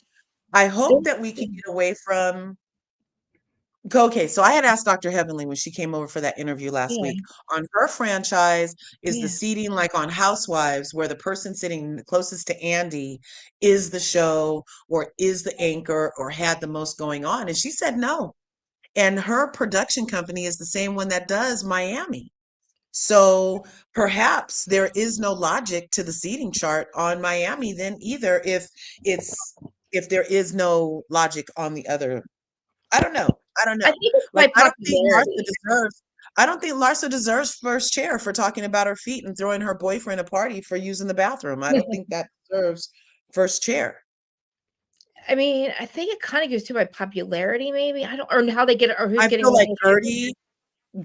I hope that we can get away from. Okay, so I had asked Dr. Heavenly when she came over for that interview last week. On her franchise, is the seating like on Housewives, where the person sitting closest to Andy is the show or is the anchor or had the most going on? And she said no. And her production company is the same one that does Miami. So perhaps there is no logic to the seating chart on Miami then either if there is no logic on the other. I don't know. I don't think Larsa deserves first chair for talking about her feet and throwing her boyfriend a party for using the bathroom. I don't think that deserves first chair. I mean, I think it kind of goes to by popularity, maybe. I don't, or how they get it, or who's getting. I feel like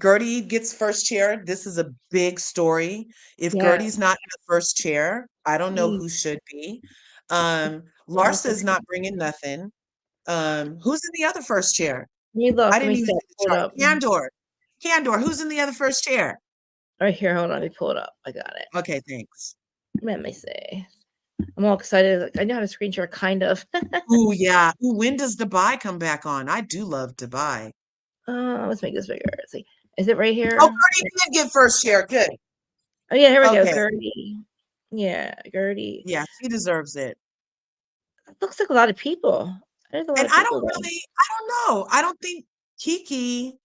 Gertie gets first chair. This is a big story. If Gertie's not in the first chair, I don't know who should be. Larsa's not bringing nothing. Who's in the other first chair? I didn't even see the chart. Candor, who's in the other first chair? Right here, hold on, let me pull it up. I got it. Okay, thanks. Let me see. I'm all excited. I know how to screen share, kind of. Oh yeah. Ooh, when does Dubai come back on? I do love Dubai. Let's make this bigger. Let's see. Is it right here? Oh, Gertie did get first chair. Good. Oh yeah, here we go. Gertie. Yeah, Gertie. Yeah, she deserves it. It looks like a lot of people. I don't know. I don't think Kiki.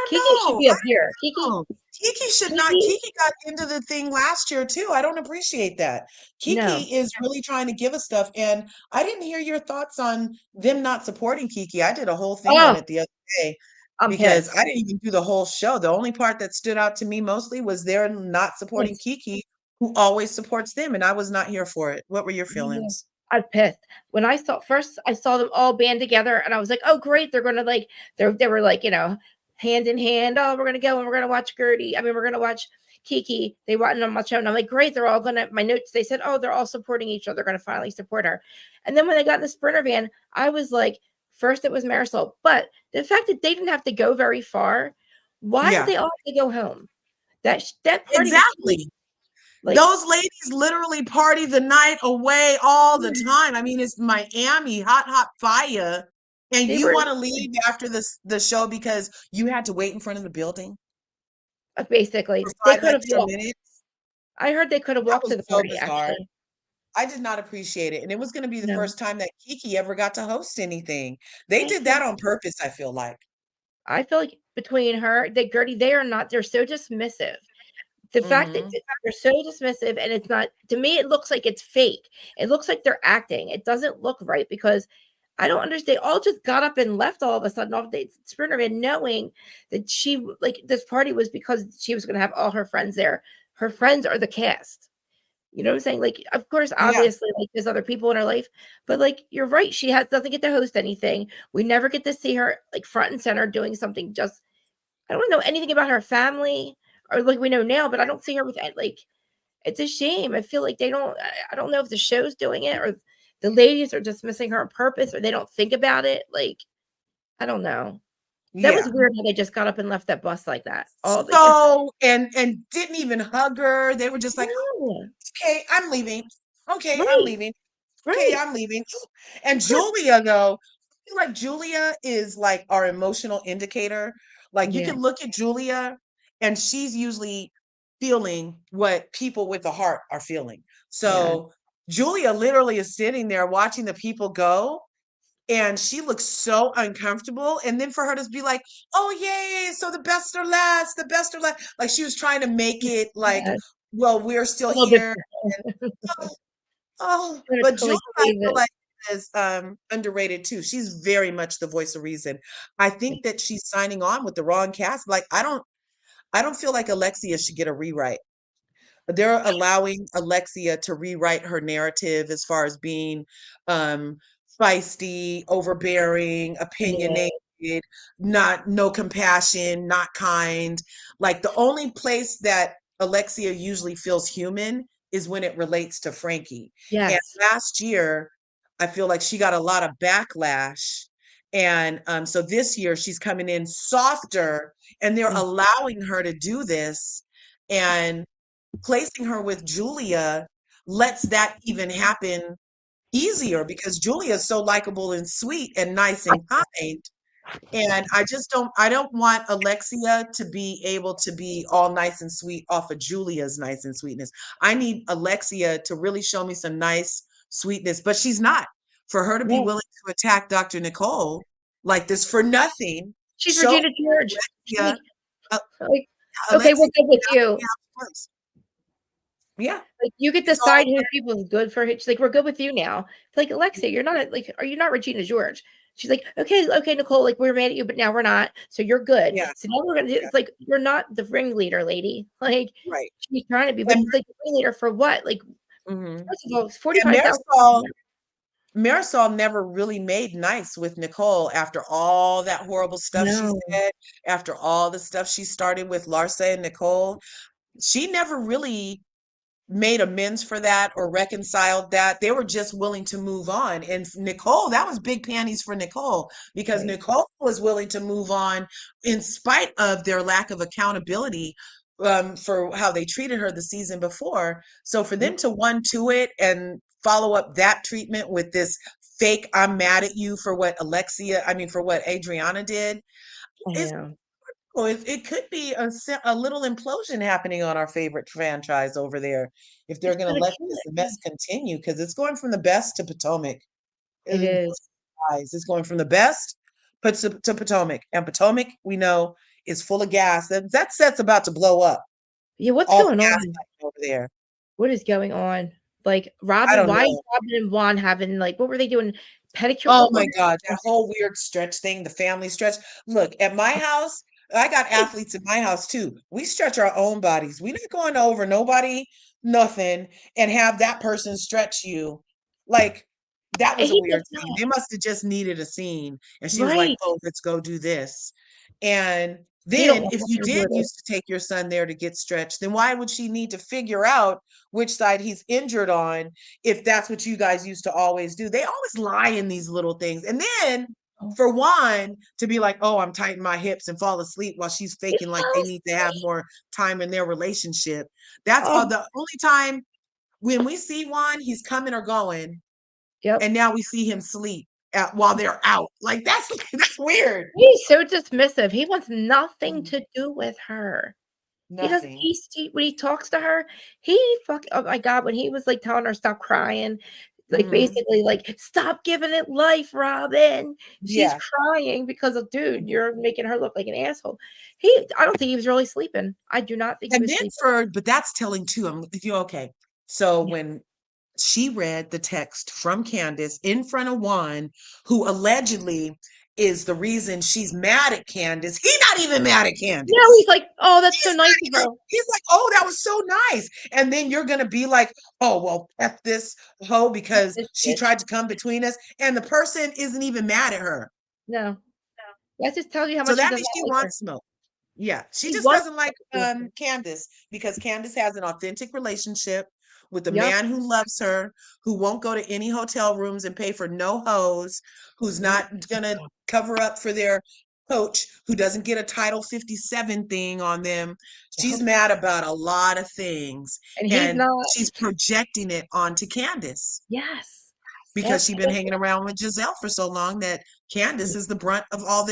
Kiki should be up here. Kiki should not. Kiki got into the thing last year too. I don't appreciate that. Kiki is really trying to give us stuff, and I didn't hear your thoughts on them not supporting Kiki. I did a whole thing on it the other day because I didn't even do the whole show. The only part that stood out to me mostly was they're not supporting Kiki, who always supports them, and I was not here for it. What were your feelings? I'm pissed. When I saw them all band together, and I was like, "Oh, great! They're gonna like." They were like, hand in hand. Oh, we're gonna go and we're gonna watch Gertie. I mean, we're gonna watch Kiki. They wanted on my show, and I'm like, great. They're all gonna. My notes. They said, oh, they're all supporting each other. They're gonna finally support her. And then when they got in the Sprinter van, I was like, first it was Marisol, but the fact that they didn't have to go very far. Why did they all have to go home? That party exactly. Those ladies literally party the night away all the time. I mean, it's Miami, hot fire. And you want to leave after the show because you had to wait in front of the building? Basically. They could have walked. I heard they could have walked to the party, actually. I did not appreciate it. And it was going to be the No. first time that Kiki ever got to host anything. They Thank did you. that on purpose, I feel like. I feel like between her, they Gertie, they're so dismissive. The fact that Mhm. they're so dismissive, and it's not, to me, it looks like it's fake. It looks like they're acting. It doesn't look right because I don't understand. They all just got up and left all of a sudden off the sprinter and knowing that she, like, this party was because she was going to have all her friends there. Her friends are the cast. You know what I'm saying? Like, of course, Yeah. obviously, like, there's other people in her life, but like, you're right. She doesn't get to host anything. We never get to see her like front and center doing something. Just, I don't know anything about her family, or like we know now, but I don't see her with like. It's a shame. I feel like they don't. I don't know if the show's doing it or the ladies are just missing her on purpose, or they don't think about it. Like, I don't know. That was Yeah. weird how they just got up and left that bus like that. All like, So, and didn't even hug her. They were just like, no, okay, I'm leaving. Okay, I'm right, leaving. Okay, right. I'm leaving. And Julia, though, I feel like Julia is like our emotional indicator. Like you Yeah, can look at Julia and she's usually feeling what people with the heart are feeling. yeah, So Julia literally is sitting there watching the people go and she looks so uncomfortable. And then for her to be like, oh, yay, so the best are last, the best are last. Like she was trying to make it like, yeah. well, we're still A little bit. here. And, Trying to but Julia, like I save feel it. like is underrated too. She's very much the voice of reason. I think that she's signing on with the wrong cast. Like I don't feel like Alexia should get a rewrite. They're allowing Alexia to rewrite her narrative as far as being um, feisty, overbearing, Yeah, opinionated, not no compassion, not kind. Like the only place that Alexia usually feels human is when it relates to Frankie. And yes, last year, I feel like she got a lot of backlash. And so this year she's coming in softer and they're mm, allowing her to do this. And placing her with Julia lets that even happen easier because Julia is so likable and sweet and nice and kind. And I don't want Alexia to be able to be all nice and sweet off of Julia's nice and sweetness. I need Alexia to really show me some nice sweetness, but she's not. For her to be no. willing to attack Dr. Nicole like this for nothing, She's show Regina George. She's Alexia, uh, like, okay, we're Alexia good with knows you. how it works. Yeah, Like, you get to it's all decide who people is good for. She's like, we're good with you now. It's like, Alexia, you're not like, are you not Regina George? She's like, okay, Nicole, like we're mad at you, but now we're not. So you're good. yeah, So now we're gonna do, yeah, it's like you're not the ringleader, lady. Like, right. she's trying to be, but And it's like, ringleader for what? Like, mhm. first of all, it's And 45,000. Marisol never really made nice with Nicole after all that horrible stuff she No. said, after all the stuff she started with Larsa and Nicole. She never really made amends for that or reconciled that. They were just willing to move on. And Nicole, that was big panties for Nicole because Right. Nicole was willing to move on in spite of their lack of accountability for how they treated her the season before. So for them to one to it and follow up that treatment with this fake, I'm mad at you for what for what Adriana did, I is know. well, it could be a little implosion happening on our favorite franchise over there if they're It's going to gonna let kill this it. Yeah. mess continue because it's going from the best to Potomac. It is. It's going from the best to Potomac, and Potomac we know is full of gas. That set's about to blow up. Yeah, what's All the going gas on? over there. What is going on? Like, I Robin, don't why is know. Robin and Juan having, like, what were they doing? Pedicure? Oh What my was God, that whole weird stretch thing, the family stretch. Look, at my house, I got it? athletes in my house too. We stretch our own bodies. We're not going over nobody, nothing, and have that person stretch you. Like, that was a He does weird scene. not. They must have just needed a scene. And she was like, Right. oh, let's go do this. And He don't then want if you nothing to do did with it. used to take your son there to get stretched, then why would she need to figure out which side he's injured on if that's what you guys used to always do? They always lie in these little things. And then Oh, for Juan to be like, oh, I'm tightening my hips and fall asleep while she's he faking like fell they need to have asleep. more time in their relationship. That's all Oh, the only time when we see Juan, he's coming or going, yep. and now we see him sleep while they're out. Like that's weird. He's so dismissive. He wants nothing to do with her. He doesn't. Nothing. When he talks to her, oh my God, when he was like telling her stop crying, like Mhm. basically like stop giving it life, Robin. She's Yeah. crying because of dude, you're making her look like an asshole. I don't think he was really sleeping. I do not think he And was then sleeping. but that's telling too. I'm with you. Okay. So when she read the text from Candace in front of Juan, who allegedly is the reason she's mad at Candace. He's not even mad at No, Candace. he's like, oh, that's so nice of her. He's like, oh, that was so nice. And then you're gonna be like, oh, well, F this hoe because This she bitch. tried to come between us. And the person isn't even mad at her. No, that just tells you how So much he that does means not she like her. wants smoke. Yeah, she He just wants doesn't like to. Candace because Candace has an authentic relationship with a Yep. man who loves her, who won't go to any hotel rooms and pay for no hose, who's not gonna cover up for their coach, who doesn't get a Title 57 thing on them. She's Yep. mad about a lot of things, And he's and not. she's projecting it onto Candace Yes. because Yes. she's been hanging around with Giselle for so long that Candace is the brunt of all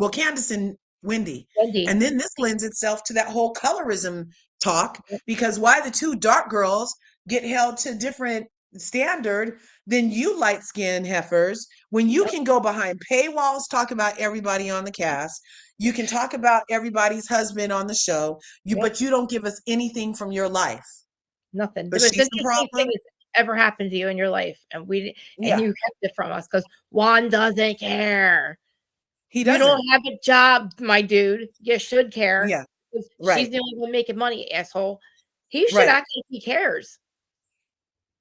Candace and Wendy. Wendy. And then this lends itself to that whole colorism talk because why the two dark girls get held to different standard than you light skinned heifers when you Yep. can go behind paywalls, talk about everybody on the cast. You can talk about everybody's husband on the show, but you don't give us anything from your life. Nothing. But The most she's the interesting thing problem. that's ever happened to you in your life, and Yeah, you kept it from us because Juan doesn't care. he You doesn't. don't have a job, my dude. You should care. Yeah, 'Cause she's right, the only one making money, asshole. He should right. act like he cares.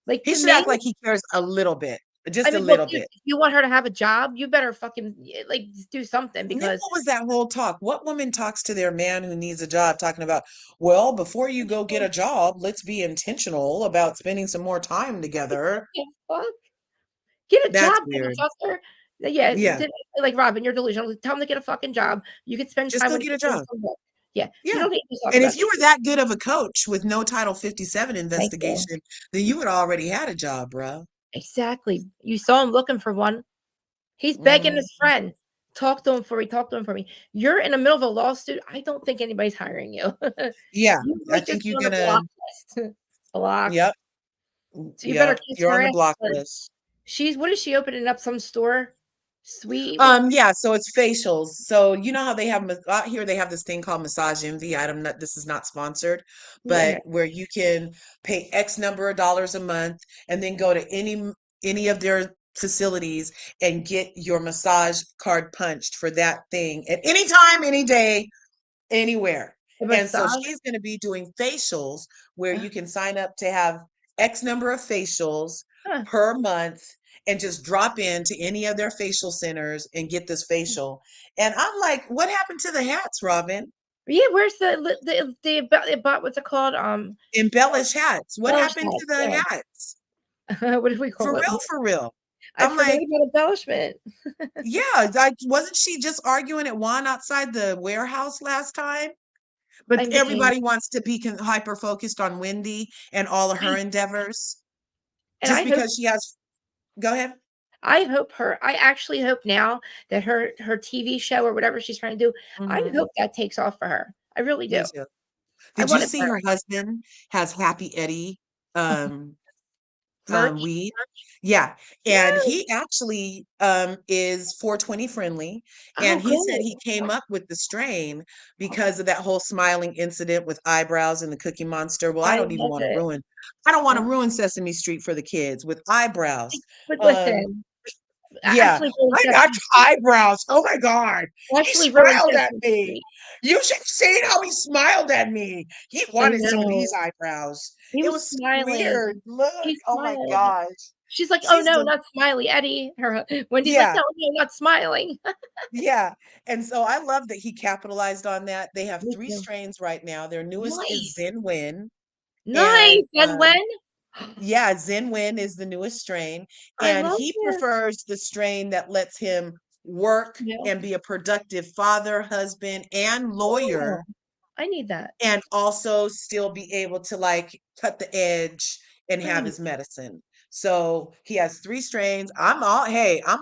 Like He to should me, act like he cares a little bit, I just a mean, look, little dude, bit. if you want her to have a job, you better fucking like do something And then because what was that whole talk? What woman talks to their man who needs a job talking about, well, before you go get a job, let's be intentional about spending some more time together. fuck. Get a That's job, weird. motherfucker. Yeah, Yeah, like Robin, you're delusional. Tell him to get a fucking job. You can spend just time go when get a he's doing job. some work. Yeah, you Yeah. don't need to talk And about if you this. were that good of a coach with no Title 57 Thank you. investigation, then you would already had a job, bro. Exactly. You saw him looking for one. He's begging Mm, his friend. Talk to him for me. Talk to him for me. You're in the middle of a lawsuit. I don't think anybody's hiring you. yeah, You I might just think be you're on the gonna, block list. Blocked. yep, So you better yep, kiss you're her on the ass. block But list. what is she opening up some store? Sweet. What? Yeah, so it's facials. So you know how they have out here they have this thing called Massage Envy. I'm not This is not sponsored, Okay. but where you can pay X number of dollars a month and then go to any of their facilities and get your massage card punched for that thing at any time, any day, anywhere. A And so massage. she's going to be doing facials where you can sign up to have X number of facials Huh. per month and just drop into any of their facial centers and get this facial. And I'm like, what happened to the hats, Robin? Yeah, where's what's it called? Embellish hats. What Embellish happened to the hat. hats? Yeah. What did we For call it? real, for real. I I'm forgot like, about embellishment. yeah, wasn't she just arguing at Juan outside the warehouse last time? I But mean, everybody wants to be hyper focused on Wendy and all of her endeavors and just because she has. Go ahead. I actually hope now that her TV show or whatever she's trying to do, I Mhm. hope that takes off for her. I really Me do. too. I Did you want it for see her. her husband has Happy Eddie Merch. weed? Yeah. And Yes. he actually is 420 friendly. Oh, And he said good. he came up with the strain because of that whole smiling incident with eyebrows and the Cookie Monster. Well, I love it. I don't want to Uh, ruin Sesame Street for the kids with eyebrows. but Um, listen, Yeah, actually, really I got Sesame eyebrows. Oh my God. He actually ruined smiled at Sesame me. Street. You should have seen how he smiled at me. He I wanted some of these know. eyebrows. He It was was smiling. weird. Look. He Oh my smiled. gosh. She's like, "Oh She's no, the not Smiley, Eddie." Wendy's like, Yeah, "No, no, not smiling." yeah. And so I love that he capitalized on that. They have Me 3 too. strains right now. Their newest is Nice. Zen Win. And Nice. And when? yeah, Zen Win is the newest strain. I And love he this. prefers the strain that lets him work Yeah. and be a productive father, husband, and Oh, lawyer, I need that. and also still be able to like cut the edge and have Right. his medicine. So he has 3 strains. I'm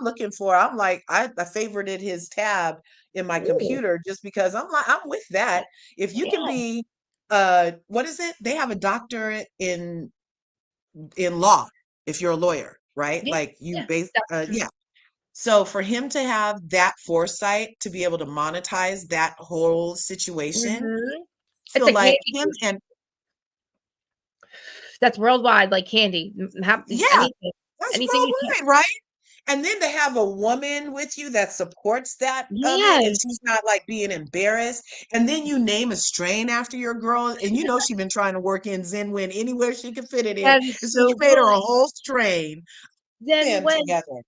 looking for, I favorited his tab in my Ooh, computer just because I'm with that. If you can yeah. be what is it? They have a doctorate in law if you're a lawyer, right? Yeah, Like you yeah, base that's true. yeah. So for him to have that foresight to be able to monetize that whole situation, It's feel a like candy him dish. and That's worldwide, like candy. yeah, Anything, that's anything you touch. worldwide, right? And then to have a woman with you that supports that of it, and Yes, she's not like being embarrassed. And then you name a strain after your girl, and you know she's been trying to work in Zen Win anywhere she could fit it in. that is And so you so made her good. a whole strain, Then them when together.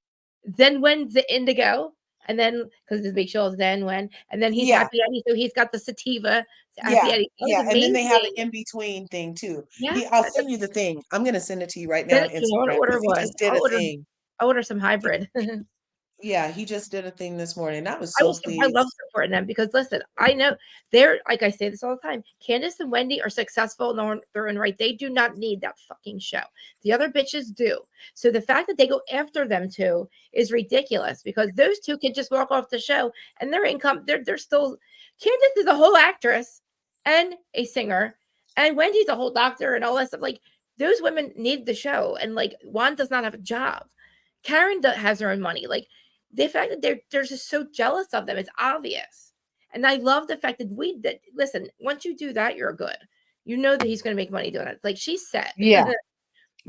then when's the indigo? And then because the big show is then when, and then he's Yeah, Happy Eddie, so he's got the sativa. Happy yeah, Eddie. That was yeah. And then they have an amazing. in-between thing too. Yeah, I'll send you the thing. I'm gonna send it to you right now send on it to me. I want to Instagram order because he one. just did a thing. I'll order some hybrid. Yeah, he just did a thing this morning. I was I so will. I love pleased. supporting them because listen, I know they're like I say this all the time. Candace and Wendy are successful. No, they're in right. They do not need that fucking show. The other bitches do. So the fact that they go after them too is ridiculous because those two can just walk off the show and their income. They're still. Candace is a whole actress and a singer, and Wendy's a whole doctor and all that stuff. Like those women need the show, and like Juan does not have a job. Karen has her own money. Like the fact that they're just so jealous of them is obvious. And I love the fact that listen, once you do that, you're good. You know that he's going to make money doing it. Like she said. Yeah.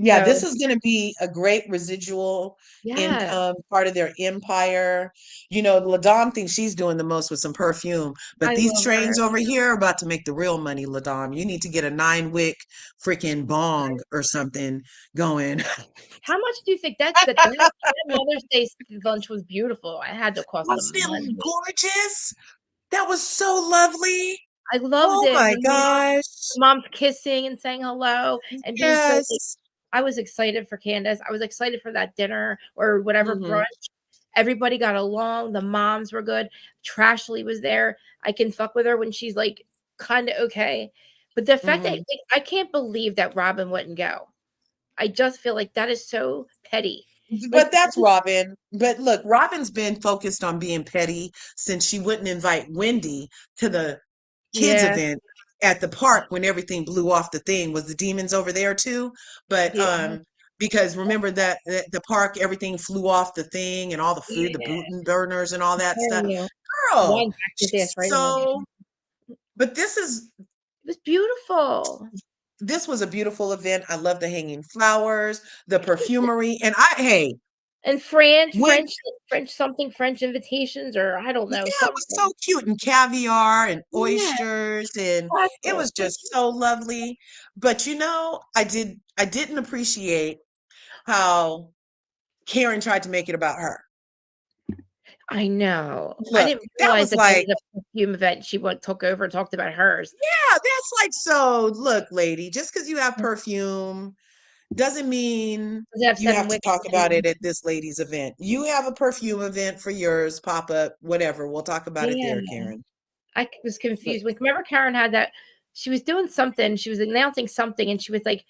Yeah, So this is going to be a great residual yeah, income, part of their empire. You know, LaDom thinks she's doing the most with some perfume, but I these love her. trains over here are about to make the real money, LaDom. You need to get a 9-wick freaking bong or something going. How much do you think that Mother's Day lunch was beautiful? I had to cost them Wasn't it money. gorgeous? That was so lovely. I loved Oh it my when gosh. the mom's kissing and saying hello and being so like, Yes. I was excited for Candace. I was excited for that dinner or whatever Hmm. brunch. Everybody got along. The moms were good. Trashly was there. I can fuck with her when she's like kind of okay. But the fact that Hmm. like, I can't believe that Robin wouldn't go. I just feel like that is so petty. Like, But that's Robin. But look, Robin's been focused on being petty since she wouldn't invite Wendy to the kids yeah, event at the park when everything blew off the thing. Was the demons over there too? But yeah, because remember that the park, everything flew off the thing and all the food, the yeah. gluten burners and all I'm that stuff. telling you, Girl, one back his ass she's right in there. so, but It was beautiful. this was a beautiful event. I love the hanging flowers, the perfumery, and hey, And French, when French, French something, French invitations, or I don't yeah, know, it was so something. cute, and caviar and Yeah, oysters, and it classic. was just so lovely. But you know, I didn't appreciate how Karen tried to make it about her. I know. I Look, didn't that realize was that there like, was a perfume event. She took over and talked about hers. yeah, that's like, so look, lady, just because you have perfume doesn't mean Does it have you 7 have to wicks talk in about it? it at this lady's event. You have a perfume event for yours, pop up, whatever. We'll talk about it Yeah. there, Karen. Was But confused. Like, remember Karen had that she was doing something, she was announcing something, and she was like,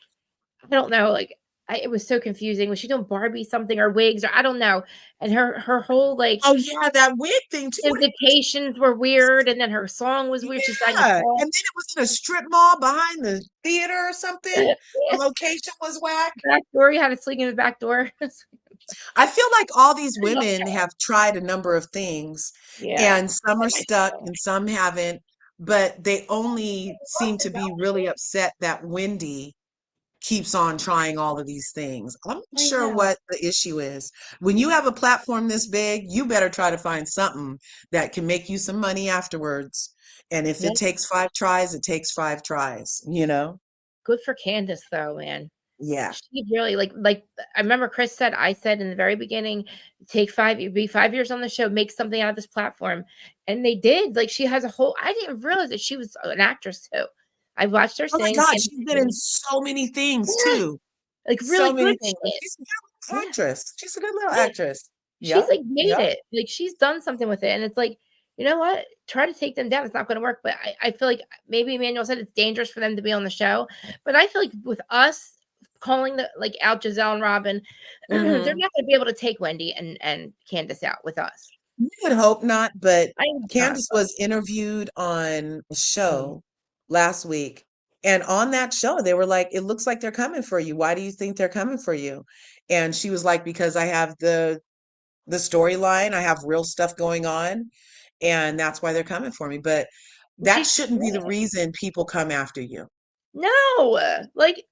I don't know, like, it was so confusing. Was she doing Barbie something or wigs or I don't know, and her whole, like, oh yeah, that wig thing too. invitations were weird, and then her song was weird. She sang a Yeah, and song. then it was in a strip mall behind the theater or something. The Yeah, location was whack. back door, you had to sneak in the back door. I feel like all these I love women Karen. have tried a number of things, Yeah. and some are I stuck know. and some haven't, but they only seem to be really upset that Wendy keeps on trying all of these things. I'm not I sure know. what the issue is. When you have a platform this big, you better try to find something that can make you some money afterwards. And if Yeah. it takes 5 tries, it takes 5 tries, you know? Good for Candace though, man. Yeah. She really like I remember Chris said, I said in the very beginning, take 5, you'd be 5 years on the show, make something out of this platform. And they did. Like she has a whole I didn't realize that she was an actress too. I watched her Oh my sing. God, she's been in so many things Yeah, too. like really So good many things. And shit. she's a good little Yeah. actress. She's a good little Yeah. actress. She's Yep. like made Yep. it. Like she's done something with it. And it's like, you know what? Try to take them down. It's not going to work. But I feel like maybe Emmanuel said it's dangerous for them to be on the show. But I feel like with us calling the like out Giselle and Robin, they're not Hmm. going to be able to take Wendy and Candace out with us. You would hope not, but I hope not. Candace was interviewed on a But show last week, And on that show, they were like, it looks like they're coming for you. Why do you think they're coming for you? And she was like, because I have the storyline, I have real stuff going on, and that's why they're coming for me. But that She's shouldn't be the reason people come after you. no, like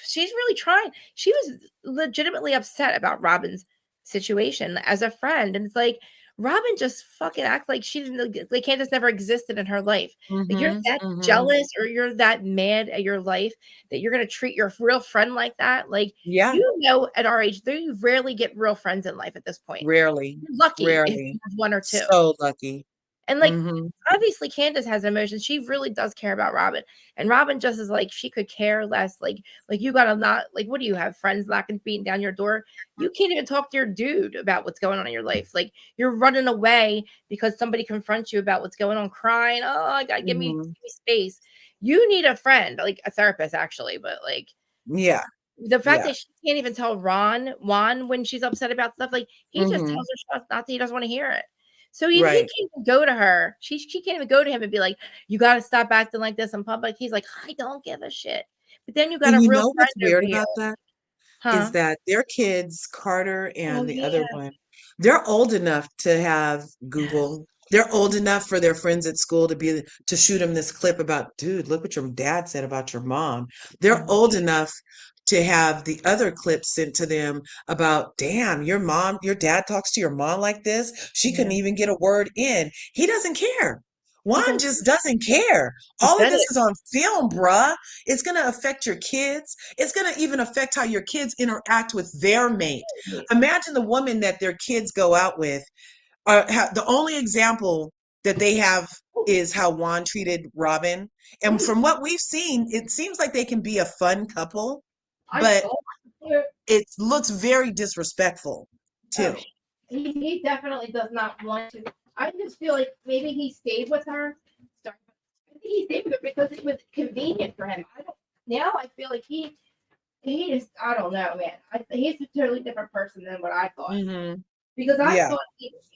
she's really trying. She was legitimately upset about Robin's situation as a friend, and it's like Robin just fucking act like she didn't, like Candace never existed in her life. Like you're Mhm, that mhm. jealous or you're that mad at your life that you're gonna treat your real friend like that. Like Yeah, you know, at our age, you rarely get real friends in life at this point. rarely, You're lucky if you rarely. have one or two. So lucky. And, like, Mhm, obviously, Candace has emotions. She really does care about Robin, and Robin just is like, she could care less. Like you gotta not like, what do you have? Friends knocking, beating down your door? You can't even talk to your dude about what's going on in your life. Like, you're running away because somebody confronts you about what's going on, crying. Oh, I gotta mhm. give me space. You need a friend, like a therapist, actually, but like Yeah, the fact yeah. that she can't even tell Juan when she's upset about stuff, like, he just tells Mhm. her stuff, not that he doesn't wanna hear it. So he Right. can't even go to her. She can't even go to him and be like, "You gotta stop acting like this in public." He's like, "I don't give a shit." But then you got a And you real know friend what's over weird here. about that? Is Huh? that their kids, Carter Oh, and the other yeah. one, they're old enough to have Yes. Google. They're old enough for their friends at school to shoot them this clip about, dude, look what your dad said about your mom. They're Oh, old enough to have the other clips sent to them about, damn, your dad talks to your mom like this. She couldn't yeah. even get a word in. He doesn't care. He Juan don't just doesn't care. he All of said this it. is on film, bruh. It's going to affect your kids. It's going to even affect how your kids interact with their mate. Imagine the woman that their kids go out with. The only example that they have is how Juan treated Robin. And from what we've seen, it seems like they can be a fun couple, I but saw it. it looks very disrespectful Oh, too. he definitely does not want to. I just feel like maybe he stayed with her. I think he stayed with her because it was convenient for him. I don't. Now I feel like he just I don't know, man. He's a totally different person than what I thought Hmm. because I Yeah. thought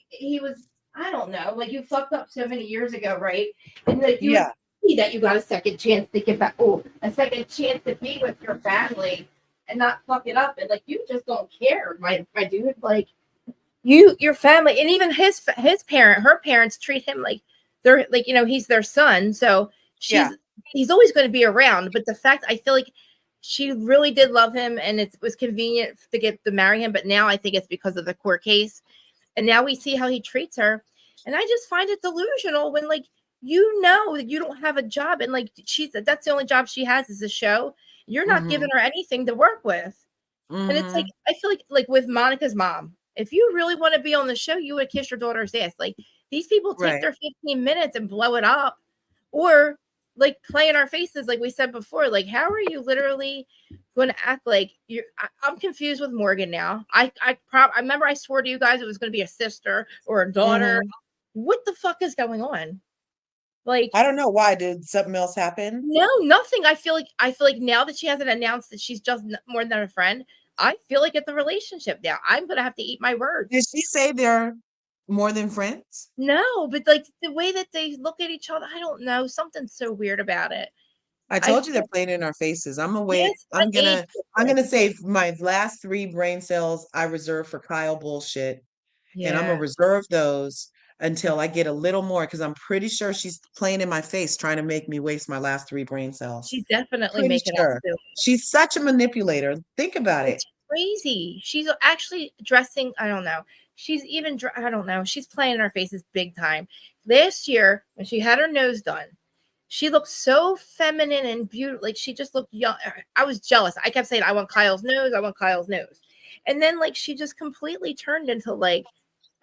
he was. I don't know. Like you fucked up so many years ago, right? And like you would Yeah. see that you got a second chance to get back. Oh, a second chance to be with your family and not fuck it up. And like you just don't care, my dude. Like your family, and even her parents treat him like they're like he's their son. So Yeah. he's always going to be around. But the fact I feel like she really did love him, and it was convenient to get to marry him. But now I think it's because of the court case, and now we see how he treats her, and I just find it delusional when like that you don't have a job, and like that's the only job she has is a show. You're not Hmm. giving her anything to work with. And it's like, Hmm. I feel like with Monica's mom, if you really want to be on the show, you would kiss your daughter's ass. Like these people take Right. their 15 minutes and blow it up, or like play in our faces, like we said before. Like, how are you literally going to act like you're? I'm confused with Morgan now. I remember I swore to you guys it was going to be a sister or a daughter. Hmm. What the fuck is going on? Like, I don't know why. Did something else happen? no, nothing. I feel like now that she hasn't announced that she's just more than a friend, I feel like it's a relationship now. I'm gonna have to eat my Did words. she say they're more than friends? No, but like the way that they look at each other, I don't know. Something's so weird about it. I I told you they're feel playing in our faces. I'm gonna wait. yes, an age I'm gonna difference. save my last 3 brain cells I reserve for Kyle bullshit, and I'm gonna Yeah, reserve those until I get a little more because I'm pretty sure she's playing in my face trying to make me waste my last 3 brain cells. she's definitely Pretty making out sure. too. She's such a manipulator. Think about it. It's crazy. She's actually dressing. I don't know. She's even. I don't know. She's playing in our faces big time. Last year, when she had her nose done, she looked so feminine and beautiful. Like she just looked young. I was jealous. I kept saying, "I want Kyle's nose. I want Kyle's nose." And then like she just completely turned into like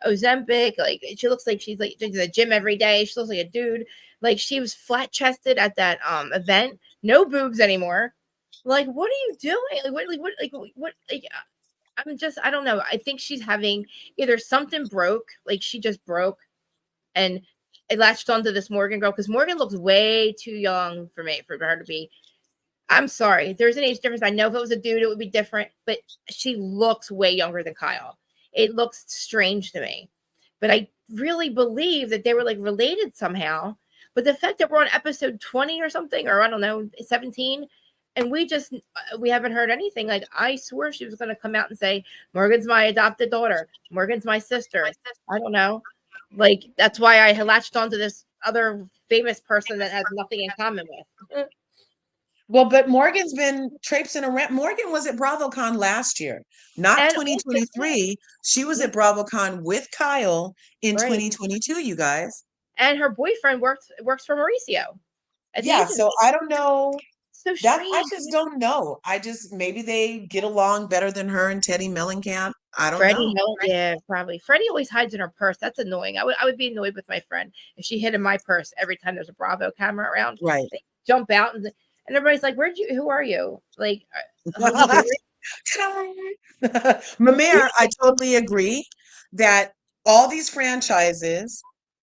Ozempic. Like she looks like she's like to the gym every day. She looks like a dude. Like she was flat chested at that event. No boobs anymore. Like what are you doing? I don't know. I think she's having either something broke, like she just broke, and it latched onto this Morgan girl because Morgan looks way too young for her to be. I'm sorry. There's an age difference. I know if it was a dude, it would be different, but she looks way younger than Kyle. It looks strange to me. But I really believe that they were like related somehow. But the fact that we're on episode 20 or something, or I don't know, 17, and we haven't heard anything. Like, I swore she was going to come out and say, Morgan's my adopted daughter. Morgan's my sister. I don't know. Like, that's why I latched onto this other famous person that has nothing in common with. Well, but Morgan's been traipsing around. Morgan was at BravoCon last year, not 2023. She was at BravoCon with Kyle in 2022, you guys. And her boyfriend works for Mauricio. Yeah, so I don't know. So strange. I just don't know. Maybe they get along better than her and Teddy Mellencamp. I don't know. Yeah, probably. Freddie always hides in her purse. That's annoying. I would be annoyed with my friend if she hid in my purse every time there's a Bravo camera around. Right. They jump out and everybody's like, who are you? Like, Mamere, I totally agree that all these franchises,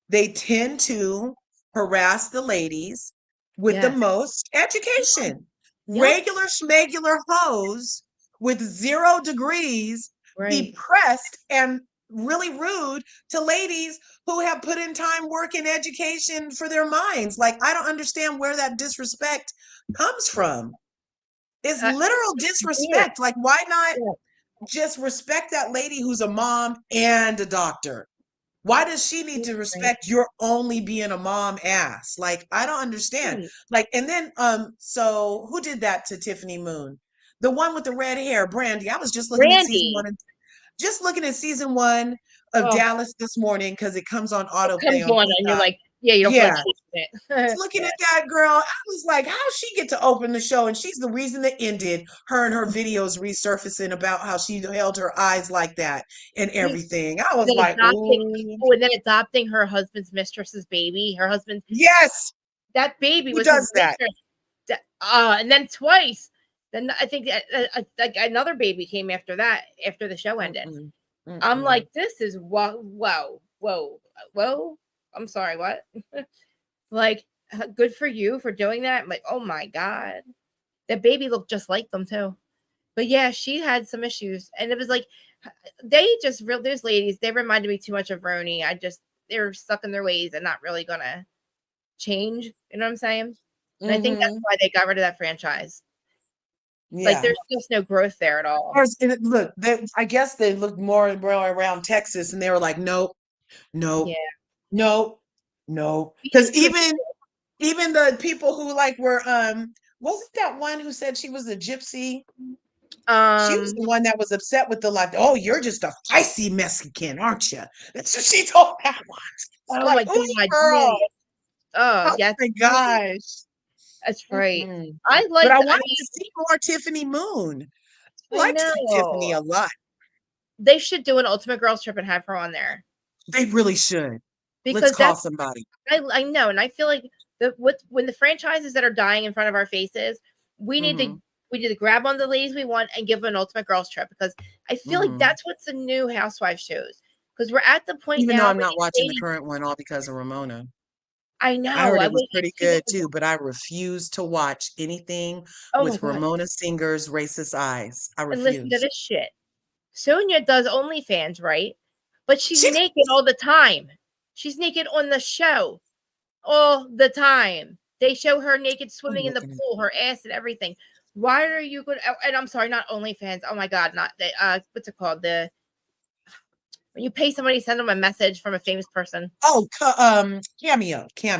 they tend to harass the ladies with the most education. Regular schmegular hoes with 0 degrees be pressed and really rude to ladies who have put in time, work, and education for their minds. Like, I don't understand where that disrespect comes from. It's literal disrespect. Like, why not just respect that lady who's a mom and a doctor? Why does she need to respect your only being a mom ass? Like, I don't understand. Like, and then, so who did that to Tiffany Moon? The one with the red hair, Brandy. I was just looking at season 1 of Dallas this morning because it comes on autoplay on and you're like, you don't feel like it. Looking at that girl, I was like, how'd she get to open the show? And she's the reason that ended. Her and her videos resurfacing about how she held her eyes like that and everything. I was like, and then adopting her husband's mistress's baby. Her husband, that baby was his mistress. And then twice. Then I think like another baby came after that, after the show ended. I'm like, this is whoa. I'm sorry, what? Like, good for you for doing that. I'm like, oh my God. That baby looked just like them too. But yeah, she had some issues. And it was like, those ladies, they reminded me too much of Roni. They're stuck in their ways and not really gonna change. You know what I'm saying? And I think that's why they got rid of that franchise. Like, there's just no growth there at all. Look, I guess they looked more around Texas and they were like, nope. Because even the people who like were, wasn't that one who said she was a gypsy? She was the one that was upset with the like, oh, you're just a feisty Mexican, aren't you? That's what she told that one. Oh like, my God, girl. Oh yes, my gosh. That's right. But I wanted to see more Tiffany Moon. I like to see Tiffany a lot. They should do an Ultimate Girls Trip and have her on there. They really should. Because let's call somebody. I know, and I feel like when the franchises that are dying in front of our faces, we need to grab on the ladies we want and give them an Ultimate Girls Trip, because I feel like that's what's the new Housewife shows. Because we're at the point even now. Though I'm not watching the current one, all because of Ramona. I know. I heard it was pretty good too, but I refuse to watch anything with Ramona Singer's racist eyes. I refuse. And listen to this shit. Sonia does OnlyFans, right? But she's naked all the time. She's naked on the show all the time. They show her naked swimming in the pool, her ass and everything. Why are you good? And I'm sorry, not OnlyFans. Oh my God, not the what's it called? When you pay somebody, send them a message from a famous person. Oh, Cameo. Yeah.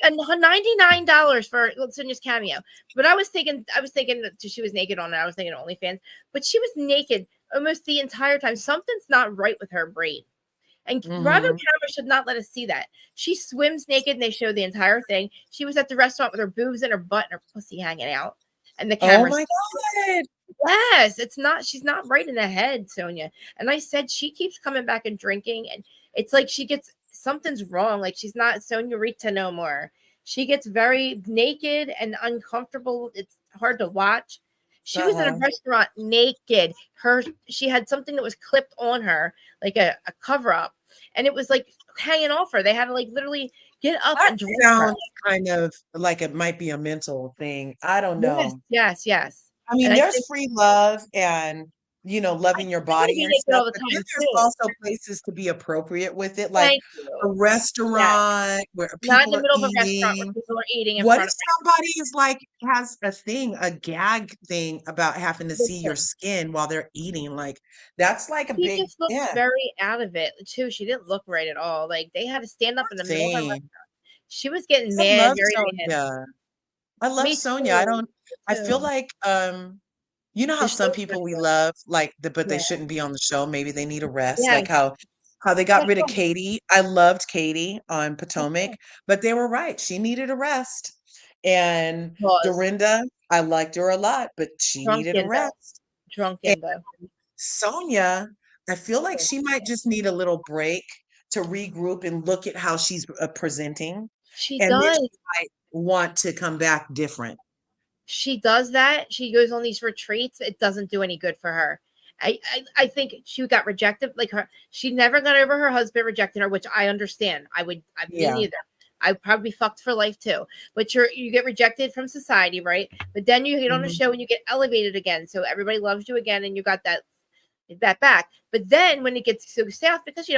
And $99 for Sonia's Cameo. But I was thinking that she was naked on it. I was thinking OnlyFans, but she was naked almost the entire time. Something's not right with her brain. And Bravo camera should not let us see that. She swims naked and they show the entire thing. She was at the restaurant with her boobs and her butt and her pussy hanging out. And the camera. Oh my God. Yes, she's not right in the head, Sonia. And I said she keeps coming back and drinking, and it's like something's wrong. Like, she's not Sonia Rita no more. She gets very naked and uncomfortable. It's hard to watch. She was in a restaurant naked. She had something that was clipped on her, like a cover up, and it was like hanging off her. They had to like literally get up and dress her. Kind of like it might be a mental thing. I don't know. Yes. I mean, there's free love and loving your body and all stuff. the But time then there's too. also places to be appropriate with it, like Thank a you. restaurant where Not in people the are middle of a restaurant where eating. people are eating in What front if of somebody is like has a gag thing about having to see your Listen, skin while they're eating? Like that's like a she big just looked very out of it too. She didn't look right at all. Like they had to stand up in the middle of a restaurant. thing. She was getting I mad, love very mad. Sonia. I love Me Sonia. I too. don't. I Me feel too. like you know The how some show's people really we good. love, like, but they Yeah. shouldn't be on the show. Maybe they need a rest. Yes. Like how they got That rid of show Katie. I loved Katie on Potomac, was but they were right. She needed a rest. And was Dorinda, I liked her a lot, but she needed a drunken though. rest. And Drunken though. Sonia, I feel like she might just need a little break to regroup and look at how she's presenting, She and then does. she might want to come back different. She does that. She goes on these retreats. It doesn't do any good for her. I think she got rejected. Like she never got over her husband rejecting her, which I understand. Me Yeah. neither. I'd probably be fucked for life too. But you get rejected from society, right? But then you get on a Mhm. show and you get elevated again. So everybody loves you again and you got that back. But then when it gets so south, because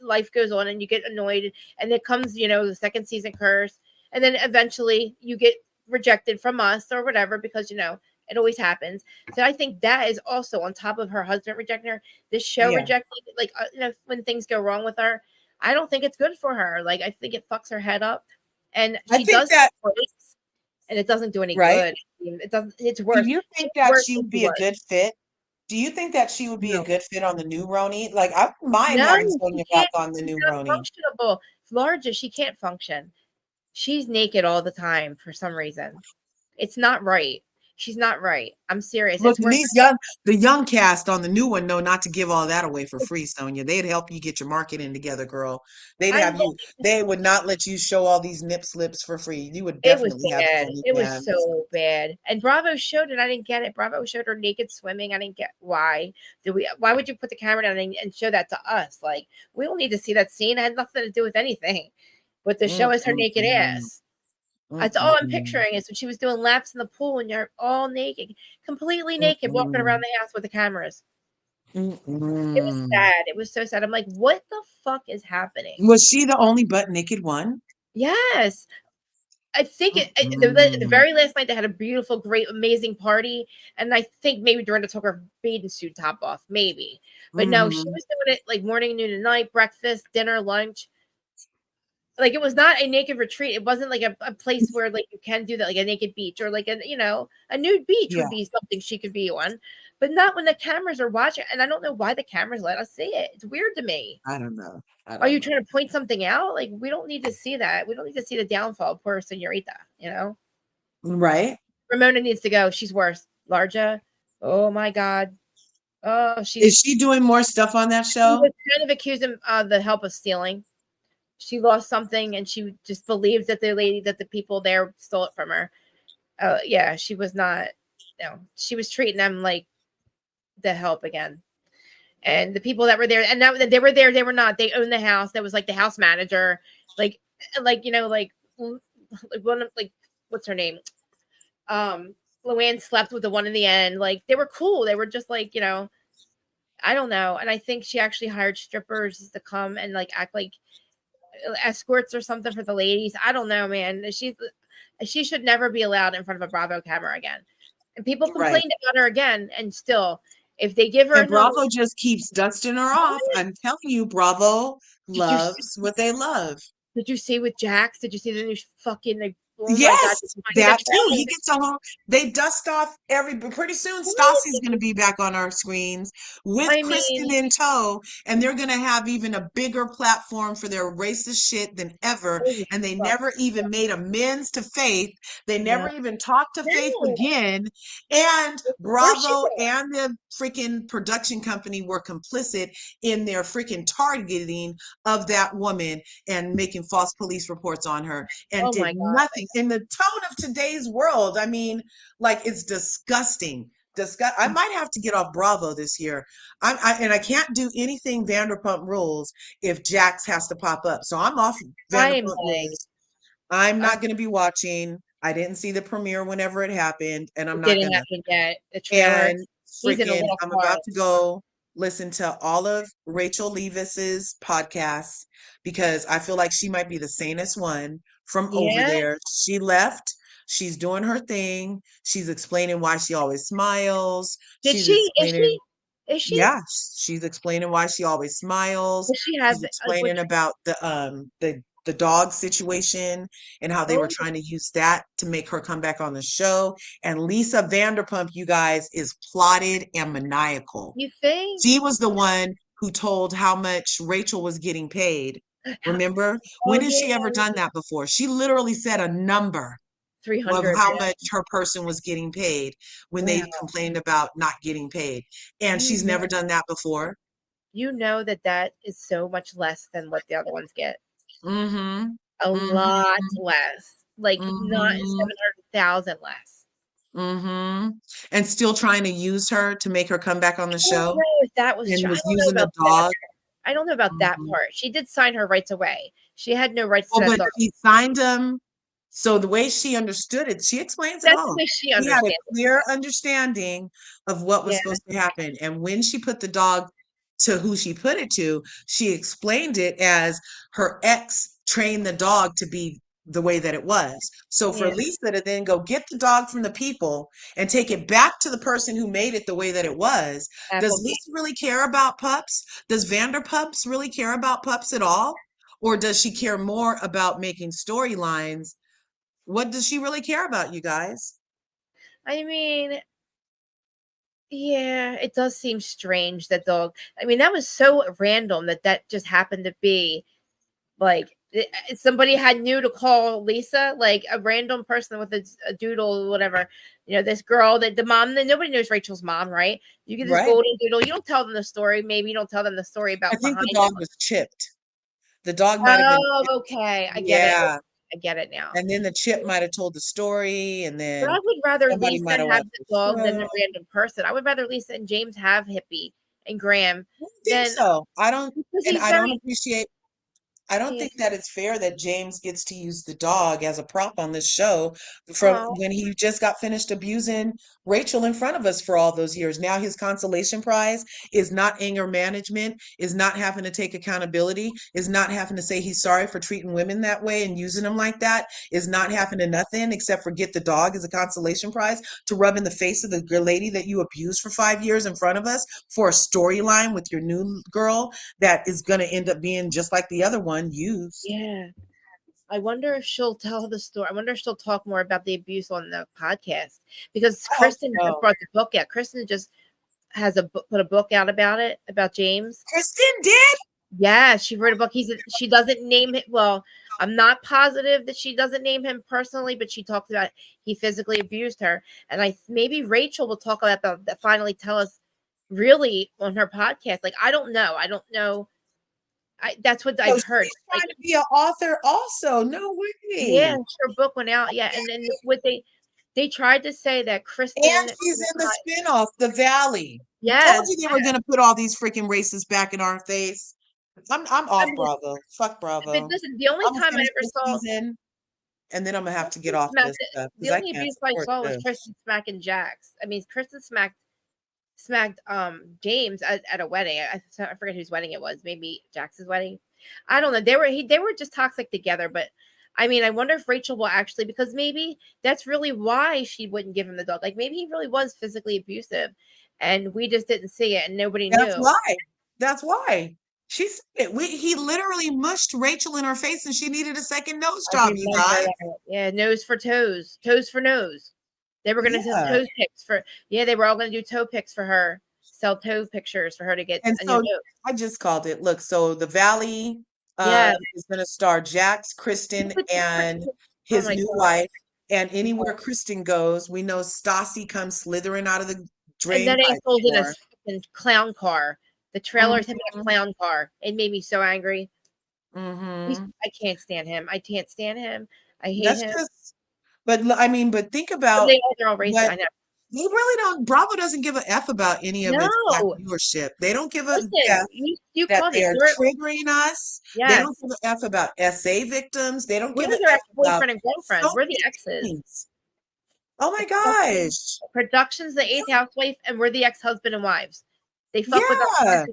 life goes on and you get annoyed, and it comes, the second season curse, and then eventually you get rejected from us or whatever, because it always happens. So I think that is also on top of her husband rejecting her, this show Yeah. rejecting, like when things go wrong with her. I don't think it's good for her. Like I think it fucks her head up, and I she think does that breaks, and it doesn't do any right? good. It doesn't. It's Do worse. you think It's that worse she than would she be a was. good fit? Do you think that she would be a No. good fit on the new Roni? Like, I wouldn't mind No, having she Sonia back can't. on the She's new not Roni. functionable. Larger, she can't function. She's naked all the time for some reason. It's not right. She's not right. I'm serious. Look, It's and worse. the young cast on the new one know not to give all that away for free, Sonia. They'd help you get your marketing together, girl. I'm. They would not let you show all these nip slips for free. You would It was definitely have bad. Sonia It was fans. so bad. And Bravo showed it. I didn't get it. Bravo showed her naked swimming. I didn't get why. Why would you put the camera down and show that to us? Like we don't need to see that scene. It had nothing to do with anything. But the show is her naked Mm-mm-mm. ass. That's all I'm Mm-mm-mm. picturing is when she was doing laps in the pool and you're all naked, completely naked, walking around Mm-mm. the house with the cameras. It was Mm-mm. sad. It was so sad. I'm like, what the fuck is happening? Was she the only butt naked one? Yes. I think the Mm-mm. very last night they had a beautiful, great, amazing party, and I think maybe Dorinda took her bathing suit top off, maybe. But no, she Mhm. was doing it like morning, noon, and night, breakfast, dinner, lunch. Like it was not a naked retreat. It wasn't like a place where like you can do that, like a naked beach or like a nude beach Yeah, would be something she could be on, but not when the cameras are watching. And I don't know why the cameras let us see it. It's weird to me. I don't know. I Are don't you know. trying to point something out? Like we don't need to see that. We don't need to see the downfall of poor senorita. Right? Ramona needs to go. She's worse. Larja. Oh my God. Oh, Is she doing more stuff on that she show? was kind of accusing the help of stealing. She lost something and she just believed that the people there stole it from her. Yeah, she was not. No, she was treating them like the help again. And the people that were there, and that they were there, they were not. They owned the house. That was like the house manager, like one of like what's her name? Luann slept with the one in the end. Like they were cool. They were just like I don't know. And I think she actually hired strippers to come and like act like escorts or something for the ladies. I don't know, man. She should never be allowed in front of a Bravo camera again. And people Right. complained about her again. And still, if they give her And Bravo just keeps dusting her off. what? I'm telling you, Bravo Did you see, loves what they love. did you see with Jax? Did you see the new fucking like? Oh my God! Yes, that too. He gets a whole. They dust off pretty soon. Stassi's going to be back on our screens with I Kristen mean, in tow, and they're going to have even a bigger platform for their racist shit than ever. holy And they fuck. never even made amends to Faith. They No, never even talked to Faith no. again. And Where's she Bravo going? and the freaking production company were complicit in their freaking targeting of that woman and making false police reports on her and Oh did my God! nothing in the tone of today's world. I mean, like it's disgusting. I might have to get off Bravo this year. And I can't do anything Vanderpump Rules if Jax has to pop up. So I'm off I'm Vanderpump like, Rules. I'm not going to be watching. I didn't see the premiere whenever it happened, and I'm it not didn't gonna. happen yet. The trailer. And He's in a little I'm car. about to go listen to all of Rachel Levis's podcasts because I feel like she might be the sanest one from over Yeah. there. She left. She's doing her thing. She's explaining why she always smiles. Did She's she? Is explaining, she? Is she? yeah, she's explaining why she always smiles. Does she have She's which? explaining about the dog situation and how they were Oh, trying to use that to make her come back on the show. And Lisa Vanderpump, you guys, is plotted and maniacal. you think? She was the one who told how much Rachel was getting paid. Remember? When Oh has she ever yeah, done that before? She literally said a number of 300. how much her person was getting paid when Wow. they complained about not getting paid. And she's never done that before. You know that is so much less than what the other ones get. Mm-hmm. A Mm-hmm. lot less. Like not Mm-hmm. 700,000 less. Mm-hmm. And still trying to use her to make her come back on the I don't show know if that was and true. I was don't know using a about that. dog. I don't know about that Mhm. part. She did sign her rights away. She had no rights to Well, that but dog. she signed them. So the way she understood it, she explains it That's the all. way she She had a understands it. clear understanding of what was Yeah. supposed to happen. And when she put the dog to who she put it to, she explained it as her ex trained the dog to be the way that it was. So for Yeah. Lisa to then go get the dog from the people and take it back to the person who made it the way that it was, does Applegate. Lisa really care about pups? Does Vanderpumps really care about pups at all? Or does she care more about making storylines? What does she really care about, you guys? I mean, yeah, it does seem strange that dog. I mean, that was so random that just happened to be like somebody had knew to call Lisa, like a random person with a doodle, or whatever. You know, this girl that the mom that nobody knows Rachel's mom, right? You get this Right. golden doodle. You don't tell them the story. Maybe you don't tell them the story I about think the behind dog it. was chipped. The dog might have been Oh, chipped. okay. I get it. Yeah. I get it now. And then the chip might have told the story, and But I then would rather somebody Lisa might have have watched the the dog than show. the random person. I would rather Lisa and James have Hippie and Graham I don't think than so. I don't, because and he's I don't very appreciate I don't yeah. think that it's fair that James gets to use the dog as a prop on this show from Oh, when he just got finished abusing Rachel in front of us for all those years. Now his consolation prize is not anger management, is not having to take accountability, is not having to say he's sorry for treating women that way and using them like that, is not having to nothing except for get the dog as a consolation prize to rub in the face of the lady that you abused for 5 years in front of us for a storyline with your new girl that is going to end up being just like the other one used. yeah. I wonder if she'll tell the story. I wonder if she'll talk more about the abuse on the podcast because I hope Kristen just so. brought the book out. Kristen just has put a book out about it about James. Kristen did? Yeah, she wrote a book. She doesn't name it. Well, I'm not positive that she doesn't name him personally, but she talks about he physically abused her, and maybe Rachel will talk about that. Finally, tell us really on her podcast. Like I don't know. I don't know. That's what So I've heard. she's Like trying to be an author also. No yeah, way. her book went out. Yeah, and then what they tried to say that And Kristen. she's in the spinoff, The Valley. Told Yes, you they were going to put all these freaking racists back in our face. I'm I off mean, Bravo. Fuck but Bravo. listen, the only I'm going to time I finish ever this saw season, and then I'm going to have to get off smacked this stuff the because I only can't abuse I support saw was this. Kristen smacking Jax. I mean, Kristen smacked James at a wedding. I forget whose wedding it was. Maybe Jax's wedding. I don't know. They were just toxic together. But I mean, I wonder if Rachel will actually, because maybe that's really why she wouldn't give him the dog. Like maybe he really was physically abusive, and we just didn't see it, and nobody That's knew. why. That's why. She said it. He literally mushed Rachel in her face and she needed a second nose I job, you remember guys. that. Yeah, nose for toes, toes for nose. They were gonna sell Yeah. toe pics for. Yeah, they were all gonna do toe pics for her. Sell toe pictures for her to get And a new so nose. I just called it. Look, so The Valley Yeah, is going to star Jax, Kristen, but and oh his my new god. wife. And anywhere Kristen goes, we know Stassi comes slithering out of the And drain then pipe asshole's in a door. fucking clown car. The trailer's him in a Mm-hmm. clown car. It made me so angry. Mm-hmm. I can't stand him. I can't stand him. I hate That's him. just, but I mean, but think But about they're all racist. what I know. they really don't. Bravo doesn't give a F about any of its black No. viewership. They don't give a Listen, F you that called it. they're triggering us. They Yes. don't give a F about SA victims. They don't We're give a their F about ex-boyfriend and girlfriend. so We're the many exes. things. Oh my gosh. Production's the 8th housewife, and we're the ex-husband and wives. They fuck with us.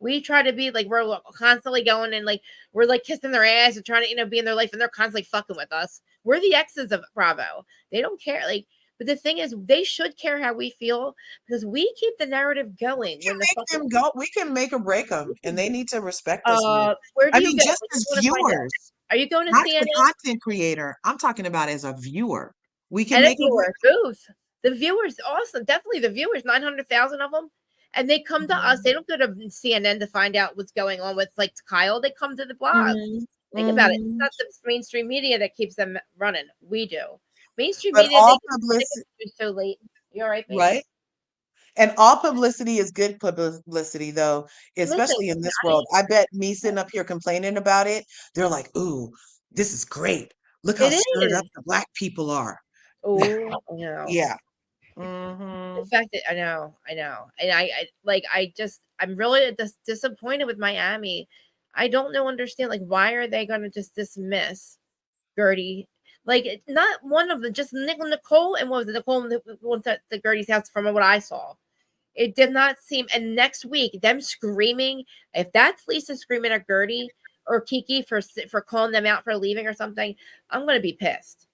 We try to be like, we're constantly going and like we're like kissing their ass and trying to be in their life, and they're constantly fucking with us. We're the exes of Bravo. They don't care. Like, but the thing is, they should care how we feel because we keep the narrative going. We can make them go. We can make or break them, and they need to respect us more. Where do I you mean, go? just as viewers. Are you going to Not CNN? the content creator. I'm talking about as a viewer. We can And make a viewer, both. The viewers, awesome. Definitely the viewers, 900,000 of them. And they come to us. They don't go to CNN to find out what's going on with like Kyle. They come to the blog. Think about it. It's not the mainstream media that keeps them running. We do. Mainstream but media, all they publicity so late. You all right, baby? Right? And all publicity is good publicity, though, especially in this world. I bet me sitting up here complaining about it, they're like, ooh, this is great. Look how stirred up the Black people are. Oh, no. Yeah. The fact that I know. And I'm really disappointed with Miami. I don't understand, like, why are they going to just dismiss Gerdy? Like, not one of them, just Nicole, and what was it? Nicole went to Gerdy's house from what I saw. It did not seem, and next week, them screaming, if that's Lisa screaming at Gerdy or Kiki for calling them out for leaving or something, I'm going to be pissed.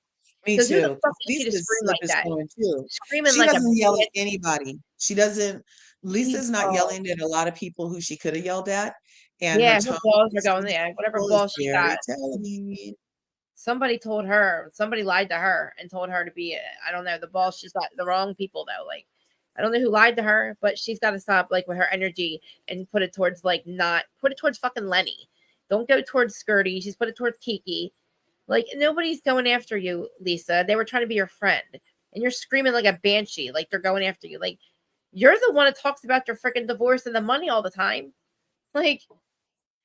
Me too. Who the fuck is she to Lisa's scream slip like is that? going too. Screaming She like doesn't yell at anybody. She doesn't. Lisa's not Oh. yelling at a lot of people who she could have yelled at. And Yeah, her her tone balls are going there. Whatever balls she got. Somebody told her, somebody lied to her and told her to be, I don't know, the balls she's got, the wrong people though. Like, I don't know who lied to her, but she's got to stop like with her energy and put it towards like not, put it towards fucking Lenny. Don't go towards Skirty. She's put it towards Kiki. Like, nobody's going after you, Lisa. They were trying to be your friend. And you're screaming like a banshee, like they're going after you. Like, you're the one that talks about your freaking divorce and the money all the time. Like,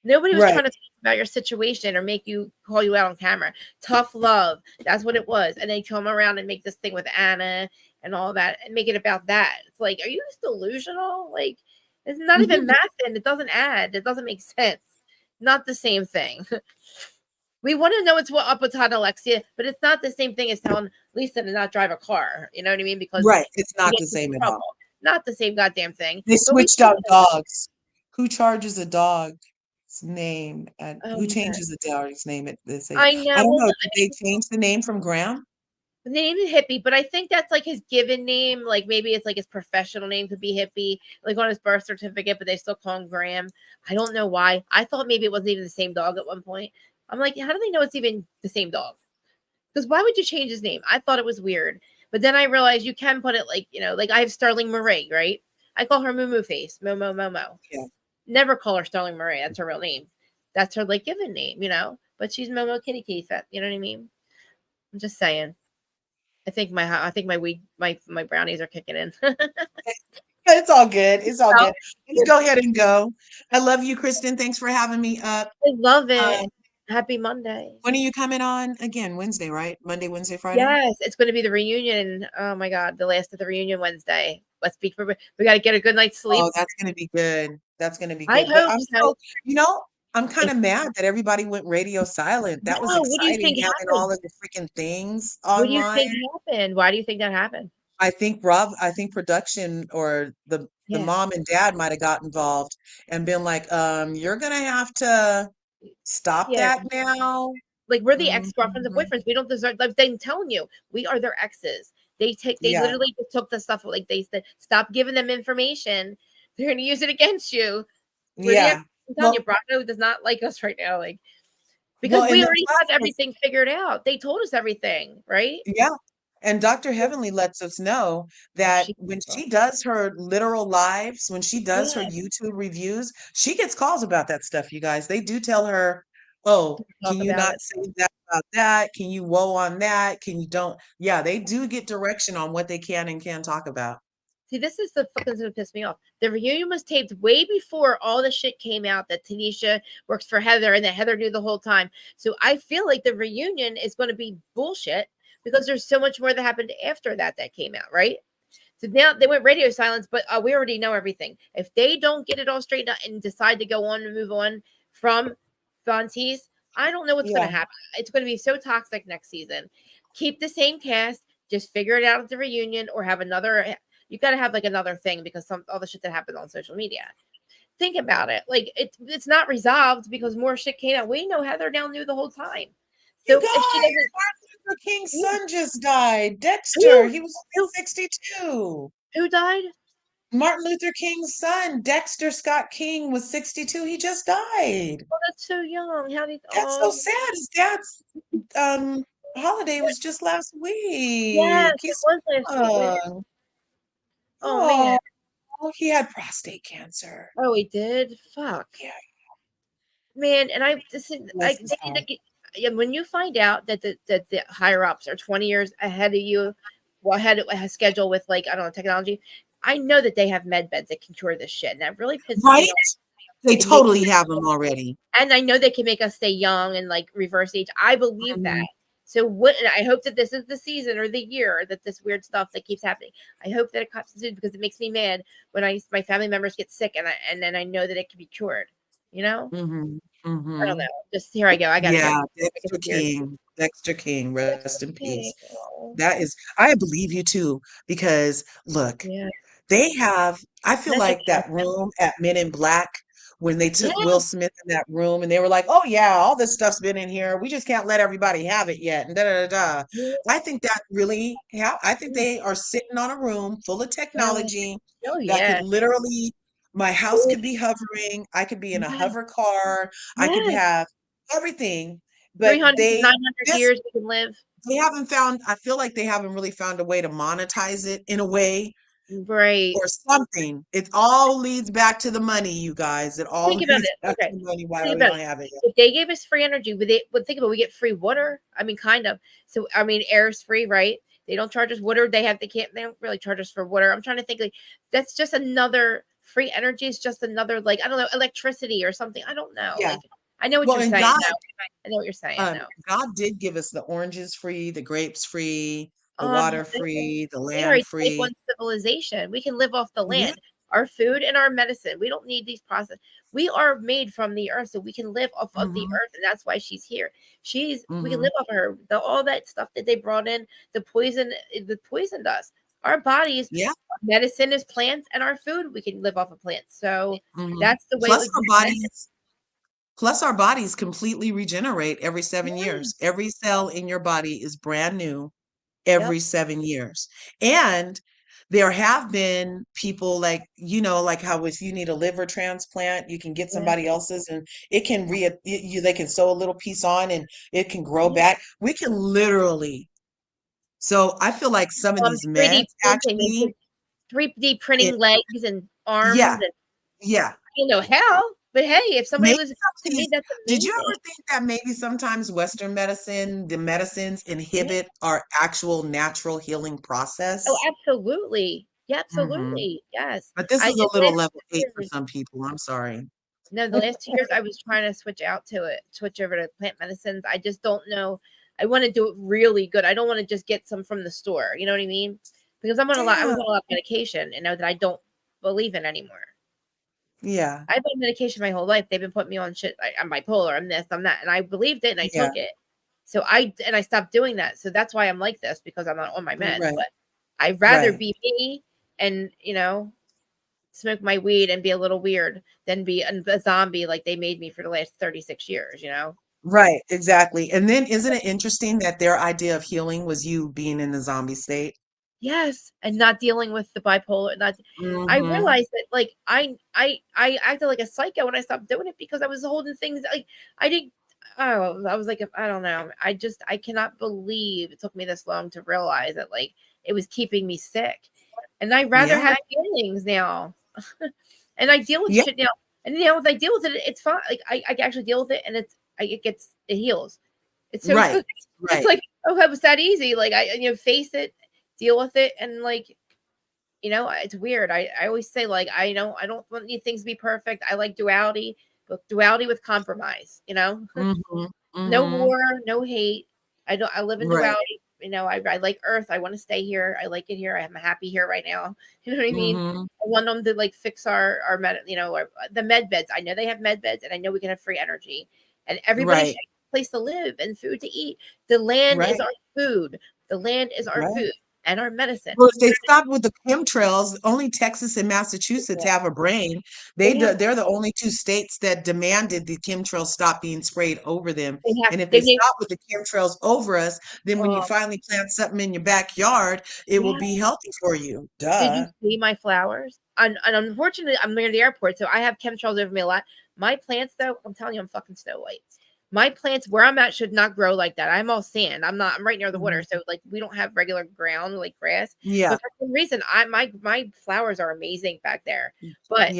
nobody was trying to talk about your situation or make you call you out on camera. Tough love. That's what it was. And they come around and make this thing with Anna and all that and make it about that. It's like, are you just delusional? Like, it's not even mathing. It doesn't add. It doesn't make sense. Not the same thing. We want to know what's up with Todd and Alexia, but it's not the same thing as telling Lisa to not drive a car. You know what I mean? Because it's not the same at all. Not the same goddamn thing. They switched out dogs. Who charges a dog's name? And who changes a dog's name at this age? I know. I don't know. Did they change the name from Graham? The name is Hippie, but I think that's like his given name. Like maybe it's like his professional name could be Hippie, like on his birth certificate, but they still call him Graham. I don't know why. I thought maybe it wasn't even the same dog at one point. I'm like, how do they know it's even the same dog? Because why would you change his name? I thought it was weird. But then I realized you can put it like, like I have Sterling Marie, right? I call her Moo Face, Momo. Yeah. Never call her Sterling Marie. That's her real name. That's her like given name, But she's Momo Kitty Keith. You know what I mean? I'm just saying. I think my brownies are kicking in. It's all good. It's all good. Let's go ahead and go. I love you, Kristen. Thanks for having me up. I love it. Happy Monday. When are you coming on again? Wednesday, right? Monday, Wednesday, Friday? Yes, it's going to be the reunion. Oh my God, the last of the reunion Wednesday. Let's be for we got to get a good night's sleep. Oh, that's going to be good. That's going to be good. I hope I'm so. I'm kind of mad that everybody went radio silent. That was exciting having all of the freaking things online. What do you think happened? Why do you think that happened? I think production or the mom and dad might have got involved and been like, you're going to have to stop that now. Like, we're the ex-girlfriends and boyfriends. We don't deserve, like, they're telling you, we are their exes. They literally just took the stuff, like they said, stop giving them information. They're going to use it against you. I'm telling you, Bravo does not like us right now. Like, because we already have everything figured out. They told us everything, right? Yeah. And Dr. Heavenly lets us know that when she does her literal lives, when she does her YouTube reviews, she gets calls about that stuff, you guys. They do tell her, oh, can you not say that about that? Can you woe on that? Can you don't? Yeah, they do get direction on what they can and can't talk about. See, this is the fucking thing that pissed me off. The reunion was taped way before all the shit came out that Tanisha works for Heather and that Heather knew the whole time. So I feel like the reunion is going to be bullshit because there's so much more that happened after that came out, right? So now they went radio silence, but we already know everything. If they don't get it all straightened out and decide to go on and move on from Fontees, I don't know what's going to happen. It's going to be so toxic next season. Keep the same cast. Just figure it out at the reunion, or have another. You got to have like another thing, because all the shit that happens on social media. Think about it. Like it's not resolved because more shit came out. We know Heather down knew the whole time. So You guys, Martin Luther King's son just died. Dexter. He was only 62. Who died? Martin Luther King's son, Dexter Scott King, was 62. He just died. Oh, that's so young. How did That's so sad. His dad's holiday was just last week. Yes, He's it was last week. Oh man. He had prostate cancer. Oh, he did. Fuck. Yeah. Man, and when you find out that the higher ups are 20 years ahead of you, ahead of schedule with, like, I don't know, technology, I know that they have med beds that can cure this shit, and that really pisses me off. They totally have them already. And I know they can make us stay young and like reverse age. I believe that. So I hope that this is the season or the year that this weird stuff that keeps happening. I hope that it comes soon, because it makes me mad when my family members get sick and then I know that it can be cured. You know? I don't know. Just here I go. I got Dexter King, rest in peace. That is, I believe you too, because look, they have. I feel like that room at Men in Black, when they took Will Smith in that room and they were like, oh yeah, all this stuff's been in here. We just can't let everybody have it yet. And I think that really, I think they are sitting on a room full of technology that could literally, my house could be hovering. I could be in a hover car. I could have everything. But 300, 900 years we can live. They haven't found, I feel like they haven't really found a way to monetize it in a way. Right. Or something. It all leads back to the money, you guys. It all leads back to the money. Why we don't have it yet. If they gave us free energy, think about it, we get free water. I mean, kind of. So I mean, air is free, right? They don't charge us water. They don't really charge us for water. I'm trying to think, like, that's just another free energy. Is just another, like, I don't know, electricity or something. I don't know. Yeah. Like, I know what you're saying. I know what you're saying. God did give us the oranges free, the grapes free, the water free, the land free. Type 1 civilization. We can live off the land. Our food and our medicine. We don't need these processes. We are made from the earth, so we can live off of the earth, and that's why she's here. We can live off of her. All that stuff that they brought in, the poison, it poisoned us. Our bodies, medicine is plants, and our food, we can live off of plants. So that's the way. Plus, our bodies completely regenerate every 7 years. Every cell in your body is brand new every 7 years. And there have been people, like, like how if you need a liver transplant, you can get somebody else's and it can they can sew a little piece on and it can grow back. We can literally. So I feel like some of these meds actually 3D printing legs and arms. Yeah. You know how. But hey, if somebody listens to me, that's amazing. Did you ever think that maybe sometimes Western medicine, the medicines inhibit our actual natural healing process? Oh, absolutely. Yeah, absolutely. Yes. But this is a little level 8 for some people. I'm sorry. No, the last 2 years I was trying to switch over to plant medicines. I just don't know. I want to do it really good. I don't want to just get some from the store. You know what I mean? Because I was on a lot of medication, that I don't believe in anymore. Yeah. I've been on medication my whole life. They've been putting me on shit. I'm bipolar. I'm this, I'm that. And I believed it and I took it. So I stopped doing that. So that's why I'm like this, because I'm not on my meds. But I'd rather be me and, smoke my weed and be a little weird than be a zombie like they made me for the last 36 years, Right. Exactly. And then isn't it interesting that their idea of healing was you being in the zombie state? Yes, and not dealing with the bipolar. I realized that, like, I acted like a psycho when I stopped doing it, because I was holding things like I didn't. Oh, I was like, I don't know. I cannot believe it took me this long to realize that, like, it was keeping me sick, and I'd rather have feelings now, and I deal with shit now. And if I deal with it, it's fine. Like I can actually deal with it, and it heals. It's so it's like, oh, it was that easy. Like I face it. Deal with it, and like, it's weird. I always say, like, I don't want these things to be perfect. I like duality, but duality with compromise. No war, no hate. I live in duality. I like Earth. I want to stay here. I like it here. I'm happy here right now. You know what I mean? I want them to, like, fix our the med beds. I know they have med beds, and I know we can have free energy, and everybody should have a place to live and food to eat. The land is our food. The land is our food and our medicine. Well, if they stop with the chemtrails, only Texas and Massachusetts have a brain. They're the only two states that demanded the chemtrails stop being sprayed over them. And if they stop with the chemtrails over us, then when you finally plant something in your backyard, it will be healthy for you. Duh. Did you see my flowers? And unfortunately, I'm near the airport, so I have chemtrails over me a lot. My plants, though, I'm telling you, I'm fucking Snow White. My plants where I'm at should not grow like that. I'm all sand. I'm right near the water. So like we don't have regular ground like grass. Yeah. But for some reason, my flowers are amazing back there. But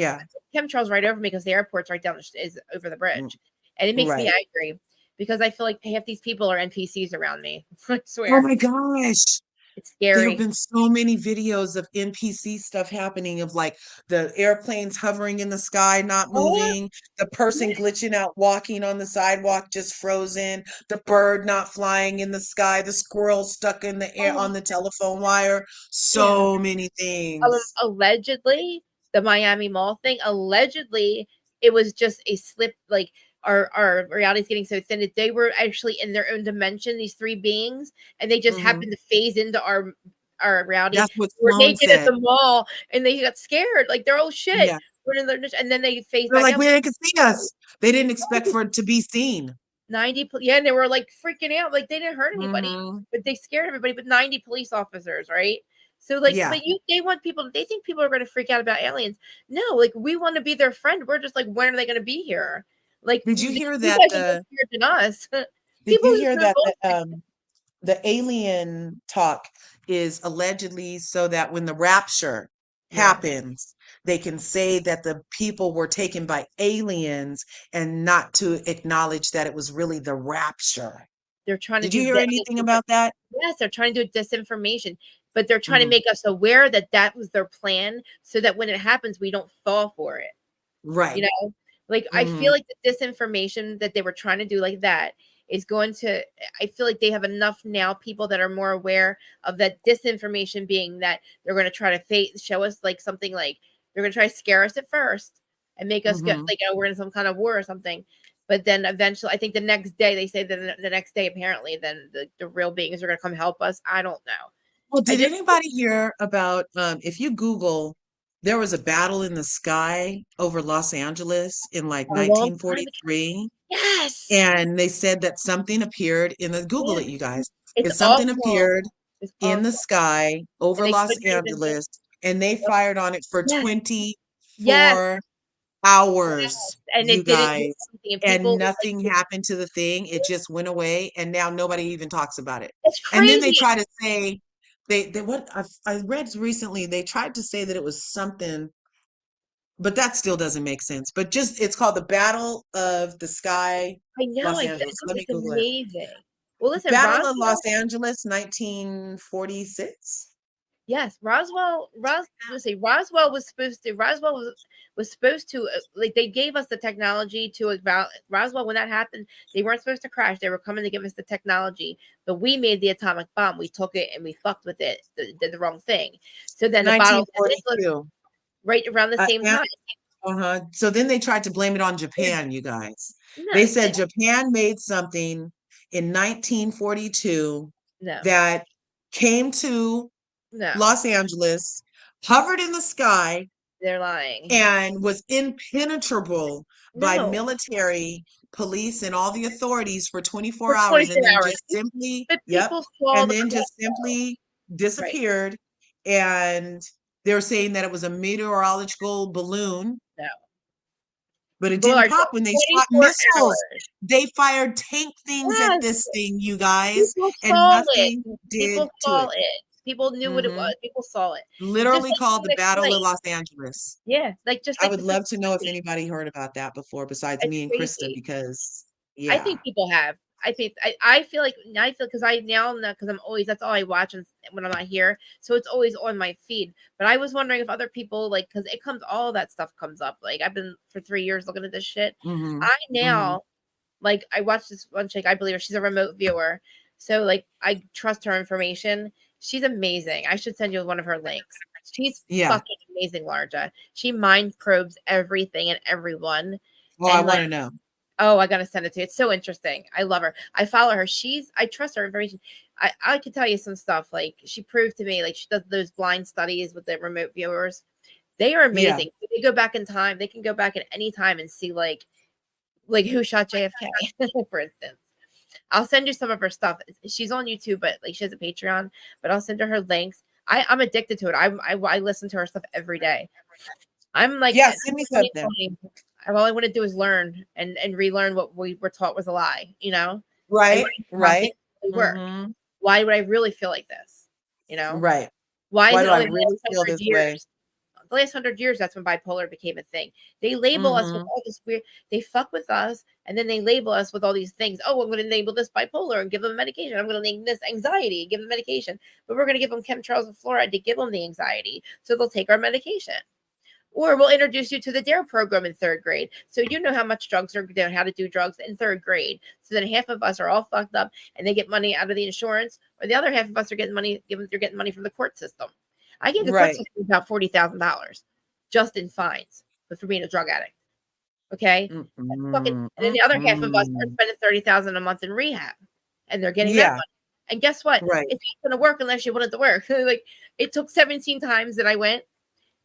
chemtrails right over me because the airport's right down is over the bridge. And it makes me angry because I feel like half these people are NPCs around me. I swear. Oh my gosh. It's scary. There have been so many videos of NPC stuff happening, of like the airplanes hovering in the sky, not moving, the person glitching out, walking on the sidewalk, just frozen, the bird not flying in the sky, the squirrel stuck in the air on the telephone wire. So many things. Allegedly, the Miami Mall thing, allegedly, it was just a slip, like our reality is getting so thin that they were actually in their own dimension, these three beings, and they just happened to phase into our reality. That's what we're Sloan naked said. at the mall, and they got scared, like they're all shit. Yeah. And then they phased They're back like, out. they could see us. They didn't expect for it to be seen. 90, and they were like freaking out, like they didn't hurt anybody, but they scared everybody. But 90 police officers, right? So like, but they want people. They think people are going to freak out about aliens. No, like we want to be their friend. We're just like, when are they going to be here? Like, did you hear you that? guys are scared than us. Did you hear that? The alien talk is allegedly so that when the rapture happens, they can say that the people were taken by aliens and not to acknowledge that it was really the rapture. They're trying to Did you hear anything about that? Yes, they're trying to do disinformation, but they're trying to make us aware that that was their plan so that when it happens, we don't fall for it. Right. You know, like I feel like the disinformation that they were trying to do like that is going to, I feel like they have enough now people that are more aware of that disinformation being that they're going to try to show us like something, like they're going to try to scare us at first and make us get like, we're in some kind of war or something. But then eventually, I think the next day, they say that the next day, apparently, then the real beings are going to come help us. I don't know. Well, did anybody hear about, if you Google, there was a battle in the sky over Los Angeles in like 1943. Yes. And they said that something appeared in the, Google it, you guys. It's something appeared in the sky over Los Angeles, and they fired on it for 24 hours, and you guys, and nothing happened to the thing. It just went away, and now nobody even talks about it. It's crazy. And then they try to say they what I read recently, they tried to say that it was something, but that still doesn't make sense. But just, it's called the Battle of the Sky. I know. Los Angeles. Let me Google amazing. Well, listen, Battle of Los Angeles, 1946. Yes, Roswell was supposed to like, they gave us the technology to Roswell. When that happened, they weren't supposed to crash. They were coming to give us the technology, but we made the atomic bomb. We took it and we fucked with it, did the wrong thing. So then the Battle of 1942, right around the same time. So then they tried to blame it on Japan, you guys. They said Japan made something in 1942 that came to Los Angeles, hovered in the sky. They're lying. And was impenetrable by military, police, and all the authorities for 24 hours, and then just simply just simply disappeared. And they were saying that it was a meteorological balloon. No. But it didn't pop when they shot missiles. They fired tank things at this thing, you guys, and nothing did to it. People knew what it was. People saw it. Literally called the Battle of Los Angeles. Yeah, like I would love to know if anybody heard about that before, besides me and Krista, because I think people have. I feel because I now know, because I'm always, that's all I watch when I'm not here, so it's always on my feed. But I was wondering if other people, like, because it comes, all that stuff comes up. Like, I've been for 3 years looking at this shit. I now like, I watched this one chick, I believe her, she's a remote viewer, so like I trust her information. She's amazing. I should send you one of her links. She's fucking amazing, Larja. She mind probes everything and everyone. Well, I want to know. Oh, I gotta send it to you. It's so interesting. I love her. I follow her. I trust her information. I could tell you some stuff. Like she proved to me, like she does those blind studies with the remote viewers. They are Yeah. amazing. If they go back in time. They can go back at any time and see like who shot JFK, for instance. I'll send you some of her stuff. She's on YouTube, but like she has a Patreon. But I'll send her links. I'm addicted to it. I listen to her stuff every day. I'm like, yeah, send me something. All I want to do is learn and relearn what we were taught was a lie, you know? Right, And right. Work. Mm-hmm. Why would I really feel like this? You know? Right. Why is it do I only really feel this way? The last 100 years, that's when bipolar became a thing. They label us with all this weird, they fuck with us, and then they label us with all these things. Oh, I'm going to label this bipolar and give them medication. I'm going to name this anxiety and give them medication. But we're going to give them chemtrails and fluoride to give them the anxiety. So they'll take our medication. Or we'll introduce you to the DARE program in 3rd grade. So you know how much drugs are doing, how to do drugs in 3rd grade. So then half of us are all fucked up and they get money out of the insurance, or the other half of us are getting money, they're getting money from the court system. I gave the court system about $40,000 just in fines for being a drug addict. Okay. And then the other half of us are spending $30,000 a month in rehab and they're getting that money. And guess what? Right. It's not going to work unless you want it to work. Like it took 17 times that I went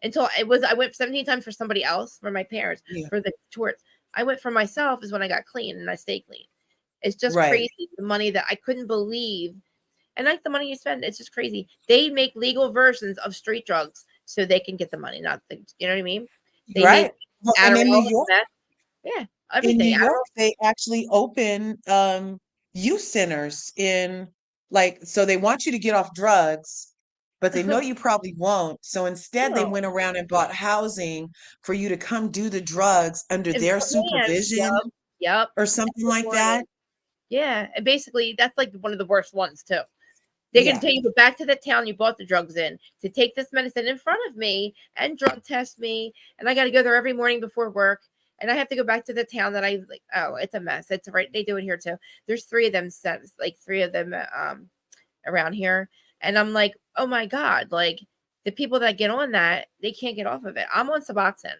until I went 17 times for somebody else, for my parents, for the tours. I went for myself is when I got clean and I stay clean. It's just crazy. The money that I couldn't believe. And like the money you spend, it's just crazy. They make legal versions of street drugs so they can get the money, not the, you know what I mean? They right. Well, and in New York, everything. In New York, they actually open youth centers in so they want you to get off drugs, but they know you probably won't. So instead, they went around and bought housing for you to come do the drugs under their supervision or something like that. Yeah. And basically, that's like one of the worst ones, too. They're going to take you go back to the town you bought the drugs in to take this medicine in front of me and drug test me. And I got to go there every morning before work. And I have to go back to the town that I like. Oh, it's a mess. It's right. They do it here too. There's 3 of them sets, like 3 of them around here. And I'm like, oh my God, like the people that get on that, they can't get off of it. I'm on Suboxone,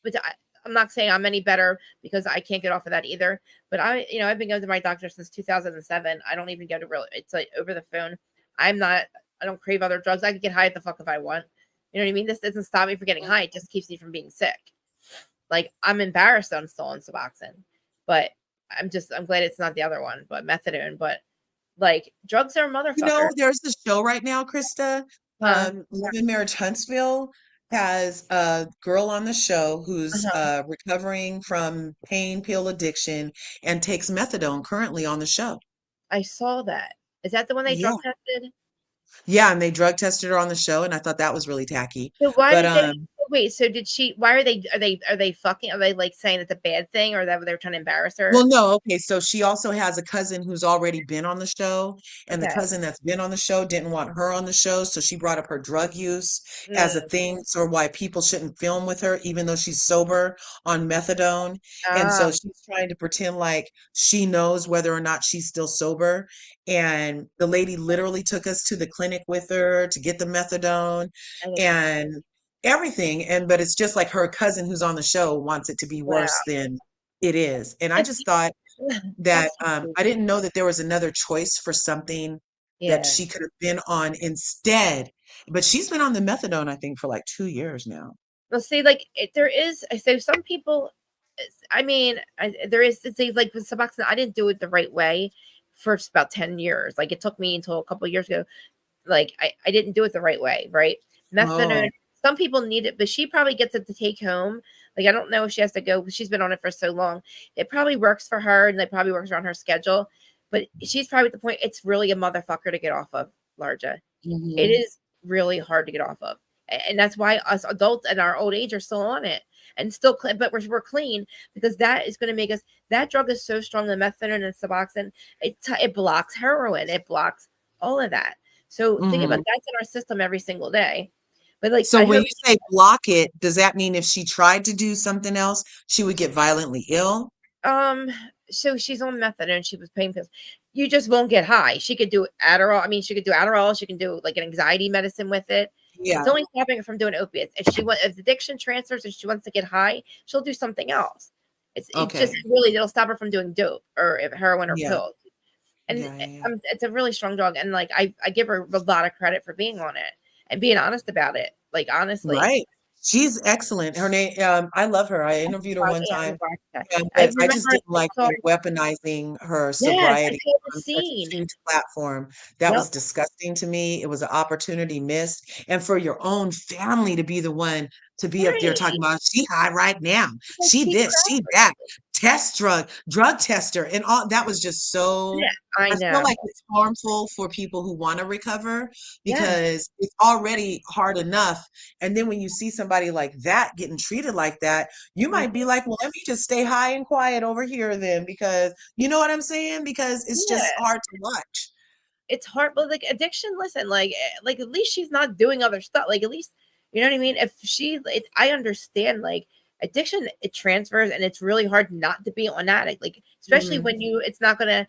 but I'm not saying I'm any better because I can't get off of that either. But I've been going to my doctor since 2007. I don't even go to it's like over the phone. I don't crave other drugs. I can get high at the fuck if I want. You know what I mean? This doesn't stop me from getting high. It just keeps me from being sick. Like I'm embarrassed that I'm still on Suboxone, but I'm glad it's not the other one, but methadone. But like drugs are a motherfucker. There's a show right now, Krista. Love and Marriage Huntsville has a girl on the show who's recovering from pain pill addiction and takes methadone currently on the show. I saw that. Is that the one they drug tested? Yeah, and they drug tested her on the show, and I thought that was really tacky. So wait, so did she, why are they fucking, are they like saying it's a bad thing or that they're trying to embarrass her? Well, no, okay, so she also has a cousin who's already been on the show, and the cousin that's been on the show didn't want her on the show, so she brought up her drug use as a thing, so why people shouldn't film with her, even though she's sober on methadone, and so she's trying to pretend like she knows whether or not she's still sober, and the lady literally took us to the clinic with her to get the methadone, and everything, but it's just like her cousin who's on the show wants it to be worse than it is. And I just thought that I didn't know that there was another choice for something that she could have been on instead, but she's been on the methadone I think for like 2 years now. Well, see, like there is, so some people, I mean, there is, it's like with Suboxone, I didn't do it the right way for about 10 years. Like it took me until a couple of years ago. Like I didn't do it the right way. Right. Methadone. Some people need it, but she probably gets it to take home. Like, I don't know if she has to go, because she's been on it for so long. It probably works for her, and it probably works around her schedule. But she's probably at the point, it's really a motherfucker to get off of, Larja. It is really hard to get off of. And that's why us adults at our old age are still on it. And still, but we're clean, because that is going to make us, that drug is so strong, the methadone and Suboxone, it blocks heroin. It blocks all of that. So think about that's in our system every single day. But like, so when you say block it, does that mean if she tried to do something else, she would get violently ill? So she's on methadone. She was pain pills. You just won't get high. She could do Adderall. I mean, she could do Adderall. She can do like an anxiety medicine with it. Yeah. It's only stopping her from doing opiates. If addiction transfers and she wants to get high, she'll do something else. It's Okay. just really, it'll stop her from doing dope or heroin or Yeah. pills. And Yeah. it's a really strong drug. And like, I give her a lot of credit for being on it and being honest about it. Like, honestly. Right. She's excellent. Her name, I love her. I interviewed her one time. I But I just remember didn't like her weaponizing her yes, I sobriety saw the on such a scene. huge platform. That Yep. was disgusting to me. It was an opportunity missed. And for your own family to be the one to be up there Right. talking about she high right now. Like, She keep this, she that, test drug tester, and all that was just so yeah, I I feel know. like it's harmful for people who want to recover Yes. because it's already hard enough. And then when you see somebody like that getting treated like that, you might be like, well, let me just stay high and quiet over here then, because you know what I'm saying? Because it's just Yeah. hard to watch. It's hard, but like addiction, listen, like at least she's not doing other stuff. Like, at least, you know what I mean? If I understand, like, addiction, it transfers, and it's really hard not to be on addict. Like, especially when it's not gonna,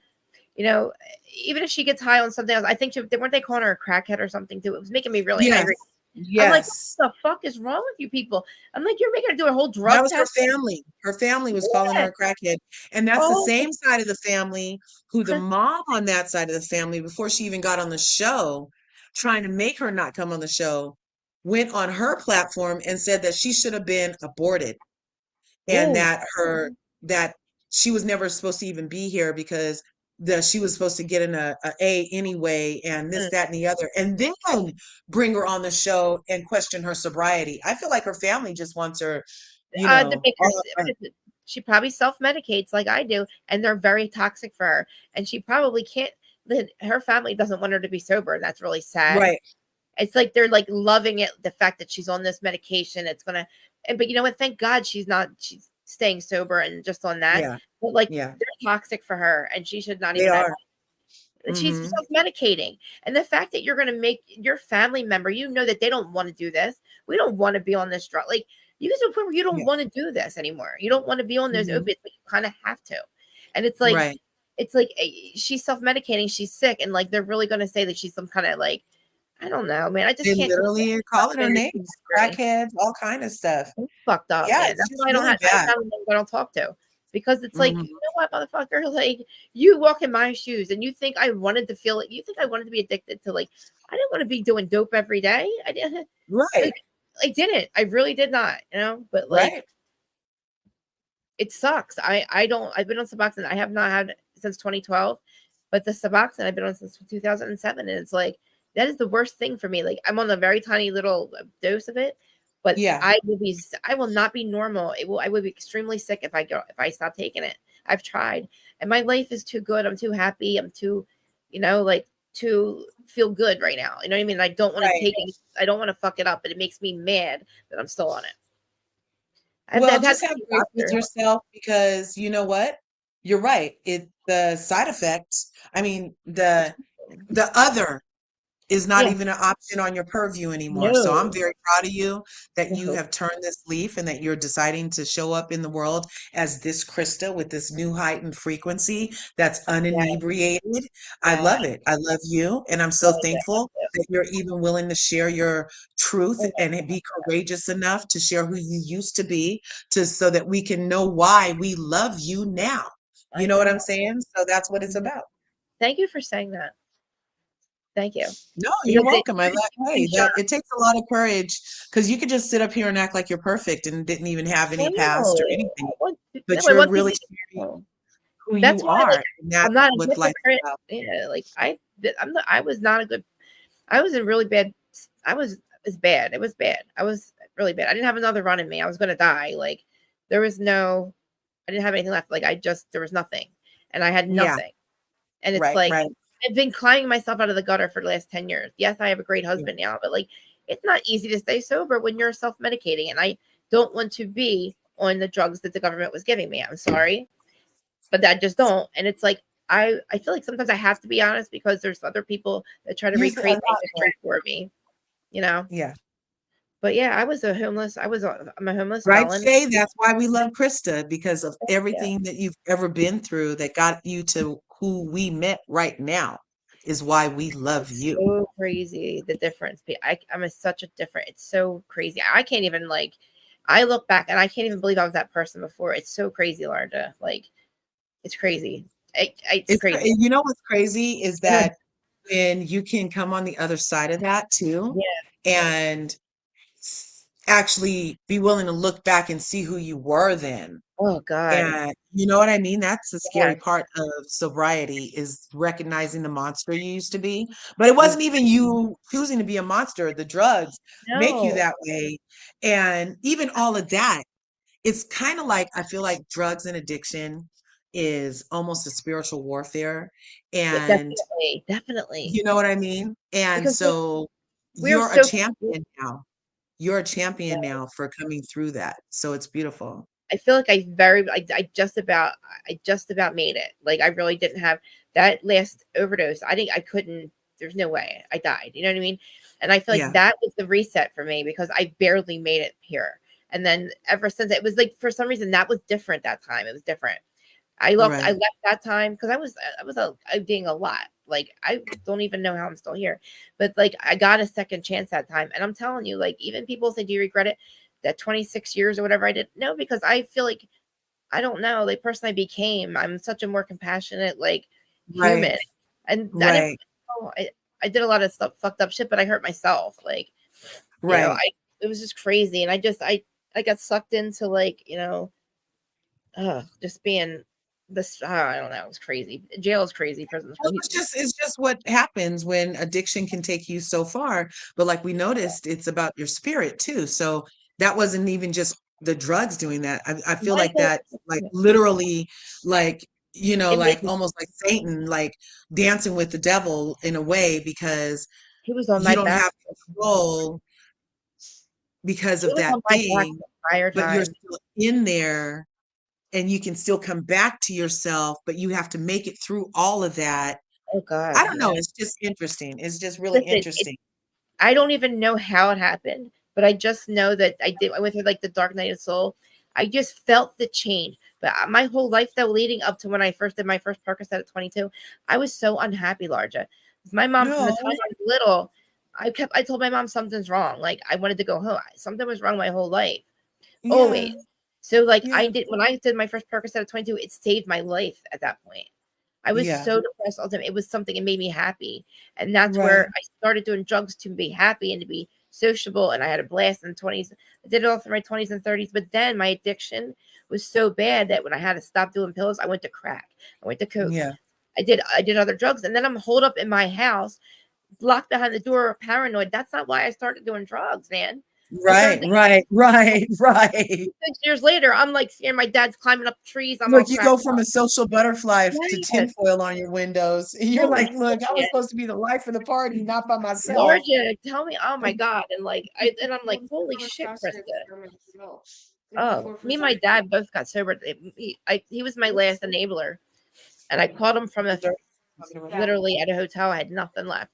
you know, even if she gets high on something else. I think weren't they calling her a crackhead or something too? It was making me really Yes. angry. I'm like, Yes. what the fuck is wrong with you people? I'm like, you're making her do a whole That drug was her test. family. Her family was calling her a crackhead. And that's the Oh, same side of the family who the mom on that side of the family, before she even got on the show, trying to make her not come on the show, went on her platform and said that she should have been aborted and ooh, that she was never supposed to even be here because she was supposed to get in a anyway, and this, that, and the other, and then bring her on the show and question her sobriety. I feel like her family just wants her, to make her she probably self-medicates like I do, and they're very toxic for her, and she probably can't. Her family doesn't want her to be sober, and that's really sad. right. It's like they're like loving it, the fact that she's on this medication. It's gonna, but you know what? Thank God she's not. She's staying sober and just on that. Yeah. But like, Yeah. they're toxic for her, and she should not They even have. are. She's Mhm. self-medicating. And the fact that you're going to make your family member, you know that they don't want to do this. We don't want to be on this drug. Like, you get to a point where you don't Yeah. want to do this anymore. You don't want to be on those Mhm. opiates, but you kind of have to. And it's Right. like she's self-medicating, she's sick, and like they're really going to say that she's some kind of like, I don't know, man. I They just can't take literally are calling her names, crackheads, all kind of stuff. it's fucked up, Yeah, man. it's That's just why really I bad. don't have anyone I don't talk to. Because it's like, you Mhm. know what, motherfucker? Like, you walk in my shoes and you think I wanted to feel it. You think I wanted to be addicted to, like, I didn't want to be doing dope every day. I didn't. Right. I didn't. I really did not, you know? But like, Right. it sucks. I've been on Suboxone. I have not had since 2012, but the Suboxone I've been on since 2007. And it's like, that is the worst thing for me. Like, I'm on a very tiny little dose of it, but Yeah. I will not be normal. I would be extremely sick if I stop taking it. I've tried, and my life is too good. I'm too happy. I'm too, like, to feel good right now. You know what I mean? I don't want to Right. take it. I don't want to fuck it up, but it makes me mad that I'm still on it. Well, I've had just have grace with yourself because you know what? You're right. The side effects, I mean, the other is not yeah, even an option on your purview anymore. So I'm no, very proud of you that you no, have turned this leaf and that you're deciding to show up in the world as this Krista with this new heightened frequency that's yeah, uninebriated. I yeah, love it. I love you. And I'm so thankful that you're even willing to share your truth and be courageous enough to share who you used to be so that we can know why we love you now. You know what I'm saying? So that's what it's about. Thank you for saying that. Thank you. No, you're Because welcome. it It takes a lot of courage because you could just sit up here and act like you're perfect and didn't even have any past or no, anything, no, but I you're want really people to sharing know. who That's you why, like, are, and I'm that's not a what life's hypocrite. about. Yeah, like I was not a good. I was in really bad. I was It was bad. It was bad. I was really bad. I didn't have another run in me. I was gonna die. Like, there was no. I didn't have anything left. Like, there was nothing, and I had Yeah, nothing. And it's right, like, right. I've been climbing myself out of the gutter for the last 10 years. Yes, I have a great Yeah, husband now, but like, it's not easy to stay sober when you're self-medicating. And I don't want to be on the drugs that the government was giving me. I'm sorry, but I just don't. And it's like, I feel like sometimes I have to be honest because there's other people that try to use it a recreate my lot more. history for me, you know? Yeah. But yeah, I'm a homeless Right, felon. Shay? That's why we love Krista, because of Yeah. everything that you've ever been through that got you to who we met right now is why we love It's you. so crazy the difference. I'm such a different. It's so crazy. I can't even like. I look back and I can't even believe I was that person before. It's so crazy, Larja. Like, it's crazy. It's crazy. You know what's crazy is that when you can come on the other side of that too, and actually be willing to look back and see who you were then. Oh God. And you know what I mean? That's the scary part of sobriety, is recognizing the monster you used to be. But it wasn't even you choosing to be a monster. The drugs make you that way. And even all of that, it's kind of like, I feel like drugs and addiction is almost a spiritual warfare. And definitely. you know what I mean? And because so you're a champion now. You're a champion now for coming through that. So it's beautiful. I feel like I just about made it. Like, I really didn't have that last overdose. I couldn't, there's no way. I died. You know what I mean? And I feel like that was the reset for me, because I barely made it here. And then ever since, it was like, for some reason, that was different that time. It was different. I left that time because I was doing a lot. Like, I don't even know how I'm still here. But like, I got a second chance that time. And I'm telling you, like, even people say, do you regret it? That 26 years or whatever I did? No, because I feel like, I don't know, the person I became, I'm such a more compassionate, like, human. And I did a lot of stuff, fucked up shit, but I hurt myself. Like, you know, it was just crazy. And I got sucked into, like, you know, just being this, I don't know, it was crazy. Jail is crazy. Prison is crazy. It's just what happens when addiction can take you so far. But like we noticed, it's about your spirit too. So that wasn't even just the drugs doing that. I feel like that, like, literally, like, you know, like almost like Satan, like dancing with the devil in a way, because he was on my you don't back. have control because of that thing, but you're still in there. And you can still come back to yourself, but you have to make it through all of that. Oh God. I don't know. It's just interesting. It's just really interesting. I don't even know how it happened, but I just know that I went through like the dark night of soul. I just felt the change. But my whole life, though, leading up to when I first did my first Percocet at 22, I was so unhappy, Larja. My mom, from the time I was little, I told my mom something's wrong. Like, I wanted to go home. Something was wrong my whole life. Always. So like, when I did my first Percocet at 22, it saved my life at that point. I was so depressed all the time. It was something, it made me happy. And that's where I started doing drugs to be happy and to be sociable. And I had a blast in the 20s. I did it all through my 20s and 30s. But then my addiction was so bad that when I had to stop doing pills, I went to crack. I went to coke. I did other drugs. And then I'm holed up in my house, locked behind the door, paranoid. That's not why I started doing drugs, man. Right. 6 years later, I'm like scared. My dad's climbing up trees. Look, you go from a social butterfly to tinfoil on your windows. You're like, look, I was supposed to be the life of the party, not by myself. Larja, tell me, oh my God. And like, I'm like, holy shit, Krista. Oh, me and my dad both got sober. He was my last enabler. And I called him from literally at a hotel. I had nothing left.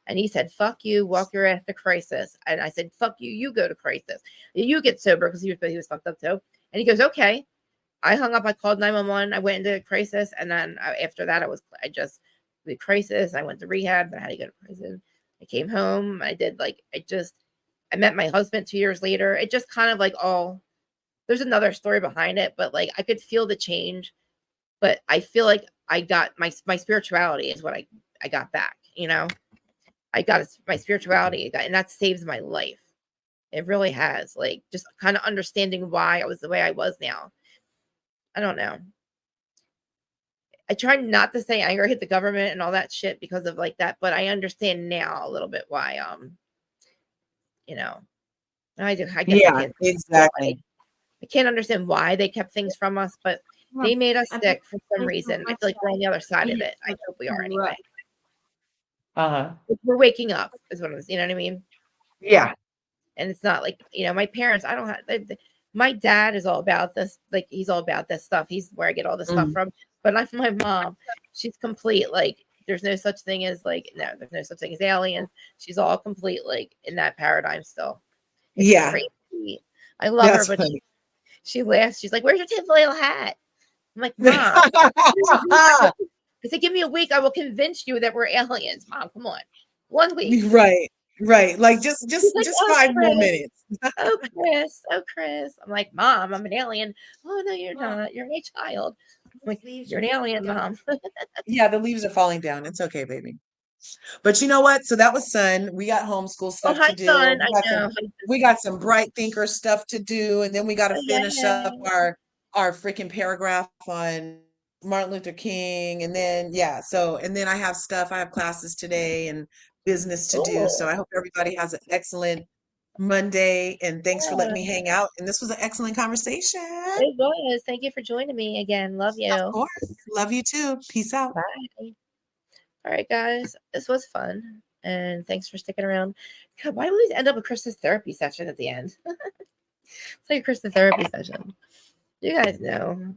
And he said, fuck you, walk your ass to crisis. And I said, fuck you, you go to crisis. You get sober, because he was fucked up too. And he goes, okay. I hung up, I called 911, I went into crisis. And then after that, I just did crisis. I went to rehab, but I had to go to prison. I came home. I met my husband 2 years later. It just kind of like there's another story behind it, but like, I could feel the change. But I feel like I got my spirituality is what I got back, you know? I got my spirituality, and that saves my life. It really has. Like, just kind of understanding why I was the way I was now. I don't know. I try not to say anger hit the government and all that shit because of like that, but I understand now a little bit why. You know, I guess I can't. Exactly. I can't understand why they kept things from us, but they made us sick for some reason. I feel like we're on the other side of it. I hope we are anyway. We're waking up is what you know what I mean? Yeah. And it's not like, you know, my parents, I don't have, my dad is all about this. Like, he's all about this stuff. He's where I get all this stuff from. But like my mom, she's complete. Like, there's no such thing as there's no such thing as aliens. She's all complete, like, in that paradigm still. It's crazy. I love her, but she laughs. She's like, where's your tinfoil hat? I'm like, Mom. I said, give me a week. I will convince you that we're aliens, Mom. Come on. 1 week. Right. Right. Like just She's like, just oh, 5 more Chris. minutes. Oh, Chris. Oh, Chris. I'm like, Mom, I'm an alien. Oh, no, you're not. You're my child. I'm like, you're an alien, Mom. Yeah, the leaves are falling down. It's okay, baby. But you know what? So that was Sun. We got homeschool Oh, stuff hi, to do. son. I know. We got some bright thinker stuff to do, and then we got to Oh, finish up yay. our freaking paragraph on Martin Luther King, and then yeah. So and then I have stuff. I have classes today and business to do. So Oh, I hope everybody has an excellent Monday, and thanks for letting yeah. me hang out. And this was an excellent conversation. It was. Thank you for joining me again. Love Of you. course. Love you too. Peace out. Bye. All right, guys. This was fun. And thanks for sticking around. God, why do we always end up with Krista's therapy session at the end? It's like a Krista therapy session. You guys know.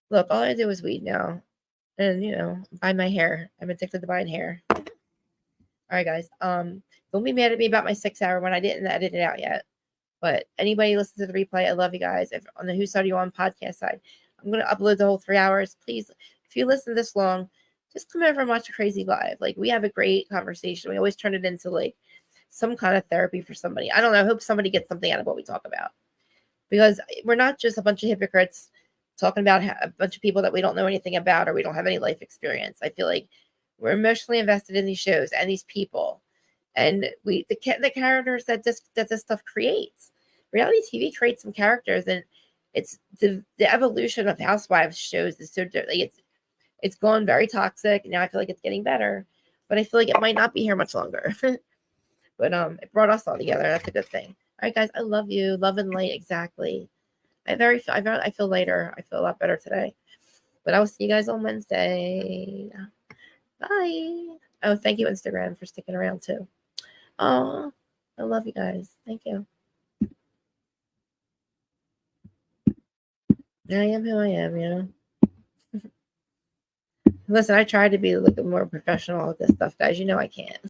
Look, all I do is weed now. And, buy my hair. I'm addicted to buying hair. All right, guys. Don't be mad at me about my 6 hour when I didn't edit it out yet. But anybody listen to the replay, I love you guys. If on the Who Started You On podcast side, I'm gonna upload the whole 3 hours. Please, if you listen this long, just come over and watch a crazy live. Like, we have a great conversation. We always turn it into like some kind of therapy for somebody. I don't know. I hope somebody gets something out of what we talk about, because we're not just a bunch of hypocrites talking about a bunch of people that we don't know anything about or we don't have any life experience. I feel like we're emotionally invested in these shows and these people, and the characters that this stuff creates. Reality TV creates some characters, and it's the evolution of Housewives shows is so like it's gone very toxic. Now I feel like it's getting better, but I feel like it might not be here much longer. But it brought us all together. That's a good thing. All right, guys, I love you. Love and light, exactly. I feel lighter. I feel a lot better today. But I will see you guys on Wednesday. Bye. Oh, thank you, Instagram, for sticking around too. Oh, I love you guys. Thank you. I am who I am, Listen, I tried to be a little more professional with this stuff, guys. You know I can't.